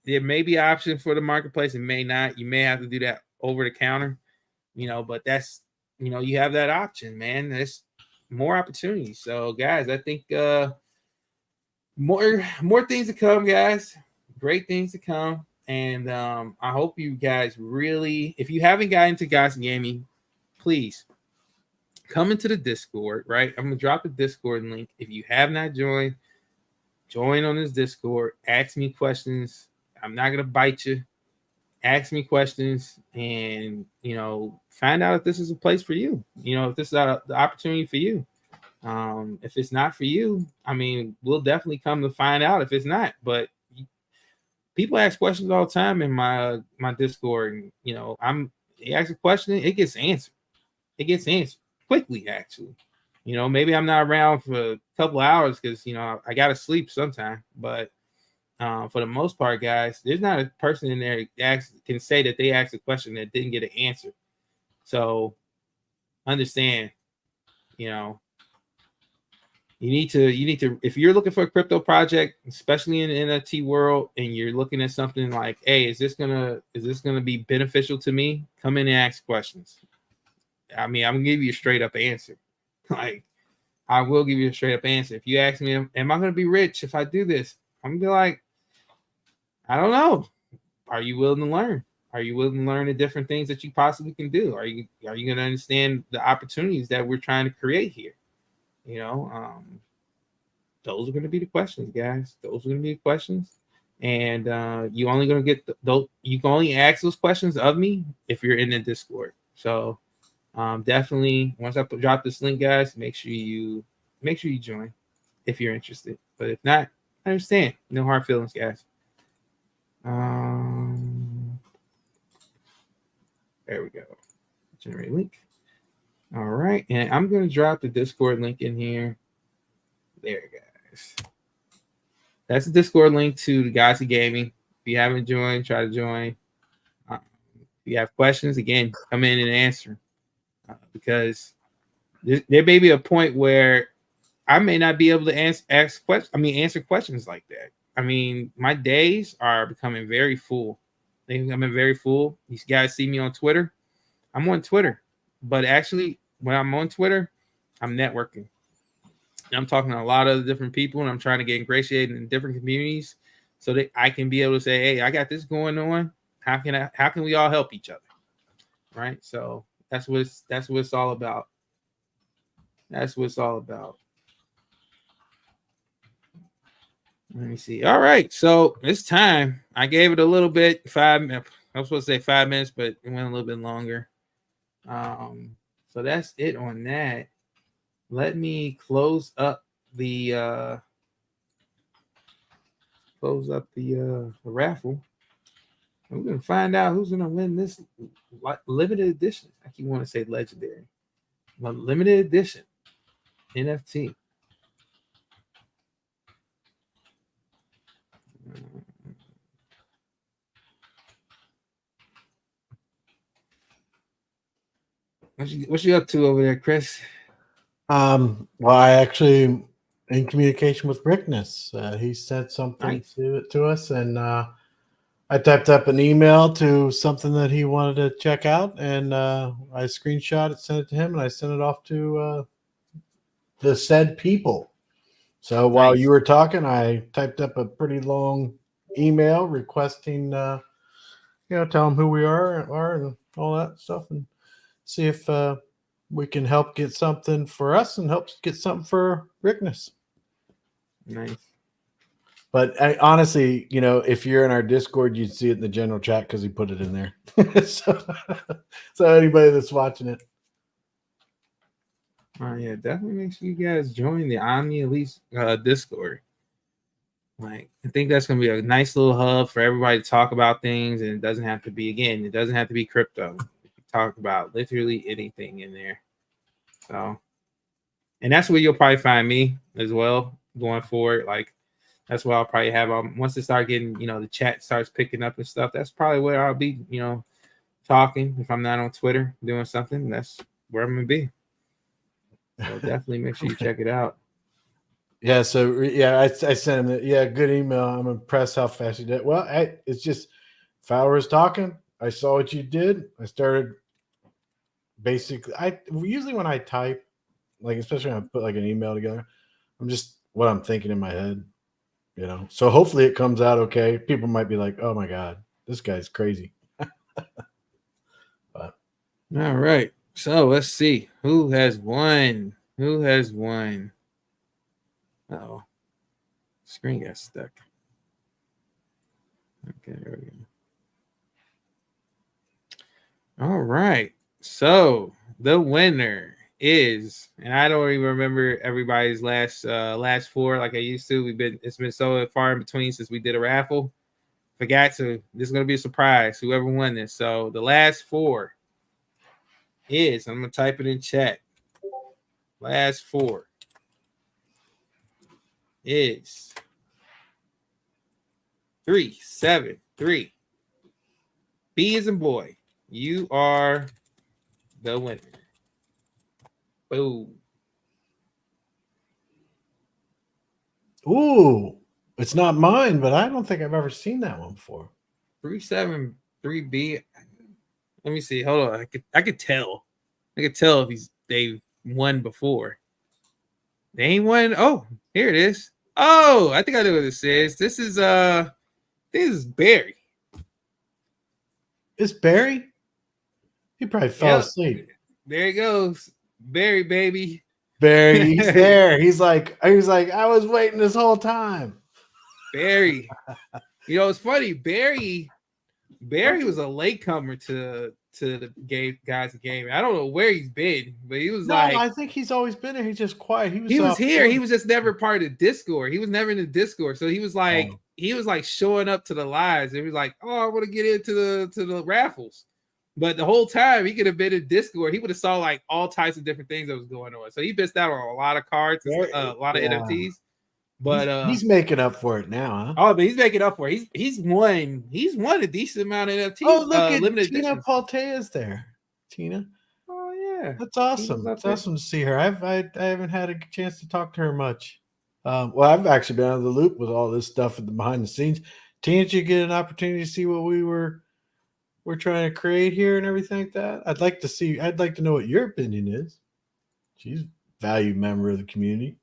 There may be an option for the marketplace, and may not. You may have to do that over the counter, but that's you have that option, man. There's more opportunities. So guys, I think more things to come, guys. Great things to come. And I hope you guys really, if you haven't gotten into Guys Gaming, please come into the Discord, right? I'm gonna drop the Discord link. If you have not joined, join on this Discord. Ask me questions. I'm not gonna bite you. Ask me questions, and find out if this is a place for you. If this is the opportunity for you. If it's not for you, I mean, we'll definitely come to find out if it's not. But people ask questions all the time in my Discord, and you ask a question, it gets answered. It gets answered quickly, actually. Maybe I'm not around for a couple of hours because I gotta sleep sometime, but for the most part, guys, there's not a person in there that can say that they asked a question that didn't get an answer. So understand, you need to, if you're looking for a crypto project, especially in the NFT world, and you're looking at something like, hey, is this gonna be beneficial to me? Come in and ask questions. I mean, I'm gonna give you a straight up answer. Like, I will give you a straight up answer. If you ask me, am I gonna be rich if I do this? I'm gonna be like, I don't know. Are you willing to learn? Are you willing to learn the different things that you possibly can do? Are you going to understand the opportunities that we're trying to create here? Those are going to be the questions, guys. Those are going to be the questions. And you only gonna get those. You can only ask those questions of me if you're in the Discord. So definitely, once I drop this link, guys, make sure you join if you're interested. But if not, I understand. No hard feelings, guys. There we go. Generate link. All right, and I'm gonna drop the Discord link in here. There, guys. That's the Discord link to the Guys of Gaming. If you haven't joined, try to join. If you have questions, again, come in and answer. Because there may be a point where I may not be able to answer questions like that. I mean, my days are becoming very full. They're becoming very full. These guys see me on Twitter. I'm on Twitter, but actually, when I'm on Twitter, I'm networking. And I'm talking to a lot of different people, and I'm trying to get ingratiated in different communities so that I can be able to say, "Hey, I got this going on. How can we all help each other?" Right? So that's what it's all about. That's what it's all about. Let me see. All right, so it's time. I gave it a little bit. 5 minutes. I was supposed to say 5 minutes, but it went a little bit longer. So that's it on that. Let me close up the raffle. And we're gonna find out who's gonna win this limited edition. I keep want to say legendary, but limited edition NFT. What you up to over there, Chris? Well, I actually in communication with Rickness. He sent something to us, and I typed up an email to something that he wanted to check out, and I screenshot it, sent it to him, and I sent it off to the said people. So while you were talking, I typed up a pretty long email requesting, tell them who we are and all that stuff, and see if we can help get something for us and help get something for Rickness. Nice. But honestly, if you're in our Discord, you'd see it in the general chat because he put it in there. so anybody that's watching it. Yeah, definitely make sure you guys join the Omni Elite Discord. Like, I think that's going to be a nice little hub for everybody to talk about things, and it doesn't have to be crypto. Talk about literally anything in there. So, and that's where you'll probably find me as well going forward. Like, that's where I'll probably have once it start getting, the chat starts picking up and stuff. That's probably where I'll be, talking. If I'm not on Twitter doing something, that's where I'm gonna be. So definitely make sure you check it out. Yeah. So I sent him. Good email. I'm impressed how fast you did. Well, it's just if I was talking, I saw what you did. I started. Basically, usually when I type, like especially when I put like an email together, I'm just what I'm thinking in my head, So hopefully it comes out okay. People might be like, "Oh my god, this guy's crazy." But all right, so let's see who has won. Oh, screen got stuck. Okay, there we go. All right. So the winner is, and I don't even remember everybody's last four like I used to. It's been so far in between since we did a raffle. Forgot to. This is gonna be a surprise. Whoever won this. So the last four is. I'm gonna type it in chat. Last four is 373. B as in boy. You are the winner. Boom. Ooh, it's not mine, but I don't think I've ever seen that one before. 373B. Let me see. Hold on. I could tell. I could tell if they've won before. They ain't won. Oh, here it is. Oh, I think I know what this is. This is Barry. It's Barry? He probably fell asleep. There he goes. Barry, baby. Barry, he's there. He's like, I was waiting this whole time. Barry. You know, it's funny. Barry was a latecomer to the game. I don't know where he's been, but he was I think he's always been there. He's just quiet. he was here. He was just never part of the Discord. He was never in the Discord. So he was like showing up to the lives. He was like, oh, I want to get into the raffles. But the whole time he could have been in Discord, he would have saw like all types of different things that was going on. So he missed out on a lot of cards, a lot of NFTs. But he's making up for it now, huh? Oh, but he's making up for it. He's won a decent amount of NFTs. Oh, look at limited Tina editions. Paltea's there. Tina. Oh yeah, that's awesome. It's awesome to see her. I haven't had a chance to talk to her much. Well, I've actually been out of the loop with all this stuff at the behind the scenes. Tina, did you get an opportunity to see what we're trying to create here and everything like that? I'd like to know what your opinion is. She's a valued member of the community.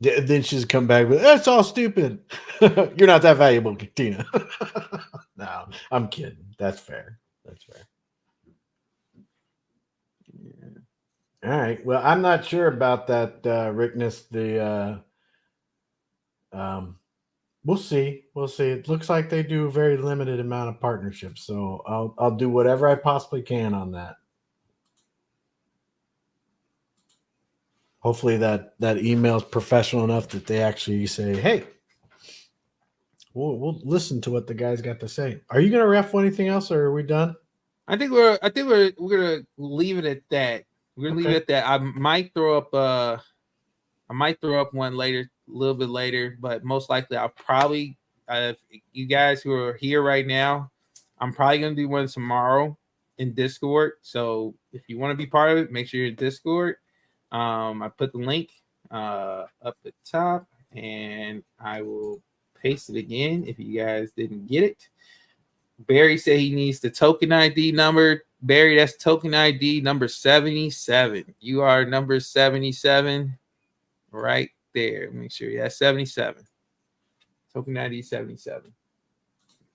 Then she's come back with, that's all stupid. You're not that valuable, Tina. No, I'm kidding. That's fair. Yeah. All right. Well, I'm not sure about that, Rickness. We'll see. It looks like they do a very limited amount of partnerships, so I'll do whatever I possibly can on that. Hopefully that email is professional enough that they actually say, "Hey, we'll listen to what the guys got to say." Are you going to ref anything else, or are we done? I think we're gonna leave it at that. We're gonna leave it at that. I might throw up one later, a little bit later, but most likely I'll probably if you guys who are here right now, I'm probably gonna do one tomorrow in Discord. So if you want to be part of it, make sure you're in Discord. I put the link up at the top, and I will paste it again if you guys didn't get it. Barry said he needs the token ID number. Barry, that's token ID number 77. You are number 77 right there. Make sure you have 77. Token ID 77.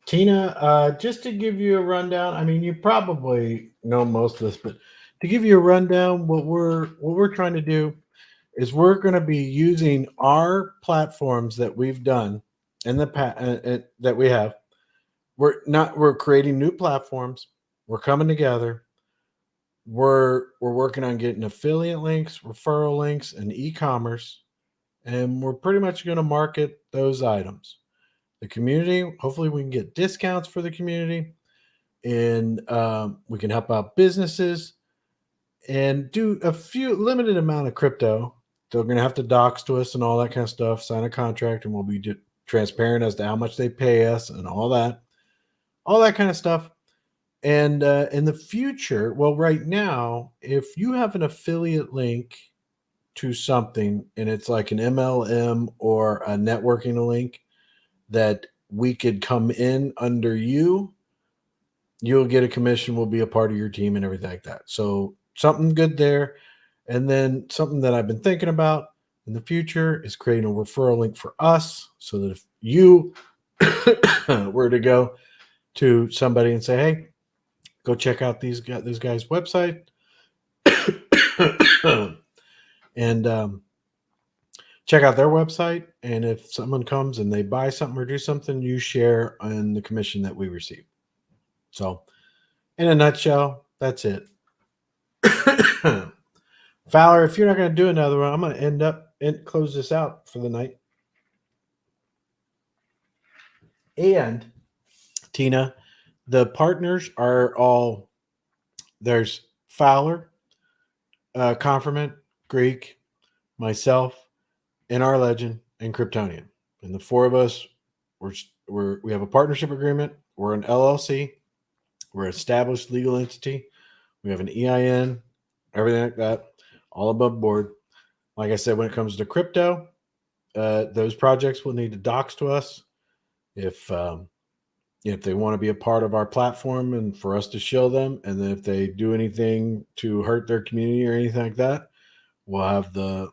Tina, just to give you a rundown, I mean, you probably know most of this, but to give you a rundown, what we're trying to do is we're going to be using our platforms that we've done in the past that we have. We're creating new platforms. We're coming together. We're working on getting affiliate links, referral links, and e-commerce, and we're pretty much going to market those items. The community, hopefully we can get discounts for the community, and we can help out businesses and do a few limited amount of crypto. They're going to have to dox to us and all that kind of stuff, sign a contract, and we'll be transparent as to how much they pay us and all that kind of stuff. And in the future, well, right now, if you have an affiliate link to something and it's like an MLM or a networking link that we could come in under you'll get a commission. We'll be a part of your team and everything like that. So something good there. And then something that I've been thinking about in the future is creating a referral link for us so that if you were to go to somebody and say, hey, go check out this guy's website and check out their website. And if someone comes and they buy something or do something, you share in the commission that we receive. So in a nutshell, that's it. Fowler, if you're not going to do another one, I'm going to end up and close this out for the night. And Tina, the partners are all, there's Fowler, Confirmant, Greek, myself, and our legend, and Kryptonian. And the four of us, we have a partnership agreement. We're an LLC. We're an established legal entity. We have an EIN, everything like that, all above board. Like I said, when it comes to crypto, those projects will need to dox to us if they want to be a part of our platform and for us to show them. And then if they do anything to hurt their community or anything like that, we'll have the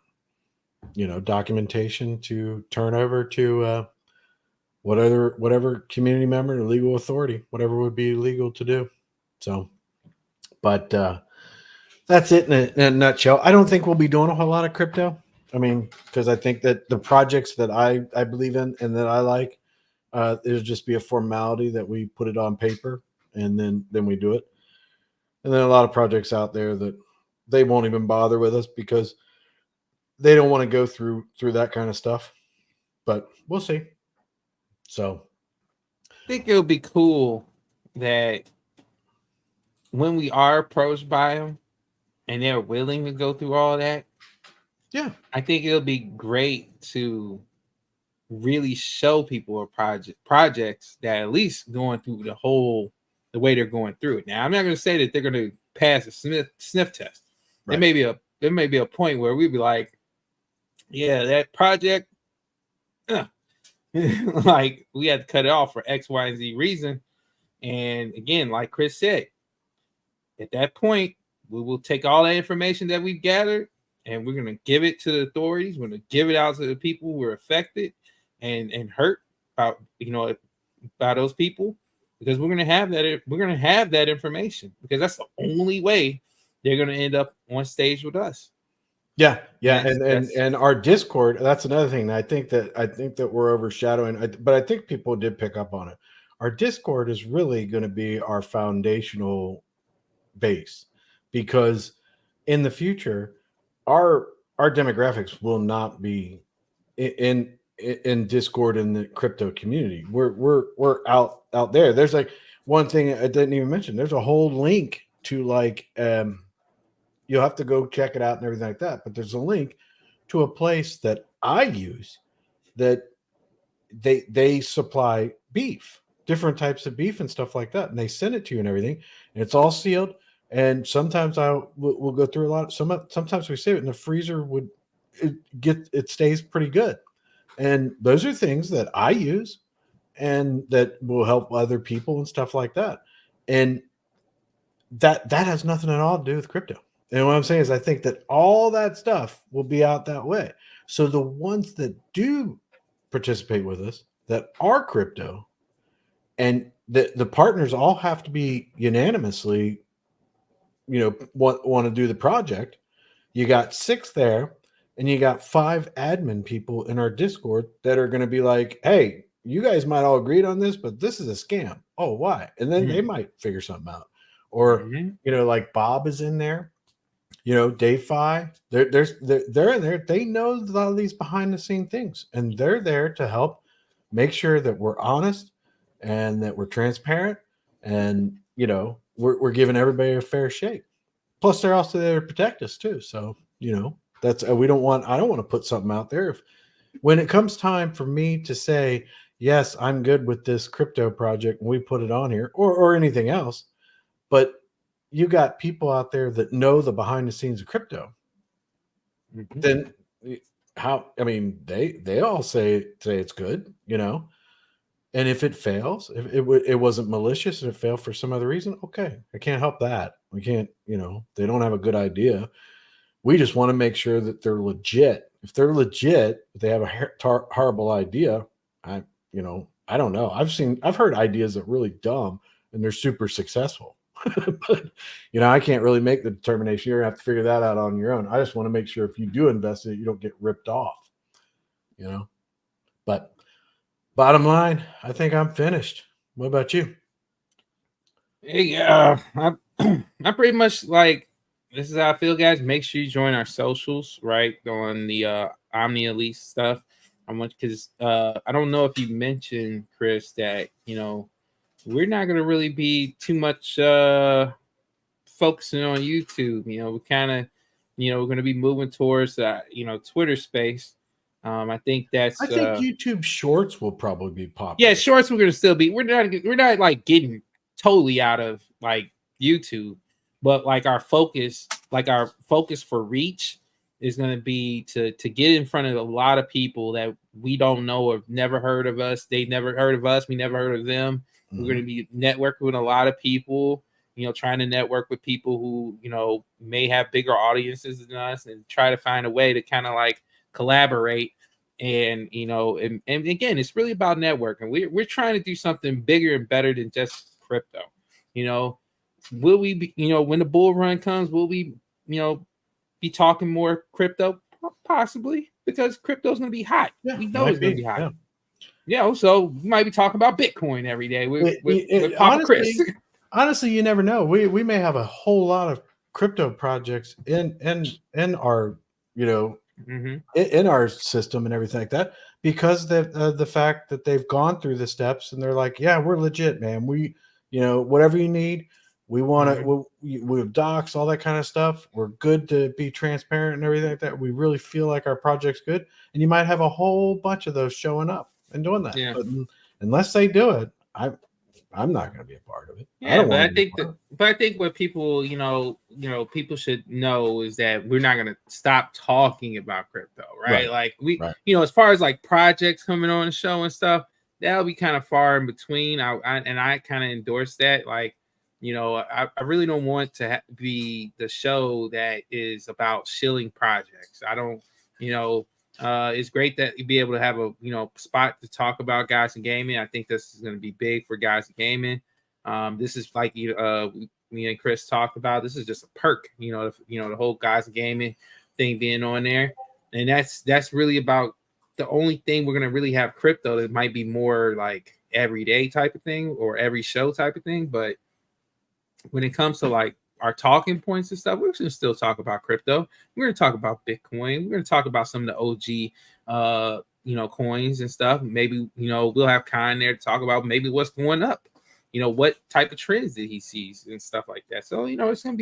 documentation to turn over to whatever community member or legal authority, whatever would be legal to do. So, but that's it in a nutshell. I don't think we'll be doing a whole lot of crypto. I mean, because I think that the projects that I believe in and that I like, it'll just be a formality that we put it on paper and then we do it. And then a lot of projects out there that they won't even bother with us because they don't want to go through that kind of stuff. But we'll see. So I think it'll be cool that when we are approached by them and they're willing to go through all that, yeah, I think it'll be great to really show people a projects that at least going through the way they're going through it. Now, I'm not going to say that they're going to pass a sniff test. Right. There may be a point where we'd be like, yeah, that project, like we had to cut it off for X, Y, and Z reason. And again, like Chris said, at that point, we will take all that information that we've gathered and we're going to give it to the authorities. We're going to give it out to the people who are affected and hurt about, by those people, because we're going to have that. We're going to have that information because that's the only way they're going to end up on stage with us. Yeah. And our Discord, that's another thing. I think that we're overshadowing, but I think people did pick up on it. Our Discord is really going to be our foundational base, because in the future, our demographics will not be in Discord in the crypto community. We're out there. There's like one thing I didn't even mention. There's a whole link to like you'll have to go check it out and everything like that. But there's a link to a place that I use that they supply beef, different types of beef and stuff like that, and they send it to you and everything, and it's all sealed. And sometimes we'll go through a lot. Sometimes we save it in the freezer. It stays pretty good, and those are things that I use and that will help other people and stuff like that. And that has nothing at all to do with crypto. And what I'm saying is, I think that all that stuff will be out that way. So the ones that do participate with us that are crypto, and the partners all have to be unanimously, want to do the project. You got 6 there, and you got 5 admin people in our Discord that are going to be like, hey, you guys might all agree on this, but this is a scam. Oh, why? And then they might figure something out. Or, like Bob is in there, Dave Fi, they're in there. They know a lot of these behind the scene things, and they're there to help make sure that we're honest and that we're transparent, and, we're giving everybody a fair shake. Plus, they're also there to protect us too. So, that's I don't want to put something out there. When it comes time for me to say, yes, I'm good with this crypto project, and we put it on here, or anything else, but you got people out there that know the behind the scenes of crypto, then how? I mean, they all say it's good, And if it fails, if it wasn't malicious and it failed for some other reason, okay, I can't help that. We can't, they don't have a good idea. We just want to make sure that they're legit. If they're legit, if they have a horrible idea, I don't know. I've heard ideas that are really dumb and they're super successful. But I can't really make the determination. You're gonna have to figure that out on your own. I just want to make sure if you do invest in it, you don't get ripped off. But bottom line, I think I'm finished. What about you? Hey, I'm pretty much like, this is how I feel, guys. Make sure you join our socials, right, on the Omni Elite stuff. Because I don't know if you mentioned, Chris, that we're not going to really be too much focusing on YouTube. We kind of, we're going to be moving towards Twitter space. I think YouTube Shorts will probably be popular. Yeah, Shorts we're going to still be. We're not like getting totally out of like YouTube, but like our focus for reach is going to be to get in front of a lot of people that we don't know or never heard of us. They never heard of us. We never heard of them. We're going to be networking with a lot of people, trying to network with people who, may have bigger audiences than us, and try to find a way to kind of like collaborate. And, and again, it's really about networking. We're trying to do something bigger and better than just crypto. Will we be, when the bull run comes, will we, be talking more crypto? Possibly, because crypto's going to be hot. Yeah, We know might it's going to be, be hot. yeah. You know, so we might be talking about Bitcoin every day with Papa Honestly, Chris. honestly, you never know. We may have a whole lot of crypto projects in our, you know, Mhm. in our system and everything like that, because the fact that they've gone through the steps and they're like, yeah, we're legit, man. We, you know, whatever you need, we want to. We have docs, all that kind of stuff. We're good to be transparent and everything like that. We really feel like our project's good, and you might have a whole bunch of those showing up and doing that. Yeah. But unless they do it, I'm not going to be a part of it. I Yeah, don't but want I to be a think part that, of it. but I think what people, people should know is that we're not going to stop talking about crypto, right? Right. Like we, Right. as far as like projects coming on the show and stuff, that'll be kind of far in between. I kind of endorse that. Like, I really don't want to be the show that is about shilling projects. I don't, it's great that you be able to have a spot to talk about guys in gaming. I think this is going to be big for guys in gaming. This is like me and Chris talked about. This is just a perk, the whole guys in gaming thing being on there, and that's really about the only thing we're gonna really have crypto that might be more like everyday type of thing or every show type of thing. But when it comes to like our talking points and stuff, we're gonna still talk about crypto. We're gonna talk about Bitcoin. We're gonna talk about some of the OG coins and stuff. Maybe we'll have Khan there to talk about maybe what's going up. What type of trends that he sees and stuff like that. So it's gonna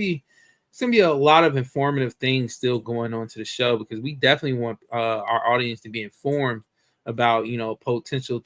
be a lot of informative things still going on to the show, because we definitely want our audience to be informed about potential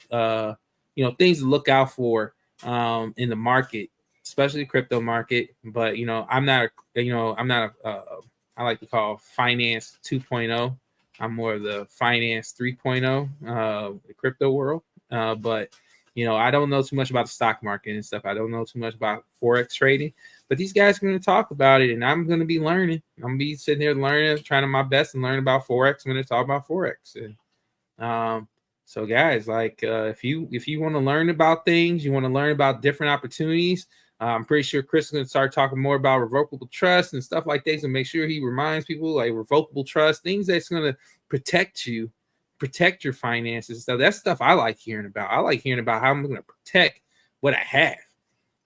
things to look out for in the market, especially the crypto market. But I'm not I like to call finance 2.0. I'm more of the finance 3.0, the crypto world. But I don't know too much about the stock market and stuff. I don't know too much about Forex trading, but these guys are going to talk about it, and I'm going to be learning. I'm going to be sitting there learning, trying my best and learn about Forex when they talk about Forex. And, so guys, like if you want to learn about things, you want to learn about different opportunities, I'm pretty sure Chris is going to start talking more about revocable trust and stuff like this, and make sure he reminds people like revocable trust, things that's going to protect you, protect your finances and stuff. That's stuff I like hearing about. I like hearing about how I'm going to protect what I have.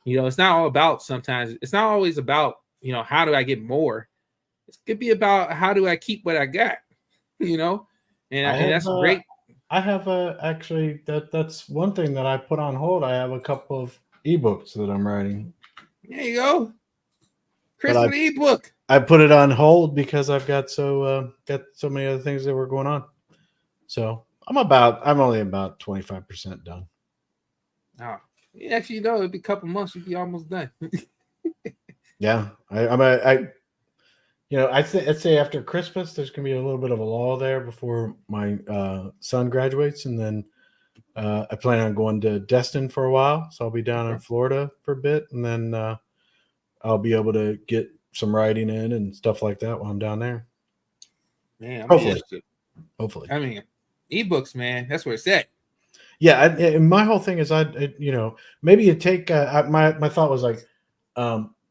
It's not all about, sometimes it's not always about, how do I get more? It could be about how do I keep what I got, and that's great. I have actually that's one thing that I put on hold. I have a couple of ebooks that I'm writing. There you go. Chris with the ebook. I put it on hold because I've got so many other things that were going on. So I'm only about 25% done. Oh, actually, it'd be a couple months, you'd be almost done. Yeah, I'd say after Christmas, there's gonna be a little bit of a lull there before my son graduates, and then I plan on going to Destin for a while. So I'll be down in Florida for a bit, and then I'll be able to get some writing in and stuff like that while I'm down there. Man, hopefully. I mean, ebooks, man, that's where it's at. Yeah, and my whole thing is, maybe you take my thought was like,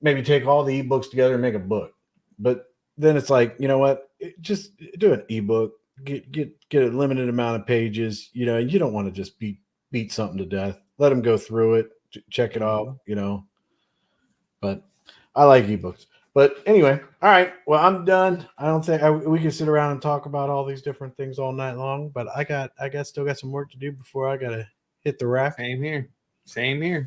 maybe take all the ebooks together and make a book, but then it's like, you know what, just do an ebook, get a limited amount of pages. You don't want to just beat something to death. Let them go through it, check it out. But I like ebooks. But anyway, all right. Well, I'm done. I don't think we can sit around and talk about all these different things all night long. But I still got some work to do before I gotta hit the rack. Same here.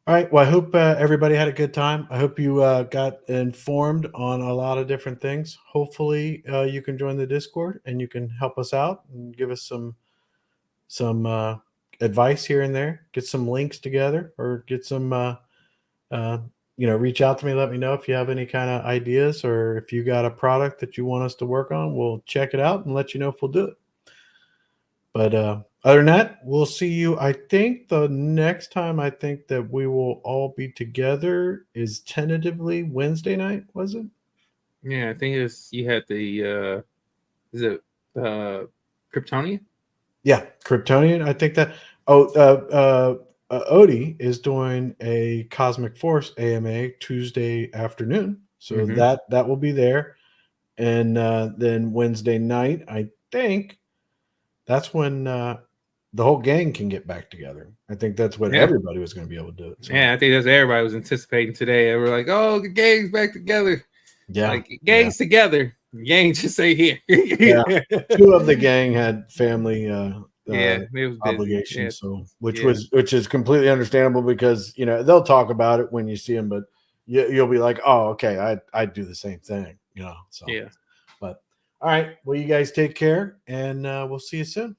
All right. Well, I hope everybody had a good time. I hope you got informed on a lot of different things. Hopefully, you can join the Discord and you can help us out and give us some advice here and there. Get some links together, or get some reach out to me. Let me know if you have any kind of ideas, or if you got a product that you want us to work on. We'll check it out and let you know if we'll do it. But other than that, we'll see you. I think the next time I think that we will all be together is tentatively Wednesday night, was it? Yeah, I think you had the is it Kryptonian? Yeah, Kryptonian. I think that Odie is doing a Cosmic Force AMA Tuesday afternoon. So that will be there. And then Wednesday night, I think that's when the whole gang can get back together. I think that's what everybody was going to be able to do. So. Yeah, I think that's what everybody was anticipating today. They were like, "Oh, the gang's back together." Yeah, like gangs together. Gang just say here. Yeah, 2 of the gang had family it was busy. obligations, so which is completely understandable because they'll talk about it when you see them, but you'll be like, oh, okay, I'd do the same thing, So but all right, well, you guys take care, and we'll see you soon.